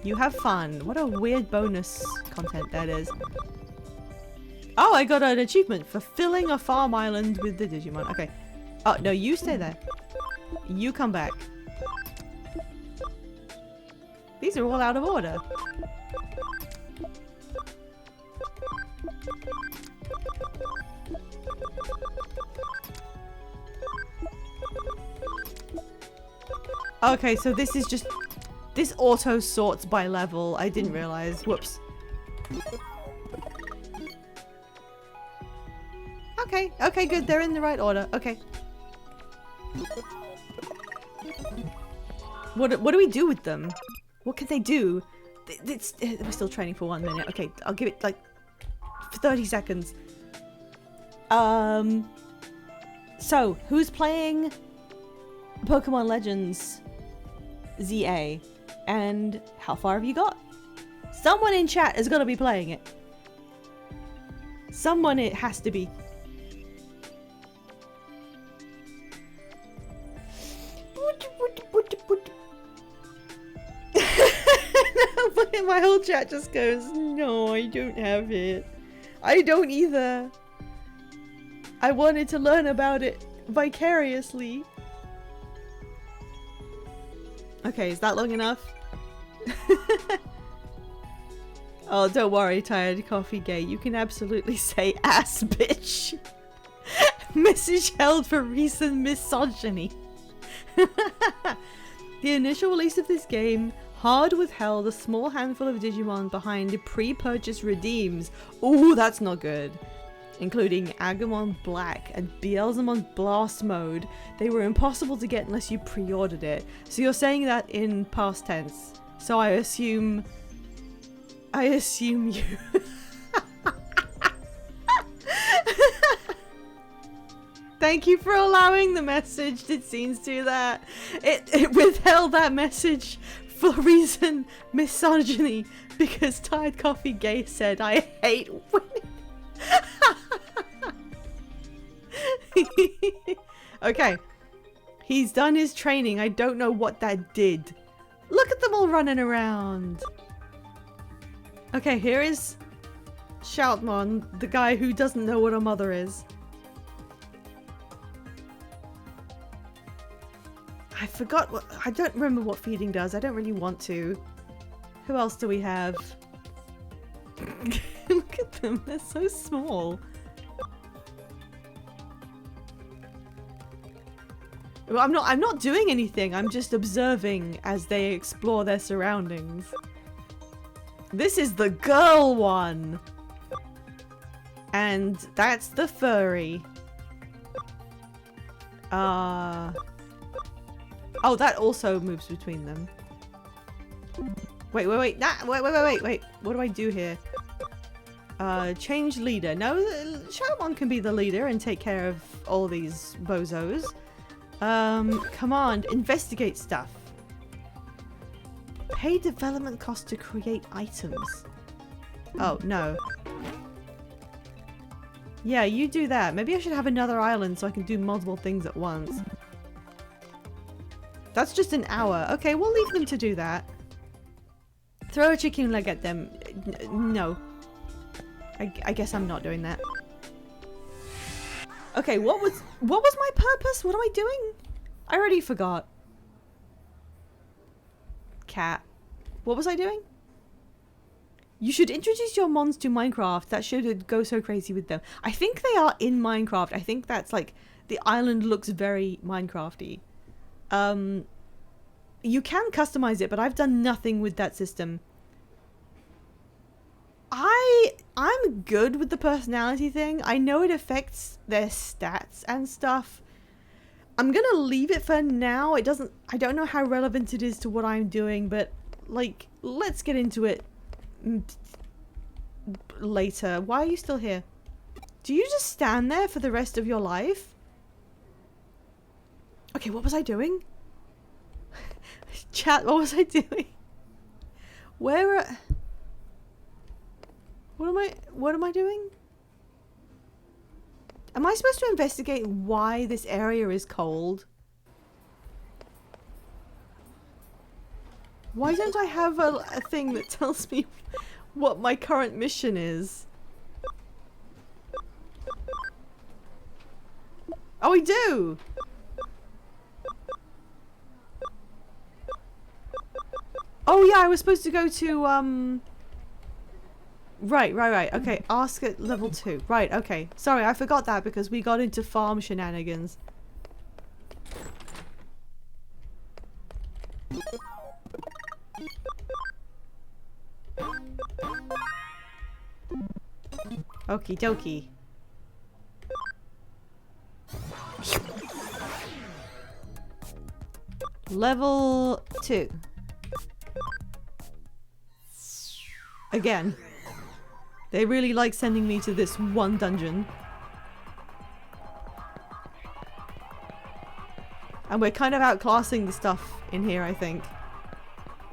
You have fun. What a weird bonus content that is. Oh, I got an achievement for filling a farm island with the Digimon. Okay. Oh, no, you stay there. You come back. These are all out of order. Okay, so this is just... This auto sorts by level. I didn't realize. Whoops. Okay, okay, good. They're in the right order. Okay. What do we do with them? What can they do? We're still training for 1 minute. Okay, I'll give it like 30 seconds. So, who's playing Pokemon Legends ZA? And how far have you got? Someone in chat is gonna be playing it. Someone it has to be. My whole chat just goes, no, I don't have it. I don't either. I wanted to learn about it vicariously. Okay, is that long enough? Oh, don't worry, Tired Coffee Gay. You can absolutely say ass bitch. Message held for recent misogyny. The initial release of this game hard withheld a small handful of Digimon behind pre-purchase redeems. Ooh, that's not good. Including Agumon Black and Beelzemon Blast Mode. They were impossible to get unless you pre-ordered it. So you're saying that in past tense. So I assume you. Thank you for allowing the message. Did scenes do that? It withheld that message for reason misogyny because Tired Coffee Gay said I hate women. Okay. He's done his training. I don't know what that did. Look at them all running around. Okay, here is Shoutmon, the guy who doesn't know what a mother is. I forgot what- I don't remember what feeding does. I don't really want to. Who else do we have? Look at them, they're so small. Well, I'm not doing anything. I'm just observing as they explore their surroundings. This is the girl one. And that's the furry. Oh, that also moves between them. Wait. Wait. What do I do here? Change leader. No, Shadowmon can be the leader and take care of all these bozos. Command, investigate stuff. Pay development cost to create items. Oh, no. Yeah, you do that. Maybe I should have another island so I can do multiple things at once. That's just an hour. Okay, we'll leave them to do that. Throw a chicken leg at them. No. I guess I'm not doing that. Okay, what was my purpose? What am I doing? I already forgot. Cat. What was I doing? You should introduce your mons to Minecraft. That should go so crazy with them. I think they are in Minecraft. I think that's like, the island looks very Minecrafty. You can customize it, but I've done nothing with that system. I'm good with the personality thing. I know it affects their stats and stuff. I'm gonna leave it for now. I don't know how relevant it is to what I'm doing, but like, let's get into it later. Why are you still here? Do you just stand there for the rest of your life? Okay, what was I doing? Chat, what was I doing? Where what am I doing? Am I supposed to investigate why this area is cold? Why don't I have a thing that tells me what my current mission is? Oh, we do! Oh yeah, I was supposed to go to, Right. Okay, ask at level 2. Right, okay. Sorry, I forgot that because we got into farm shenanigans. Okie dokie. Level 2. Again. They really like sending me to this one dungeon. And we're kind of outclassing the stuff in here, I think.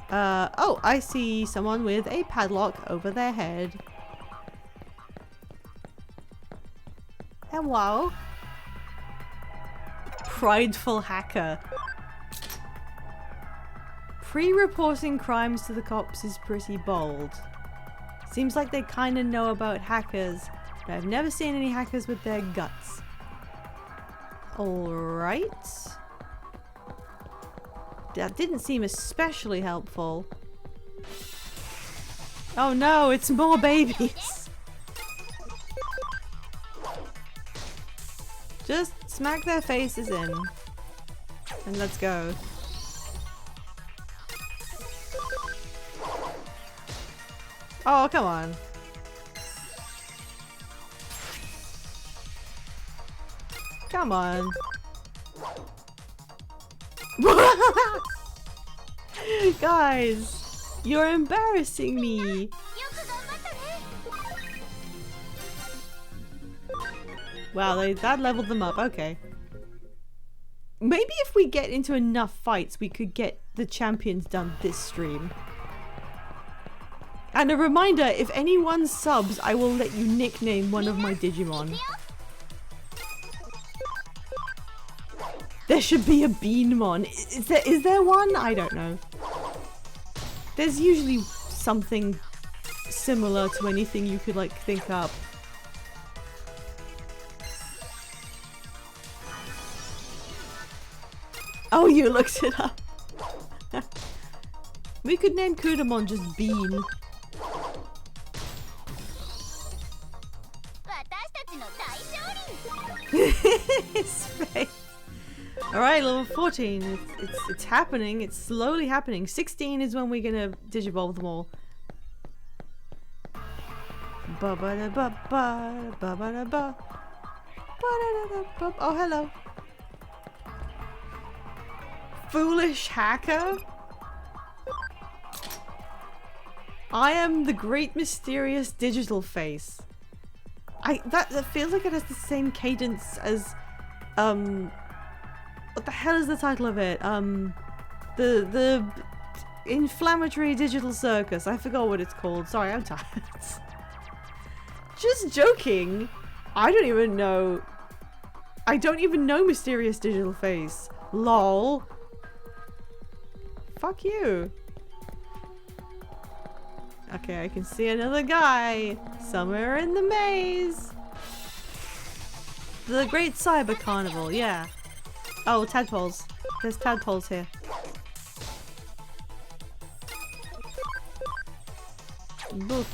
Oh, I see someone with a padlock over their head. Hello. Prideful hacker. Pre-reporting crimes to the cops is pretty bold. Seems like they kind of know about hackers, but I've never seen any hackers with their guts. Alright. That didn't seem especially helpful. Oh no, it's more babies! Just smack their faces in. And let's go. Oh, come on. Come on. Guys, you're embarrassing me. Wow, that leveled them up. Okay. Maybe if we get into enough fights, we could get the champions done this stream. And a reminder, if anyone subs, I will let you nickname one of my Digimon. There should be a Beanmon. Is there one? I don't know. There's usually something similar to anything you could like think up. Oh, you looked it up. We could name Kudamon just Bean. His face. Alright, level 14. It's happening. It's slowly happening. 16 is when we're gonna digivolve them all. Oh, hello. Foolish hacker? I am the great mysterious digital face. That feels like it has the same cadence as what the hell is the title of it? The inflammatory digital circus. I forgot what it's called. Sorry, I'm tired. Just joking. I don't even know mysterious digital face. Lol. Fuck you. Okay, I can see another guy somewhere in the maze. The Great Cyber Carnival, yeah. Oh, tadpoles. There's tadpoles here. Boof.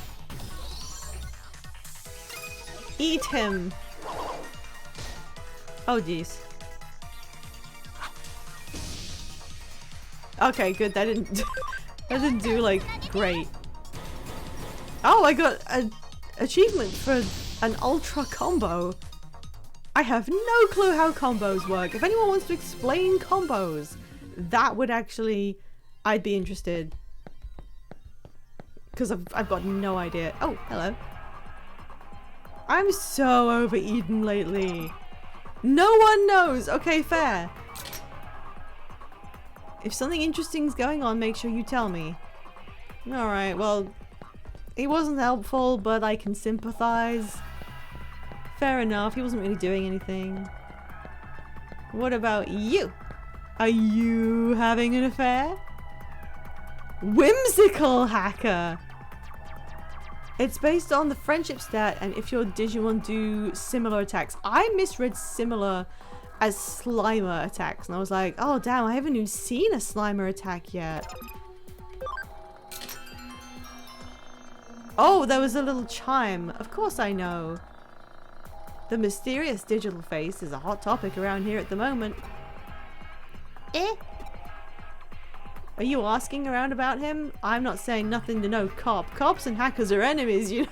Eat him. Oh, jeez. Okay, good. That didn't that didn't do like great. Oh, I got an achievement for an ultra combo. I have no clue how combos work. If anyone wants to explain combos, that would actually, I'd be interested. Because I've got no idea. Oh, hello. I'm so overeaten lately. No one knows. Okay, fair. If something interesting's going on, make sure you tell me. Alright, well, he wasn't helpful, but I can sympathize. Fair enough, he wasn't really doing anything. What about you? Are you having an affair? Whimsical hacker! It's based on the friendship stat and if your Digimon do similar attacks. I misread similar as Slimer attacks and I was like, oh damn, I haven't even seen a Slimer attack yet. Oh, there was a little chime. Of course I know. The mysterious digital face is a hot topic around here at the moment. Eh? Are you asking around about him? I'm not saying nothing to no cop. Cops and hackers are enemies, you know?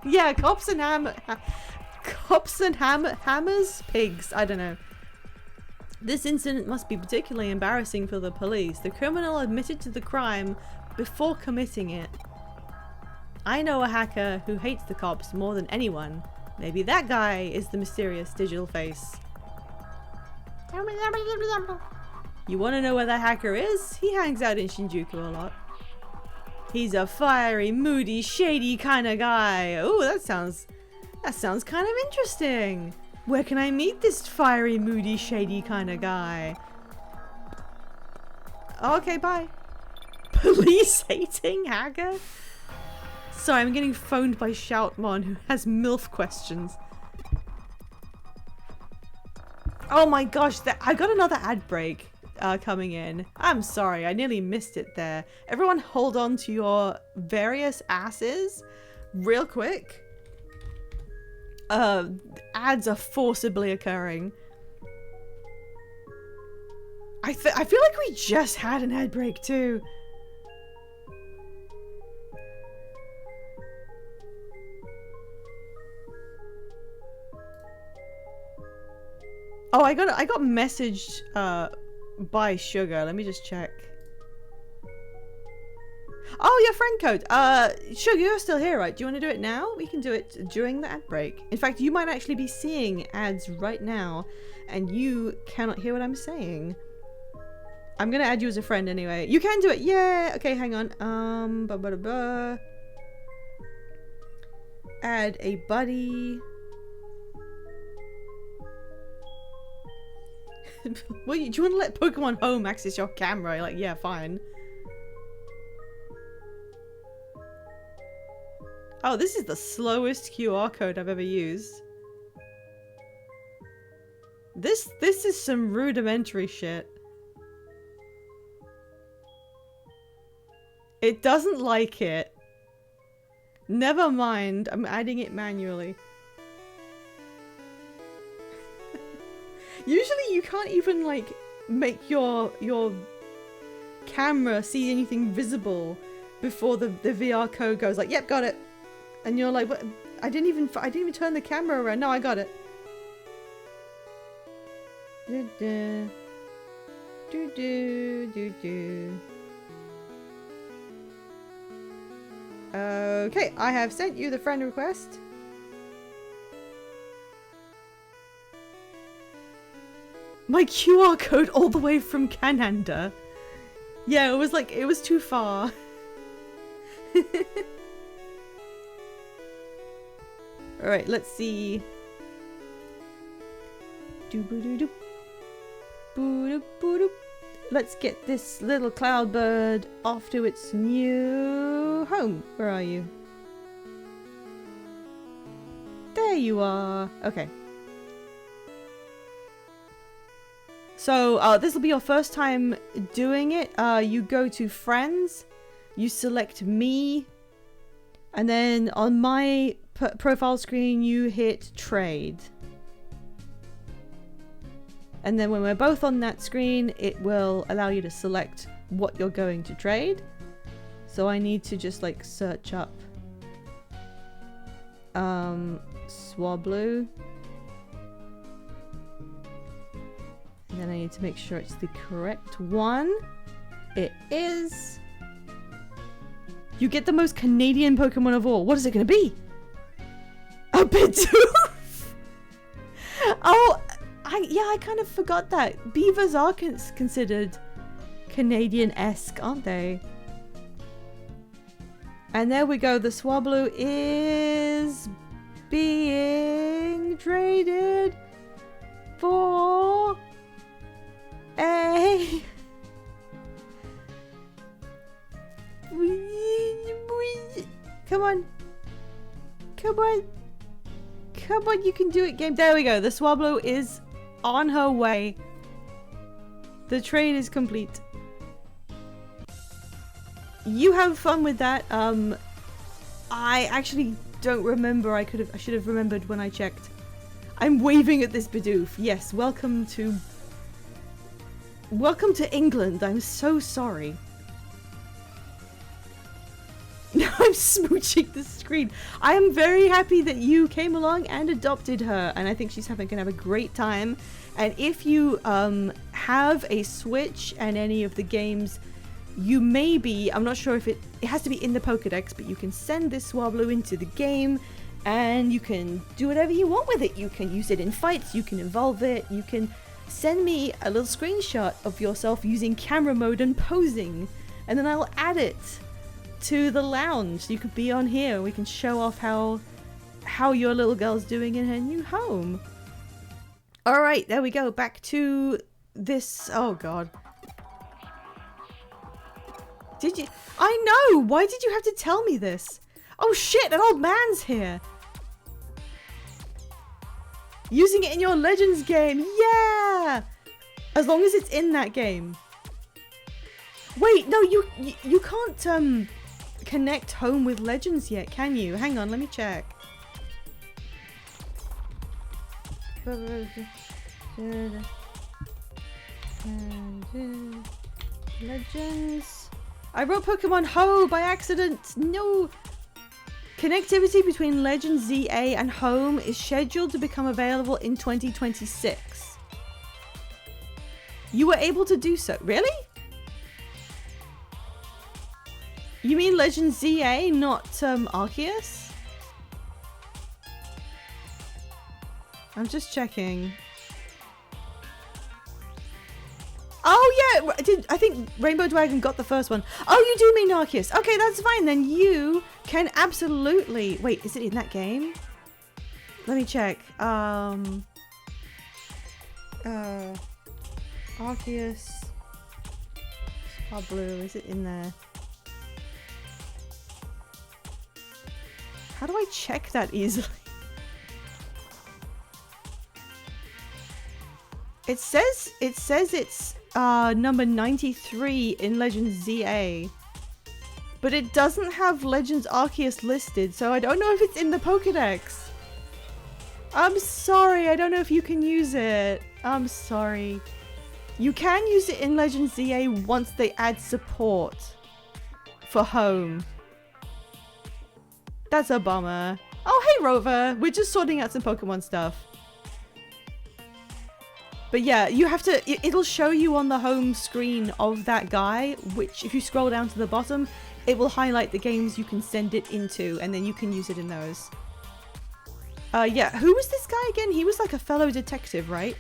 Yeah, cops and hammers? Pigs? I don't know. This incident must be particularly embarrassing for the police. The criminal admitted to the crime before committing it. I know a hacker who hates the cops more than anyone. Maybe that guy is the mysterious digital face. You want to know where that hacker is? He hangs out in Shinjuku a lot. He's a fiery, moody, shady kind of guy. Oh, that sounds kind of interesting. Where can I meet this fiery, moody, shady kind of guy? Okay, bye. Police hating hacker? Sorry, I'm getting phoned by Shoutmon who has MILF questions. Oh my gosh, I got another ad break coming in. I'm sorry, I nearly missed it there. Everyone hold on to your various asses real quick. Ads are forcibly occurring. I feel like we just had an ad break too. Oh, I got messaged by Sugar. Let me just check. Oh, your friend code. Sugar, you're still here, right? Do you want to do it now? We can do it during the ad break. In fact, you might actually be seeing ads right now, and you cannot hear what I'm saying. I'm gonna add you as a friend anyway. You can do it. Yeah. Okay, hang on. Add a buddy. Well, do you want to let Pokemon Home access your camera? You're like, yeah, fine. Oh, this is the slowest QR code I've ever used. This is some rudimentary shit. It doesn't like it. Never mind, I'm adding it manually. Usually you can't even like make your camera see anything visible before the VR code goes like, yep, got it. And you're like, what? I didn't even turn the camera around. No, I got it. Okay, I have sent you the friend request. My QR code all the way from Canada. Yeah, it was too far. Alright, let's see. Let's get this little cloud bird off to its new home. Where are you? There you are. Okay. So, this will be your first time doing it. You go to friends, you select me, and then on my profile screen you hit trade. And then when we're both on that screen, it will allow you to select what you're going to trade. So I need to just like search up Swablu. And then I need to make sure it's the correct one. It is. You get the most Canadian Pokemon of all. What is it going to be? A Bidoof! Oh, I kind of forgot that. Beavers are considered Canadian-esque, aren't they? And there we go. The Swablu is being traded for a... Come on. Come on. Come on, you can do it, game. There we go. The Swablu is on her way. The trade is complete. You have fun with that. I actually don't remember. I should have remembered when I checked. I'm waving at this Bidoof. Yes, welcome to England. I'm so sorry. Now I'm smooching the screen. I am very happy that you came along and adopted her, and I think she's gonna have a great time. And if you have a Switch and any of the games, you may be, I'm not sure if it has to be in the Pokédex, but you can send this Swablu into the game and you can do whatever you want with it. You can use it in fights, you can evolve it, you can send me a little screenshot of yourself using camera mode and posing, and then I'll add it to the lounge. You could be on here, we can show off how your little girl's doing in her new home. Alright, there we go, back to this. Oh god. Did you? I know! Why did you have to tell me this? Oh shit, an old man's here! Using it in your Legends game! Yeah! As long as it's in that game. Wait, no, you can't connect home with Legends yet, can you? Hang on, let me check. Legends. I wrote Pokemon Ho by accident. No. Connectivity between Legends ZA and Home is scheduled to become available in 2026. You were able to do so. Really? You mean Legends ZA, not Arceus? I'm just checking. Oh yeah, I think Rainbow Dragon got the first one. Oh, you do mean Arceus. Okay, that's fine. Then you can absolutely... Wait, is it in that game? Let me check. Arceus. Swablu, is it in there? How do I check that easily? It says it's number 93 in Legends ZA, but it doesn't have Legends Arceus listed, so I don't know if it's in the Pokédex. I'm sorry, I don't know if you can use it. I'm sorry. You can use it in Legends ZA once they add support for Home. That's a bummer. Oh, hey Rover, we're just sorting out some Pokemon stuff. But yeah, you have to, it'll show you on the home screen of that guy, which if you scroll down to the bottom, it will highlight the games you can send it into, and then you can use it in those. Yeah, who was this guy again? He was like a fellow detective, right?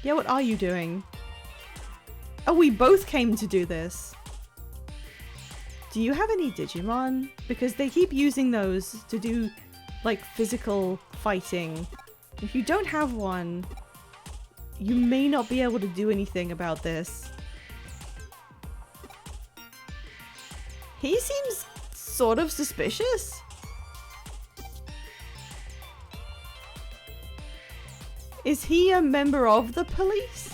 Yeah, what are you doing? Oh, we both came to do this. Do you have any Digimon? Because they keep using those to do like physical fighting. If you don't have one, you may not be able to do anything about this. He seems sort of suspicious. Is he a member of the police?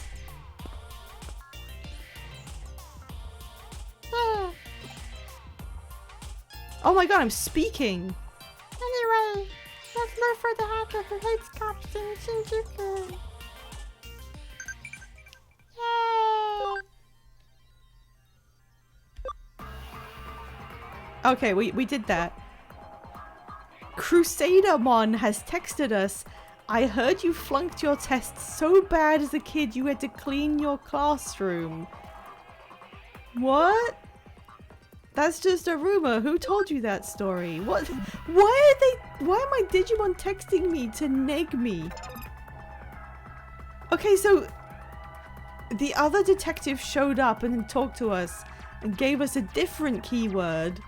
Ah. Oh my god, I'm speaking! Anyway, let's look for the hacker who hates cops in Shinjuku. Yay! Okay, we did that. Crusadermon has texted us. I heard you flunked your test so bad as a kid you had to clean your classroom. What? That's just a rumor. Who told you that story? What? Why are my Digimon texting me to neg me? Okay, so the other detective showed up and talked to us and gave us a different keyword.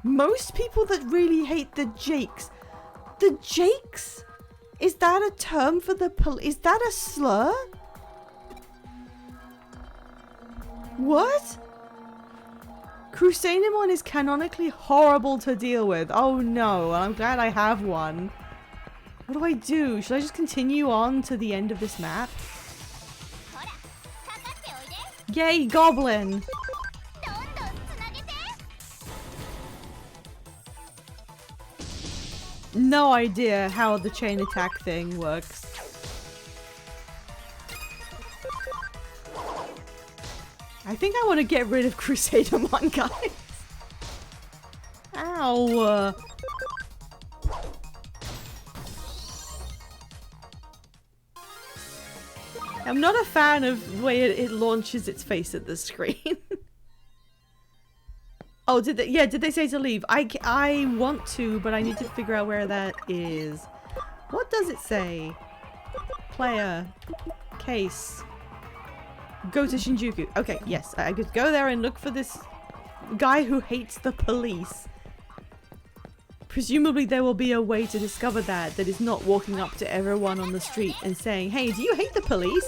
Most people that really hate the Jakes. The Jakes? Is that a term for the is that a slur? What? Crusadermon is canonically horrible to deal with. Oh no, I'm glad I have one. What do I do? Should I just continue on to the end of this map? Yay, Goblin! No idea how the chain attack thing works. I think I want to get rid of Crusadermon, guys. Ow! I'm not a fan of the way it launches its face at the screen. Oh, did they say to leave? I want to, but I need to figure out where that is. What does it say? Player. Case. Go to Shinjuku. Okay, yes. I could go there and look for this guy who hates the police. Presumably there will be a way to discover that is not walking up to everyone on the street and saying, hey, do you hate the police?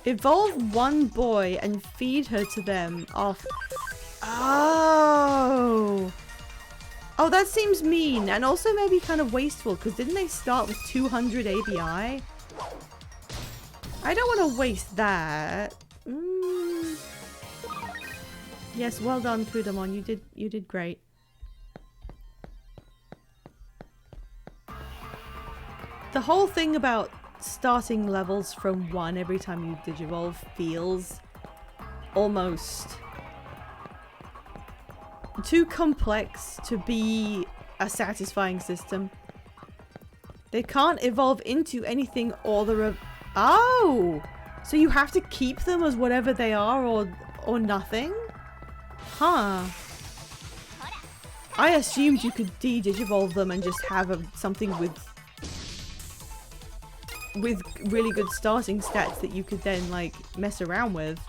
Evolve one boy and feed her to them off. Oh. Oh, that seems mean and also maybe kind of wasteful because didn't they start with 200 ABI? I don't want to waste that. Yes, well done, Kudamon. You did great. The whole thing about starting levels from 1 every time you digivolve feels almost too complex to be a satisfying system. They can't evolve into anything other. Oh! So you have to keep them as whatever they are or nothing? Huh. I assumed you could de-digivolve them and just have something with really good starting stats that you could then like mess around with.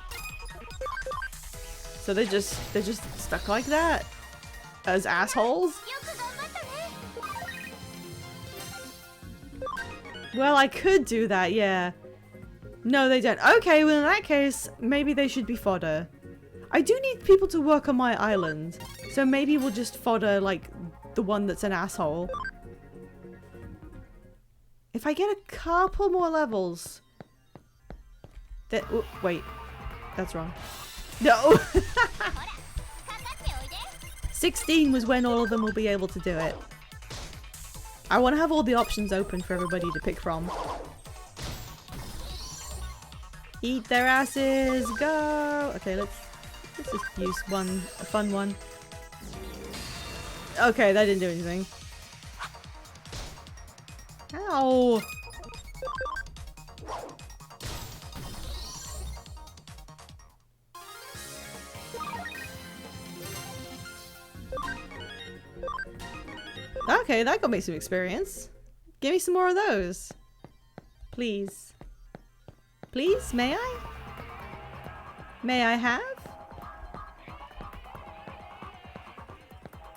So they're just stuck like that as assholes. Well, I could do that, yeah. No, they don't. Okay, well in that case, maybe they should be fodder. I do need people to work on my island, so maybe we'll just fodder like the one that's an asshole. If I get a couple more levels... Oh, wait. That's wrong. No! 16 was when all of them will be able to do it. I want to have all the options open for everybody to pick from. Eat their asses! Go! Okay, let's just use a fun one. Okay, that didn't do anything. Ow! Okay, that got me some experience. Give me some more of those. Please. Please, may I? May I have?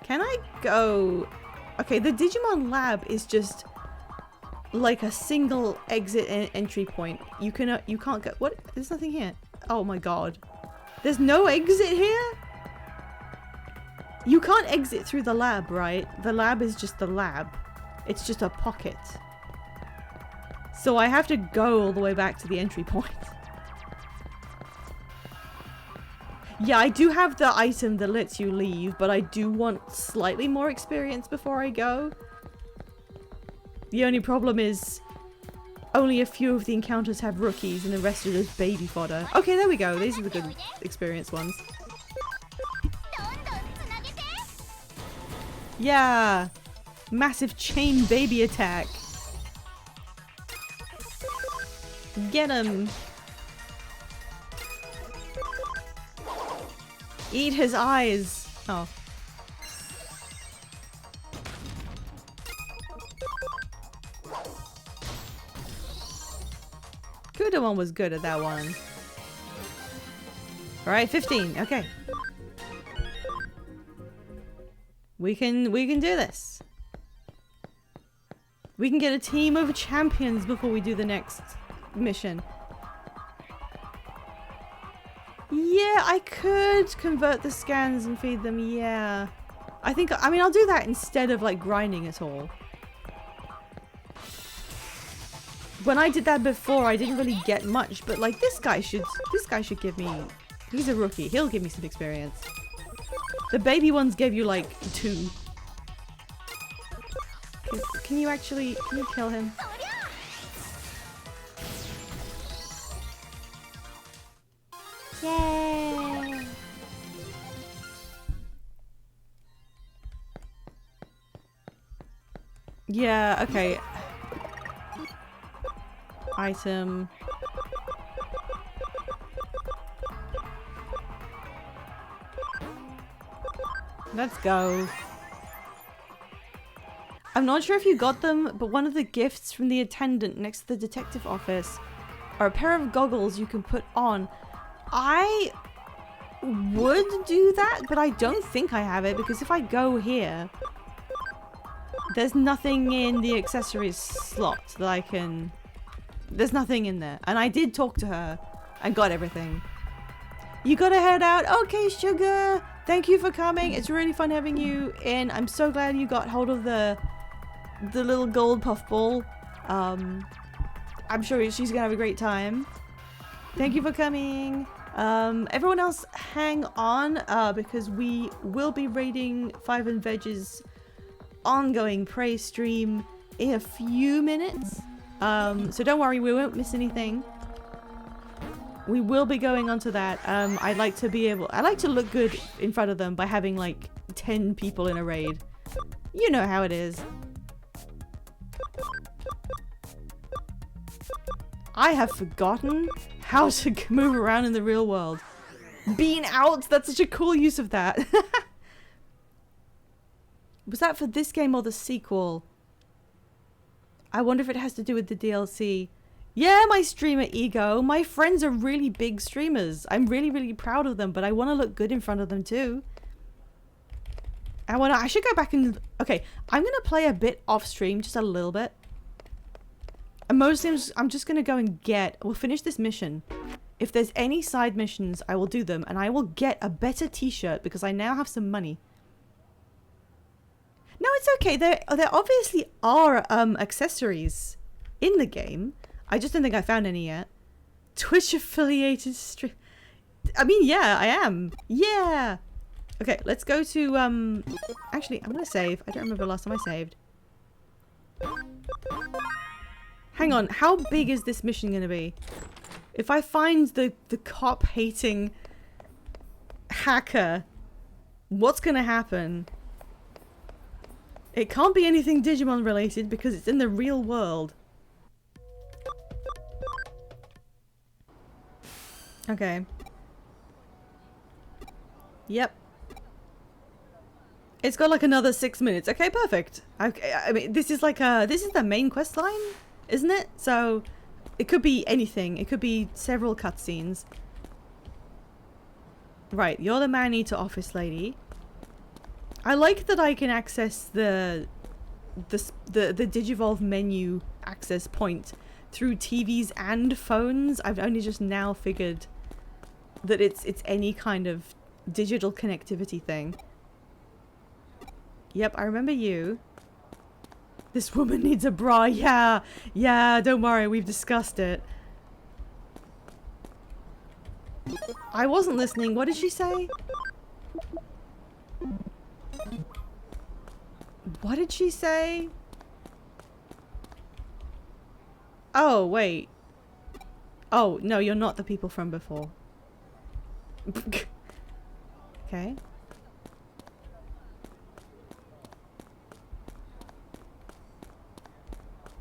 Can I go... Okay, the Digimon lab is just like a single exit and entry point. You can't go... What? There's nothing here. Oh my god. There's no exit here? You can't exit through the lab, right? The lab is just the lab. It's just a pocket. So I have to go all the way back to the entry point. Yeah, I do have the item that lets you leave, but I do want slightly more experience before I go. The only problem is only a few of the encounters have rookies and the rest are just baby fodder. Okay, there we go. These are the good experience ones. Yeah! Massive chain baby attack. Get him! Eat his eyes! Oh. Kudamon was good at that one. Alright, 15. Okay. We can do this. We can get a team of champions before we do the next mission. Yeah, I could convert the scans and feed them, yeah. I mean, I'll do that instead of like grinding it all. When I did that before, I didn't really get much, but like this guy should give me, he's a rookie, he'll give me some experience. The baby ones gave you like 2. Can you kill him? Yay! Yeah, okay. Item. Let's go. I'm not sure if you got them, but one of the gifts from the attendant next to the detective office are a pair of goggles you can put on. I would do that, but I don't think I have it, because if I go here, there's nothing in the accessories slot that I can... There's nothing in there. And I did talk to her and got everything. You gotta head out. Okay, sugar. Thank you for coming. It's really fun having you in. I'm so glad you got hold of the little gold puffball. I'm sure she's gonna have a great time. Thank you for coming. Everyone else hang on, because we will be raiding Five and Veg's ongoing prey stream in a few minutes. So don't worry, we won't miss anything. We will be going on to that. I like to look good in front of them by having like 10 people in a raid. You know how it is. I have forgotten how to move around in the real world. Being out, that's such a cool use of that. Was that for this game or the sequel? I wonder if it has to do with the DLC. Yeah, my streamer ego. My friends are really big streamers. I'm really, really proud of them, but I want to look good in front of them too. I should go back and... Okay, I'm going to play a bit off stream, just a little bit. And mostly I'm just going to go and we'll finish this mission. If there's any side missions, I will do them. And I will get a better t-shirt because I now have some money. No, it's okay. There obviously are accessories in the game. I just don't think I found any yet. Twitch affiliated stream. I mean, yeah, I am. Yeah. Okay, let's go to actually, I'm gonna save. I don't remember the last time I saved. Hang on, how big is this mission gonna be? If I find the cop hating hacker, what's gonna happen? It can't be anything Digimon related because it's in the real world. Okay. Yep. It's got like another 6 minutes. Okay, perfect. Okay, I mean, this is the main quest line, isn't it? So it could be anything. It could be several cutscenes. Right, you're the man-eater office lady. I like that I can access the Digivolve menu access point through TVs and phones. I've only just now figured that it's any kind of digital connectivity thing. Yep, I remember you. This woman needs a bra. Yeah, don't worry, we've discussed it. I wasn't listening. What did she say? What did she say? Oh, wait. Oh, no, you're not the people from before. Okay.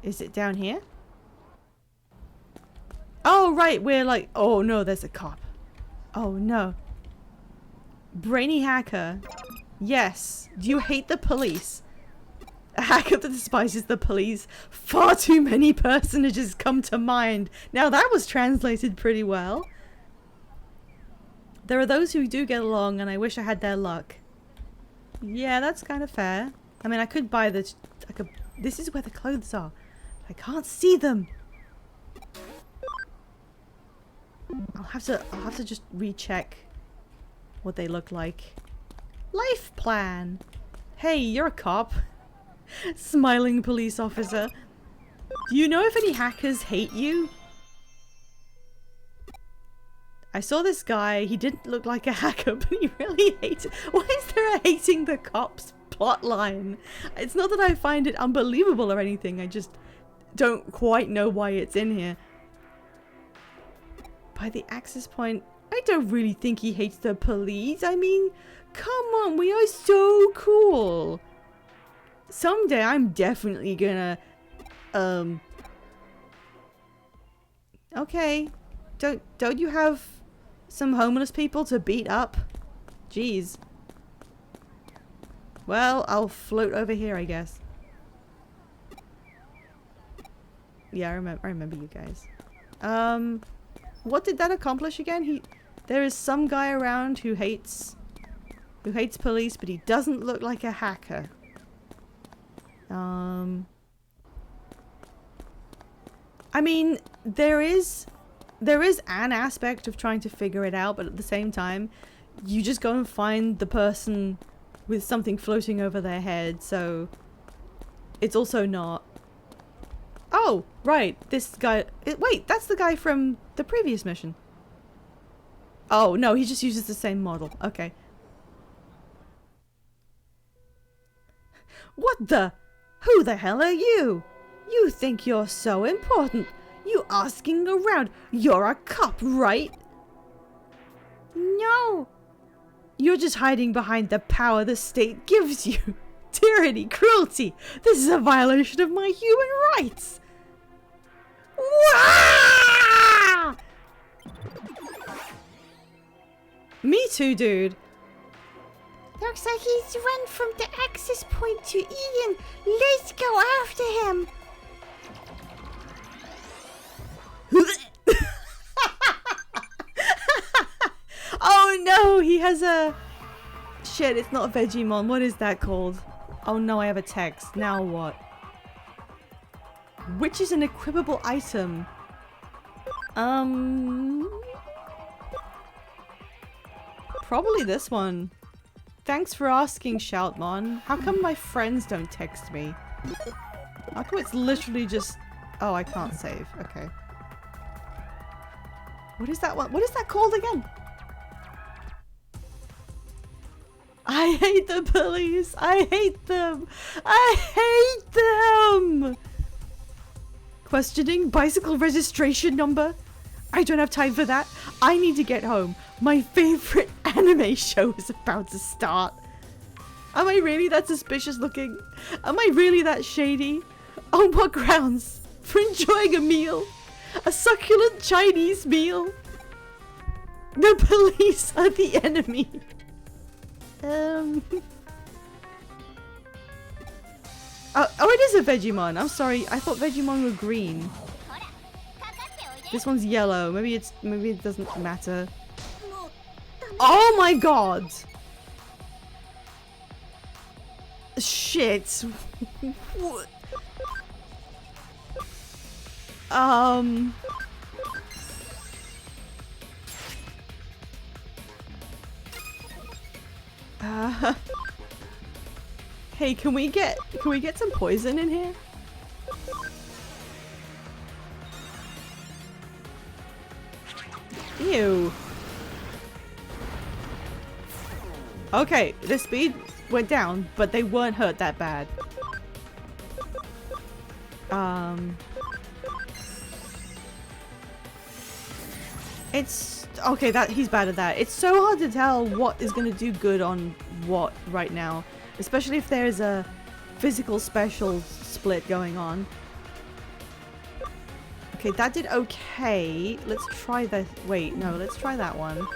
Is it down here? Oh, right, we're like... Oh, no, there's a cop. Oh, no. Brainy hacker. Yes. Do you hate the police? A hacker that despises the police. Far too many personages come to mind. Now that was translated pretty well. There are those who do get along and I wish I had their luck. Yeah, that's kind of fair. I mean, I could buy the... this is where the clothes are. I can't see them. I'll have to just recheck what they look like. Life plan. Hey, you're a cop. Smiling police officer. Do you know if any hackers hate you? I saw this guy. He didn't look like a hacker, but he really hated... Why is there a hating the cops plot line? It's not that I find it unbelievable or anything. I just don't quite know why it's in here. By the access point, I don't really think he hates the police. I mean, come on, we are so cool. Someday I'm definitely gonna, okay. Don't you have some homeless people to beat up? Jeez. Well, I'll float over here, I guess. Yeah, I remember you guys. What did that accomplish again? There is some guy around who hates police, but he doesn't look like a hacker. I mean, there is an aspect of trying to figure it out, but at the same time, you just go and find the person with something floating over their head, so it's also not. Oh, right, this guy. Wait, that's the guy from the previous mission. Oh, no, he just uses the same model. Okay. What the? Who the hell are you? You think you're so important. You asking around. You're a cop, right? No. You're just hiding behind the power the state gives you. Tyranny, cruelty. This is a violation of my human rights. Wah! Me too, dude. Looks like he's run from the access point to Eden. Let's go after him. Oh no, he has a... Shit, it's not a Digimon. What is that called? Oh no, I have a text. Now what? Which is an equipable item? Probably this one. Thanks for asking, Shoutmon. How come my friends don't text me? How come it's literally just... Oh, I can't save. Okay. What is that one? What is that called again? I hate the police. I hate them. I hate them. Questioning bicycle registration number? I don't have time for that. I need to get home. My favorite anime show is about to start. Am I really that suspicious looking? Am I really that shady? On what grounds? For enjoying a meal? A succulent Chinese meal? The police are the enemy. Oh, it is a Digimon. I'm sorry. I thought Digimon were green. This one's yellow. Maybe it doesn't matter. Oh my god! Shit. What? Hey, can we get some poison in here? Ew. Okay, the speed went down, but they weren't hurt that bad. It's okay, that he's bad at that. It's so hard to tell what is going to do good on what right now, especially if there's a physical special split going on. Okay, that did okay. Let's try the... Wait, no, let's try that one.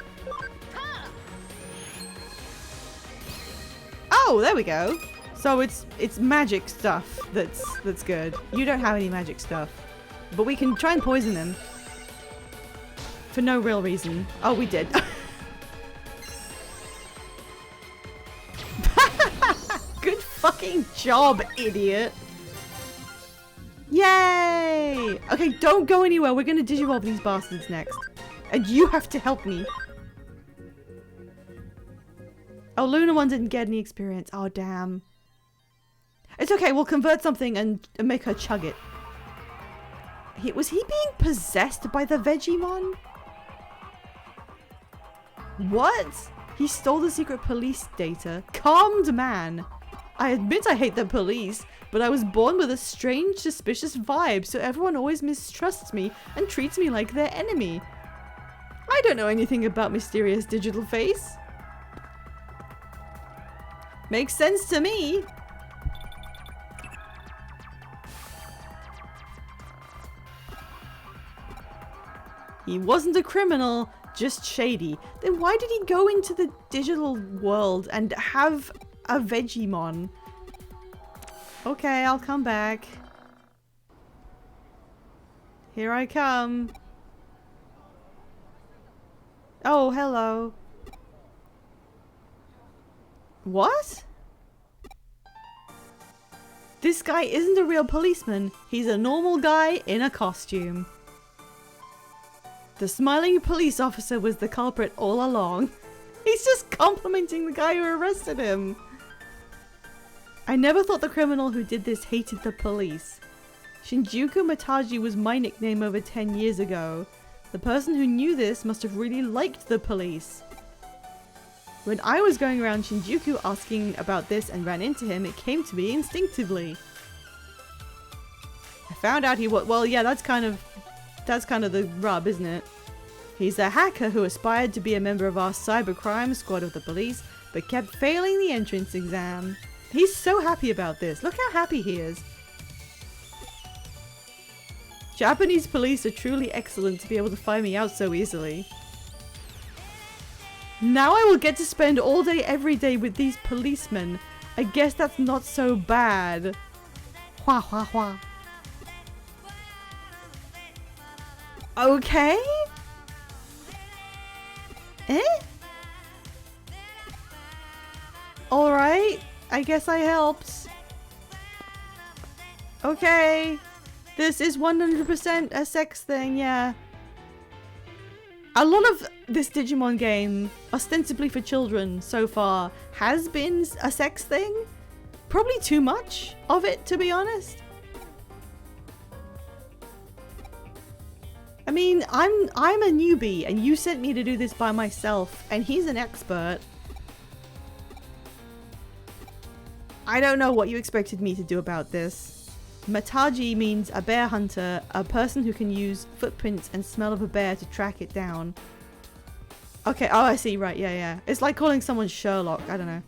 Oh, there we go. So it's magic stuff that's good. You don't have any magic stuff. But we can try and poison him. For no real reason. Oh, we did. Good fucking job, idiot. Yay! Okay, don't go anywhere. We're gonna digivolve these bastards next. And you have to help me. Oh, Luna 1 didn't get any experience. Oh, damn. It's okay. We'll convert something and make her chug it. Was he being possessed by the Digimon? What? He stole the secret police data. Calmed man. I admit I hate the police, but I was born with a strange, suspicious vibe, so everyone always mistrusts me and treats me like their enemy. I don't know anything about mysterious digital face. Makes sense to me. He wasn't a criminal, just shady. Then why did he go into the digital world and have a Vegemon? Okay, I'll come back. Here I come. Oh, hello. What? This guy isn't a real policeman. He's a normal guy in a costume. The smiling police officer was the culprit all along. He's just complimenting the guy who arrested him. I never thought the criminal who did this hated the police. Shinjuku Mataji was my nickname over 10 years ago. The person who knew this must have really liked the police. When I was going around Shinjuku asking about this and ran into him, it came to me instinctively. I found out he was— well, yeah, that's kind of the rub, isn't it? He's a hacker who aspired to be a member of our cybercrime squad of the police, but kept failing the entrance exam. He's so happy about this. Look how happy he is. Japanese police are truly excellent to be able to find me out so easily. Now I will get to spend all day every day with these policemen. I guess that's not so bad. Hua hua hua. Okay? Eh? Alright. I guess I helped. Okay. This is 100% a sex thing, yeah. A lot of this Digimon game, ostensibly for children so far, has been a sex thing. Probably too much of it, to be honest. I mean, I'm a newbie, and you sent me to do this by myself, and he's an expert. I don't know what you expected me to do about this. Mataji means a bear hunter, a person who can use footprints and smell of a bear to track it down. Okay, oh I see, right, yeah. It's like calling someone Sherlock, I don't know.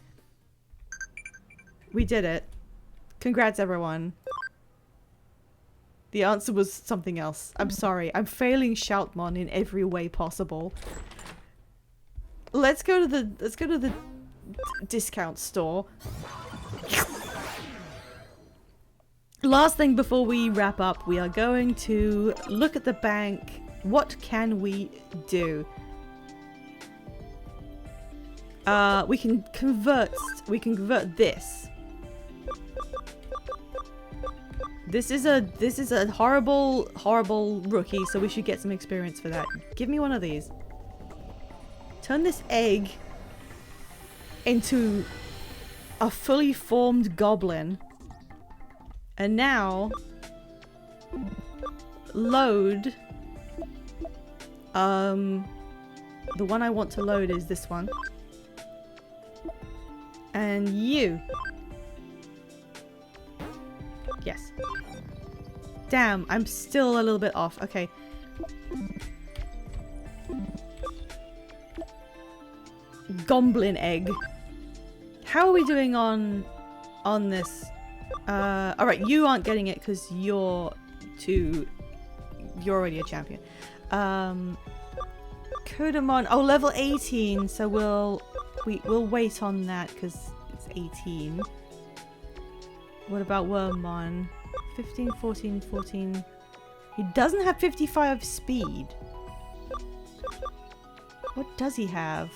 We did it. Congrats everyone. The answer was something else. I'm sorry, I'm failing Shoutmon in every way possible. Let's go to the discount store. Last thing before we wrap up, we are going to look at the bank. What can we do? We can convert this. This is a horrible rookie, so we should get some experience for that. Give me one of these. Turn this egg into a fully formed goblin. And now, load, the one I want to load is this one. And you. Yes. Damn, I'm still a little bit off. Okay. Goblin egg. How are we doing on this? Alright, you aren't getting it because you're already a champion. Kodamon, oh, level 18, so we'll wait on that because it's 18. What about Wormmon? 15, 14, 14. He doesn't have 55 speed. What does he have?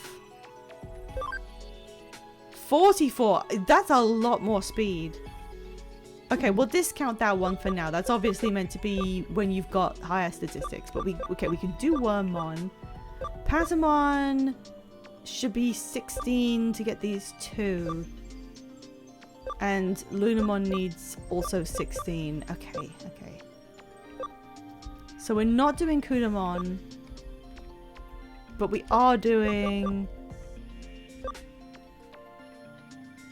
44! That's a lot more speed. Okay, we'll discount that one for now. That's obviously meant to be when you've got higher statistics. But we can do Wormmon. Patamon should be 16 to get these two. And Lunamon needs also 16. Okay. So we're not doing Kudamon. But we are doing...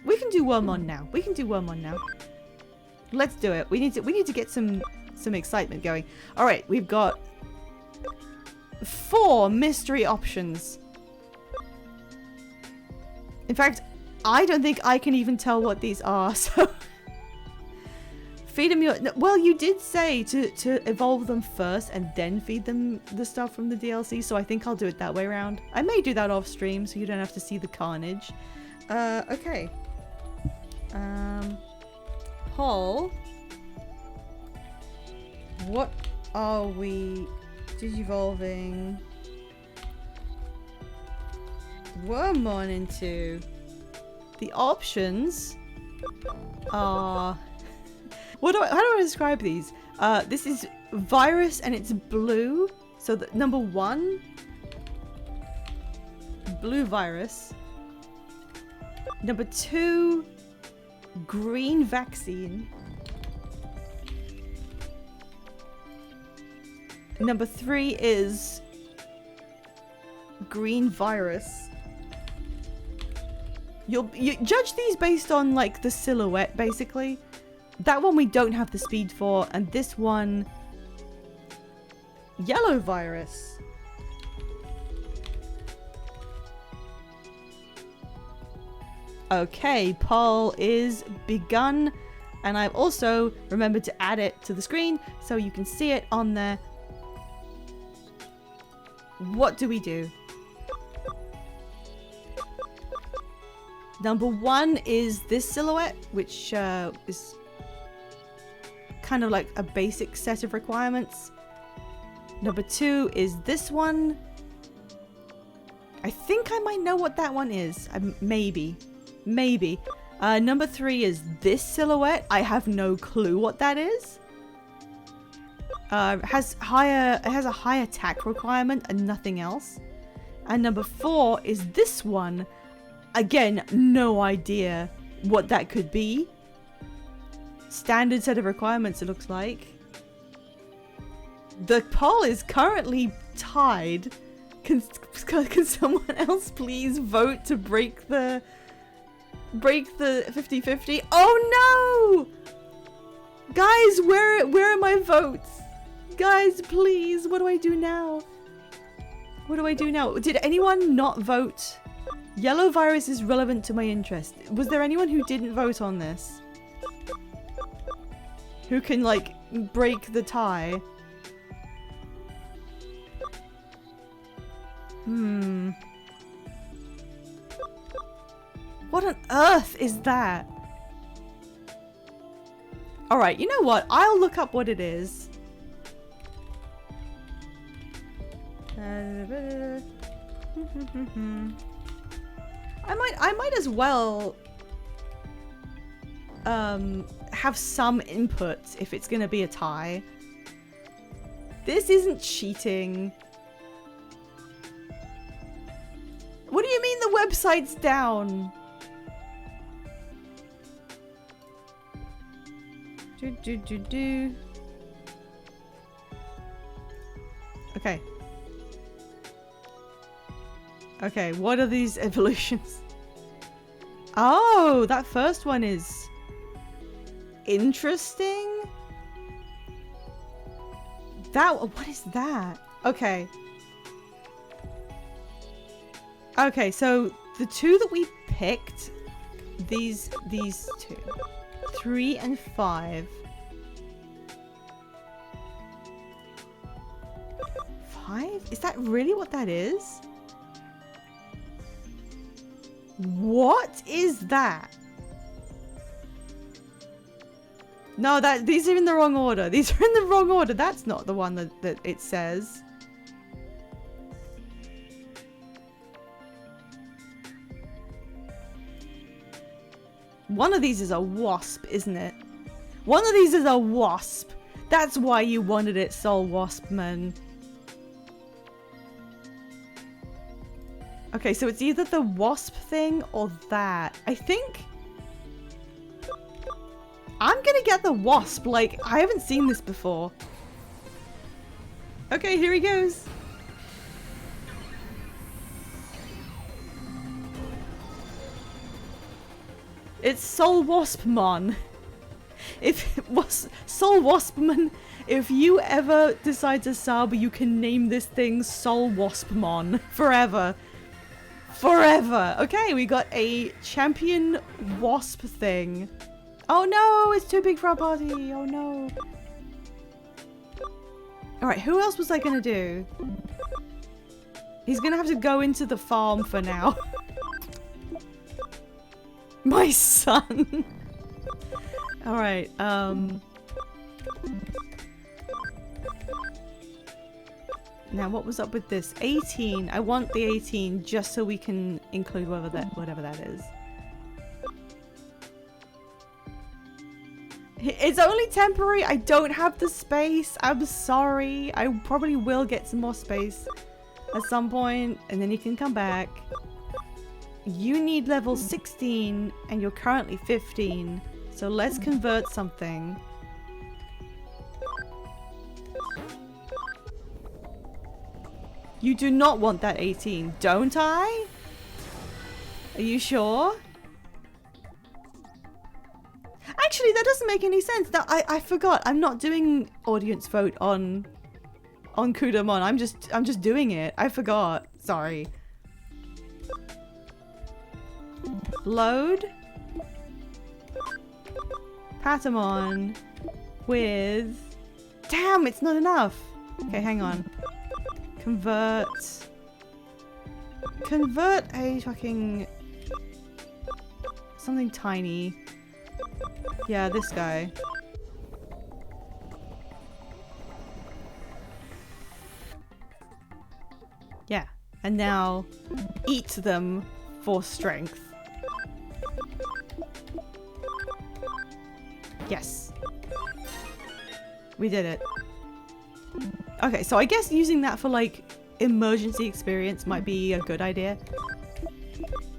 We can do Wormmon now. Let's do it. We need to get some excitement going. All right, we've got 4 mystery options. In fact, I don't think I can even tell what these are. So Feed them your... Well, you did say to evolve them first and then feed them the stuff from the DLC, so I think I'll do it that way around. I may do that off stream so you don't have to see the carnage. Okay. Paul. What are we digivolving Wormmon into? The options are... how do I describe these? This is virus and it's blue. So the number 1, blue virus. Number 2, green vaccine. Number 3 is green virus. You judge these based on like the silhouette, basically. That one we don't have the speed for, and this one, yellow virus. Okay, poll is begun, and I've also remembered to add it to the screen so you can see it on there. What do we do? Number 1 is this silhouette, which is kind of like a basic set of requirements. Number 2 is this one. I think I might know what that one is. Maybe. Number 3 is this silhouette. I have no clue what that is. It has a high attack requirement and nothing else. And number 4 is this one. Again, no idea what that could be. Standard set of requirements, it looks like. The poll is currently tied. Can someone else please vote to break the 50-50? Oh no! Guys, where are my votes? Guys, please, what do I do now? What do I do now? Did anyone not vote? Yellow virus is relevant to my interest. Was there anyone who didn't vote on this? Who can, like, break the tie? What on earth is that? Alright, you know what? I'll look up what it is. I might as well have some input if it's gonna be a tie. This isn't cheating. What do you mean the website's down? Okay. Okay, what are these evolutions? Oh, that first one is interesting. What is that? Okay. Okay, so the two that we picked, these two, 3 and 5. 5? Is that really what that is? What is that? No, these are in the wrong order. These are in the wrong order. That's not the one that it says. One of these is a wasp, isn't it? One of these is a wasp. That's why you wanted it, Soul Waspman. Okay, so it's either the wasp thing or that. I think I'm gonna get the wasp. Like, I haven't seen this before. Okay, here he goes. It's Soul Waspmon. If it was Soul Waspman, if you ever decide to sub, you can name this thing Soul Waspmon forever. Forever. Okay, we got a champion wasp thing. Oh no, it's too big for our party. Oh no. Alright, who else was I gonna do? He's gonna have to go into the farm for now. My son. Alright, now what was up with this? 18. I want the 18 just so we can include whatever that is. It's only temporary. I don't have the space. I'm sorry. I probably will get some more space at some point, and then you can come back. You need level 16 and you're currently 15. So let's convert something. You do not want that 18, don't I? Are you sure? Actually, that doesn't make any sense. That I forgot. I'm not doing audience vote on Kudamon. I'm just doing it. I forgot. Sorry. Load Patamon with... Damn, it's not enough. Okay, hang on. Convert a fucking something tiny. Yeah, this guy. Yeah, and now eat them for strength. Yes. We did it. Okay, so I guess using that for like emergency experience might be a good idea.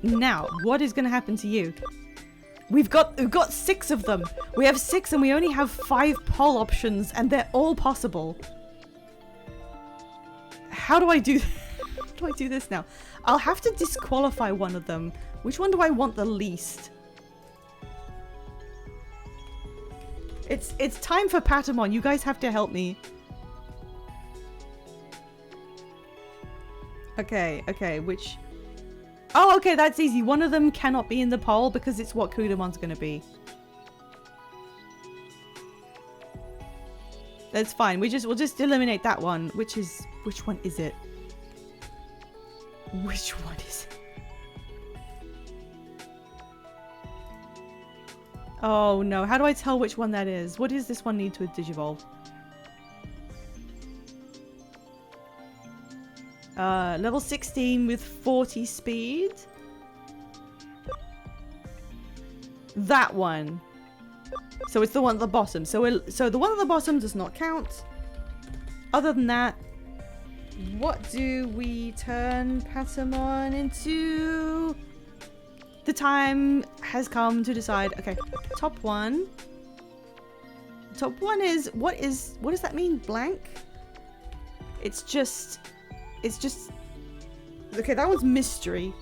Now, what is going to happen to you? We've got 6 of them. We have 6 and we only have 5 poll options and they're all possible. How do I do how do I do this now? I'll have to disqualify one of them. Which one do I want the least? It's time for Patamon. You guys have to help me. Okay, which... Oh, okay, that's easy. One of them cannot be in the poll because it's what Kudamon's gonna be. That's fine. We'll just eliminate that one. Which one is it? Which one is it? Oh no, how do I tell which one that is? What does this one need to digivolve? Level 16 with 40 speed. That one. So it's the one at the bottom. So the one at the bottom does not count. Other than that, what do we turn Patamon into? The time has come to decide. Okay, top one. Top one is what does that mean? Blank? It's just okay, that one's mystery.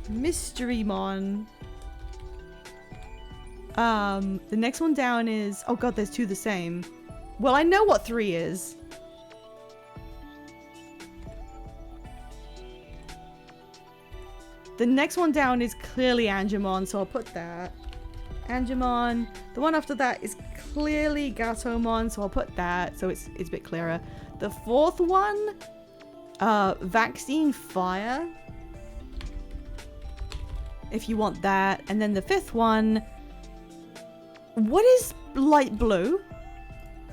Mysterymon. The next one down is, oh god, there's 2 the same. Well, I know what 3 is. The next one down is clearly Angemon, so I'll put that. Angemon. The one after that is clearly Gatomon, so I'll put that, so it's a bit clearer. The 4th one, Vaccine Fire. If you want that. And then the 5th one, what is light blue?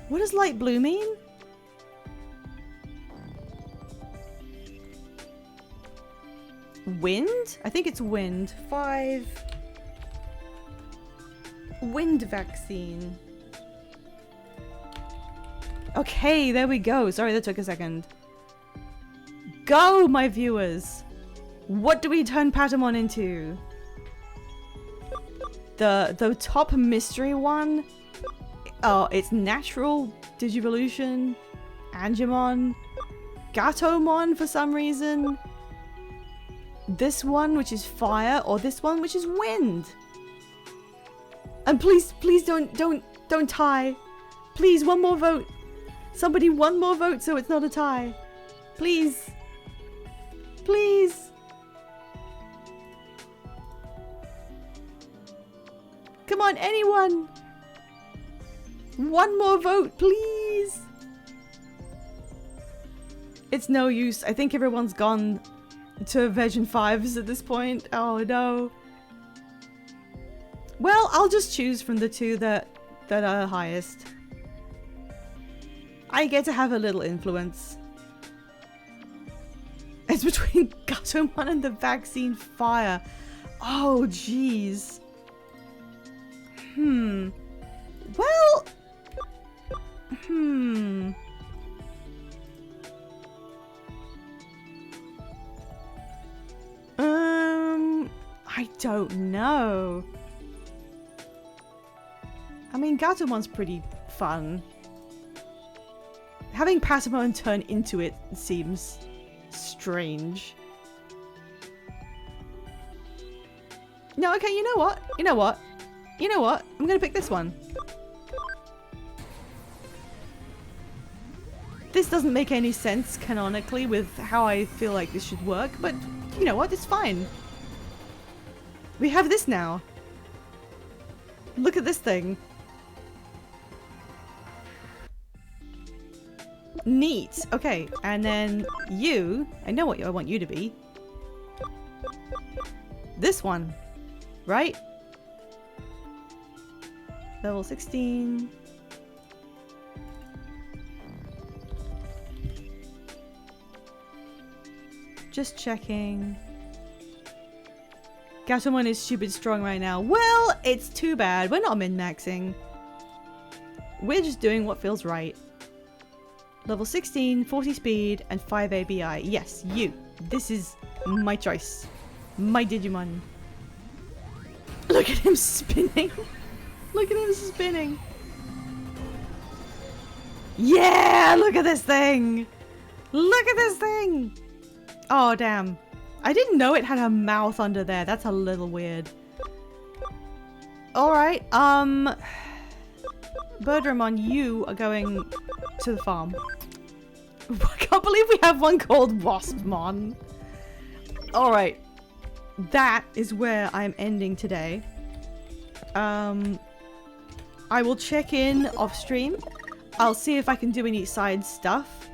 What does light blue mean? Wind? I think it's wind. 5. Wind vaccine. Okay, there we go. Sorry, that took a second. Go, my viewers. What do we turn Patamon into? The top mystery one. Oh, it's natural Digivolution. Angemon. Gatomon for some reason. This one, which is fire, or this one, which is wind. And please don't tie. Please, one more vote. Somebody, one more vote so it's not a tie. Please. Please. Come on, anyone! One more vote, please! It's no use. I think everyone's gone to Veg and 5s at this point. Oh no. Well, I'll just choose from the two that are highest. I get to have a little influence. It's between Gatomon and the vaccine fire. Oh, jeez. Well... I don't know. I mean, Gatomon's pretty fun. Having Patamon turn into it seems strange. No, okay, you know what? You know what? You know what? I'm gonna pick this one. This doesn't make any sense canonically with how I feel like this should work, but you know what? It's fine. We have this now. Look at this thing. Neat. Okay, and then you. I know what I want you to be. This one. Right? Level 16. Just checking. Gatomon is stupid strong right now. Well, it's too bad. We're not min-maxing. We're just doing what feels right. Level 16, 40 speed, and 5 ABI. Yes, you. This is my choice. My Digimon. Look at him spinning. Look at him spinning. Yeah, look at this thing. Look at this thing. Oh, damn. I didn't know it had a mouth under there. That's a little weird. Alright, Birdramon, you are going to the farm. I can't believe we have one called Waspmon. Alright. That is where I'm ending today. I will check in off stream. I'll see if I can do any side stuff.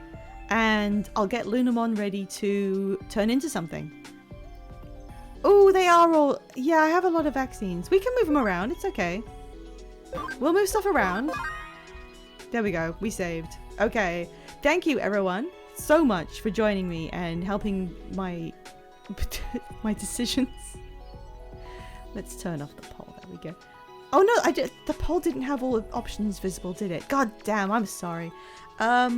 And I'll get Lunamon ready to turn into something. Oh, they are all... Yeah, I have a lot of vaccines. We can move them around. It's okay. We'll move stuff around. There we go. We saved. Okay. Thank you, everyone, so much for joining me and helping my my decisions. Let's turn off the poll. There we go. Oh no, the poll didn't have all the options visible, did it? God damn, I'm sorry. There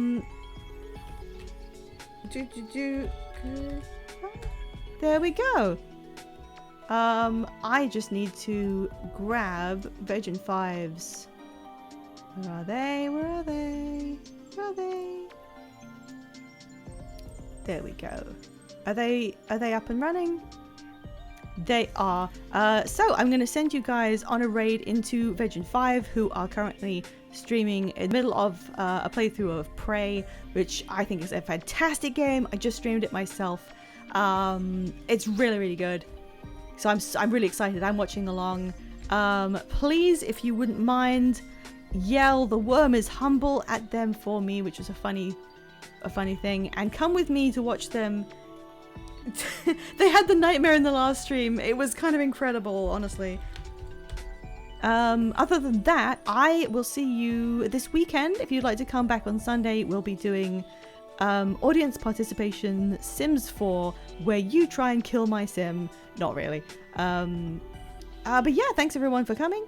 we go. I just need to grab Veg and 5s. Where are they? Where are they? Where are they? There we go. Are they up and running? They are. So I'm going to send you guys on a raid into Veg and 5, who are currently streaming in the middle of a playthrough of Prey, which I think is a fantastic game. I just streamed it myself. It's really, really good. So I'm really excited. I'm watching along. Please, if you wouldn't mind, yell "The worm is humble" at them for me, which was a funny thing, and come with me to watch them. They had the nightmare in the last stream. It was kind of incredible, honestly. Other than that, I will see you this weekend. If you'd like to come back on Sunday, we'll be doing audience participation Sims 4, where you try and kill my sim. Not really. But yeah, thanks everyone for coming.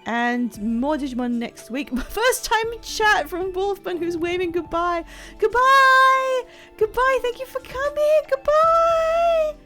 And more Digimon next week. First time chat from Wolfman, who's waving goodbye. Goodbye! Goodbye, thank you for coming! Goodbye!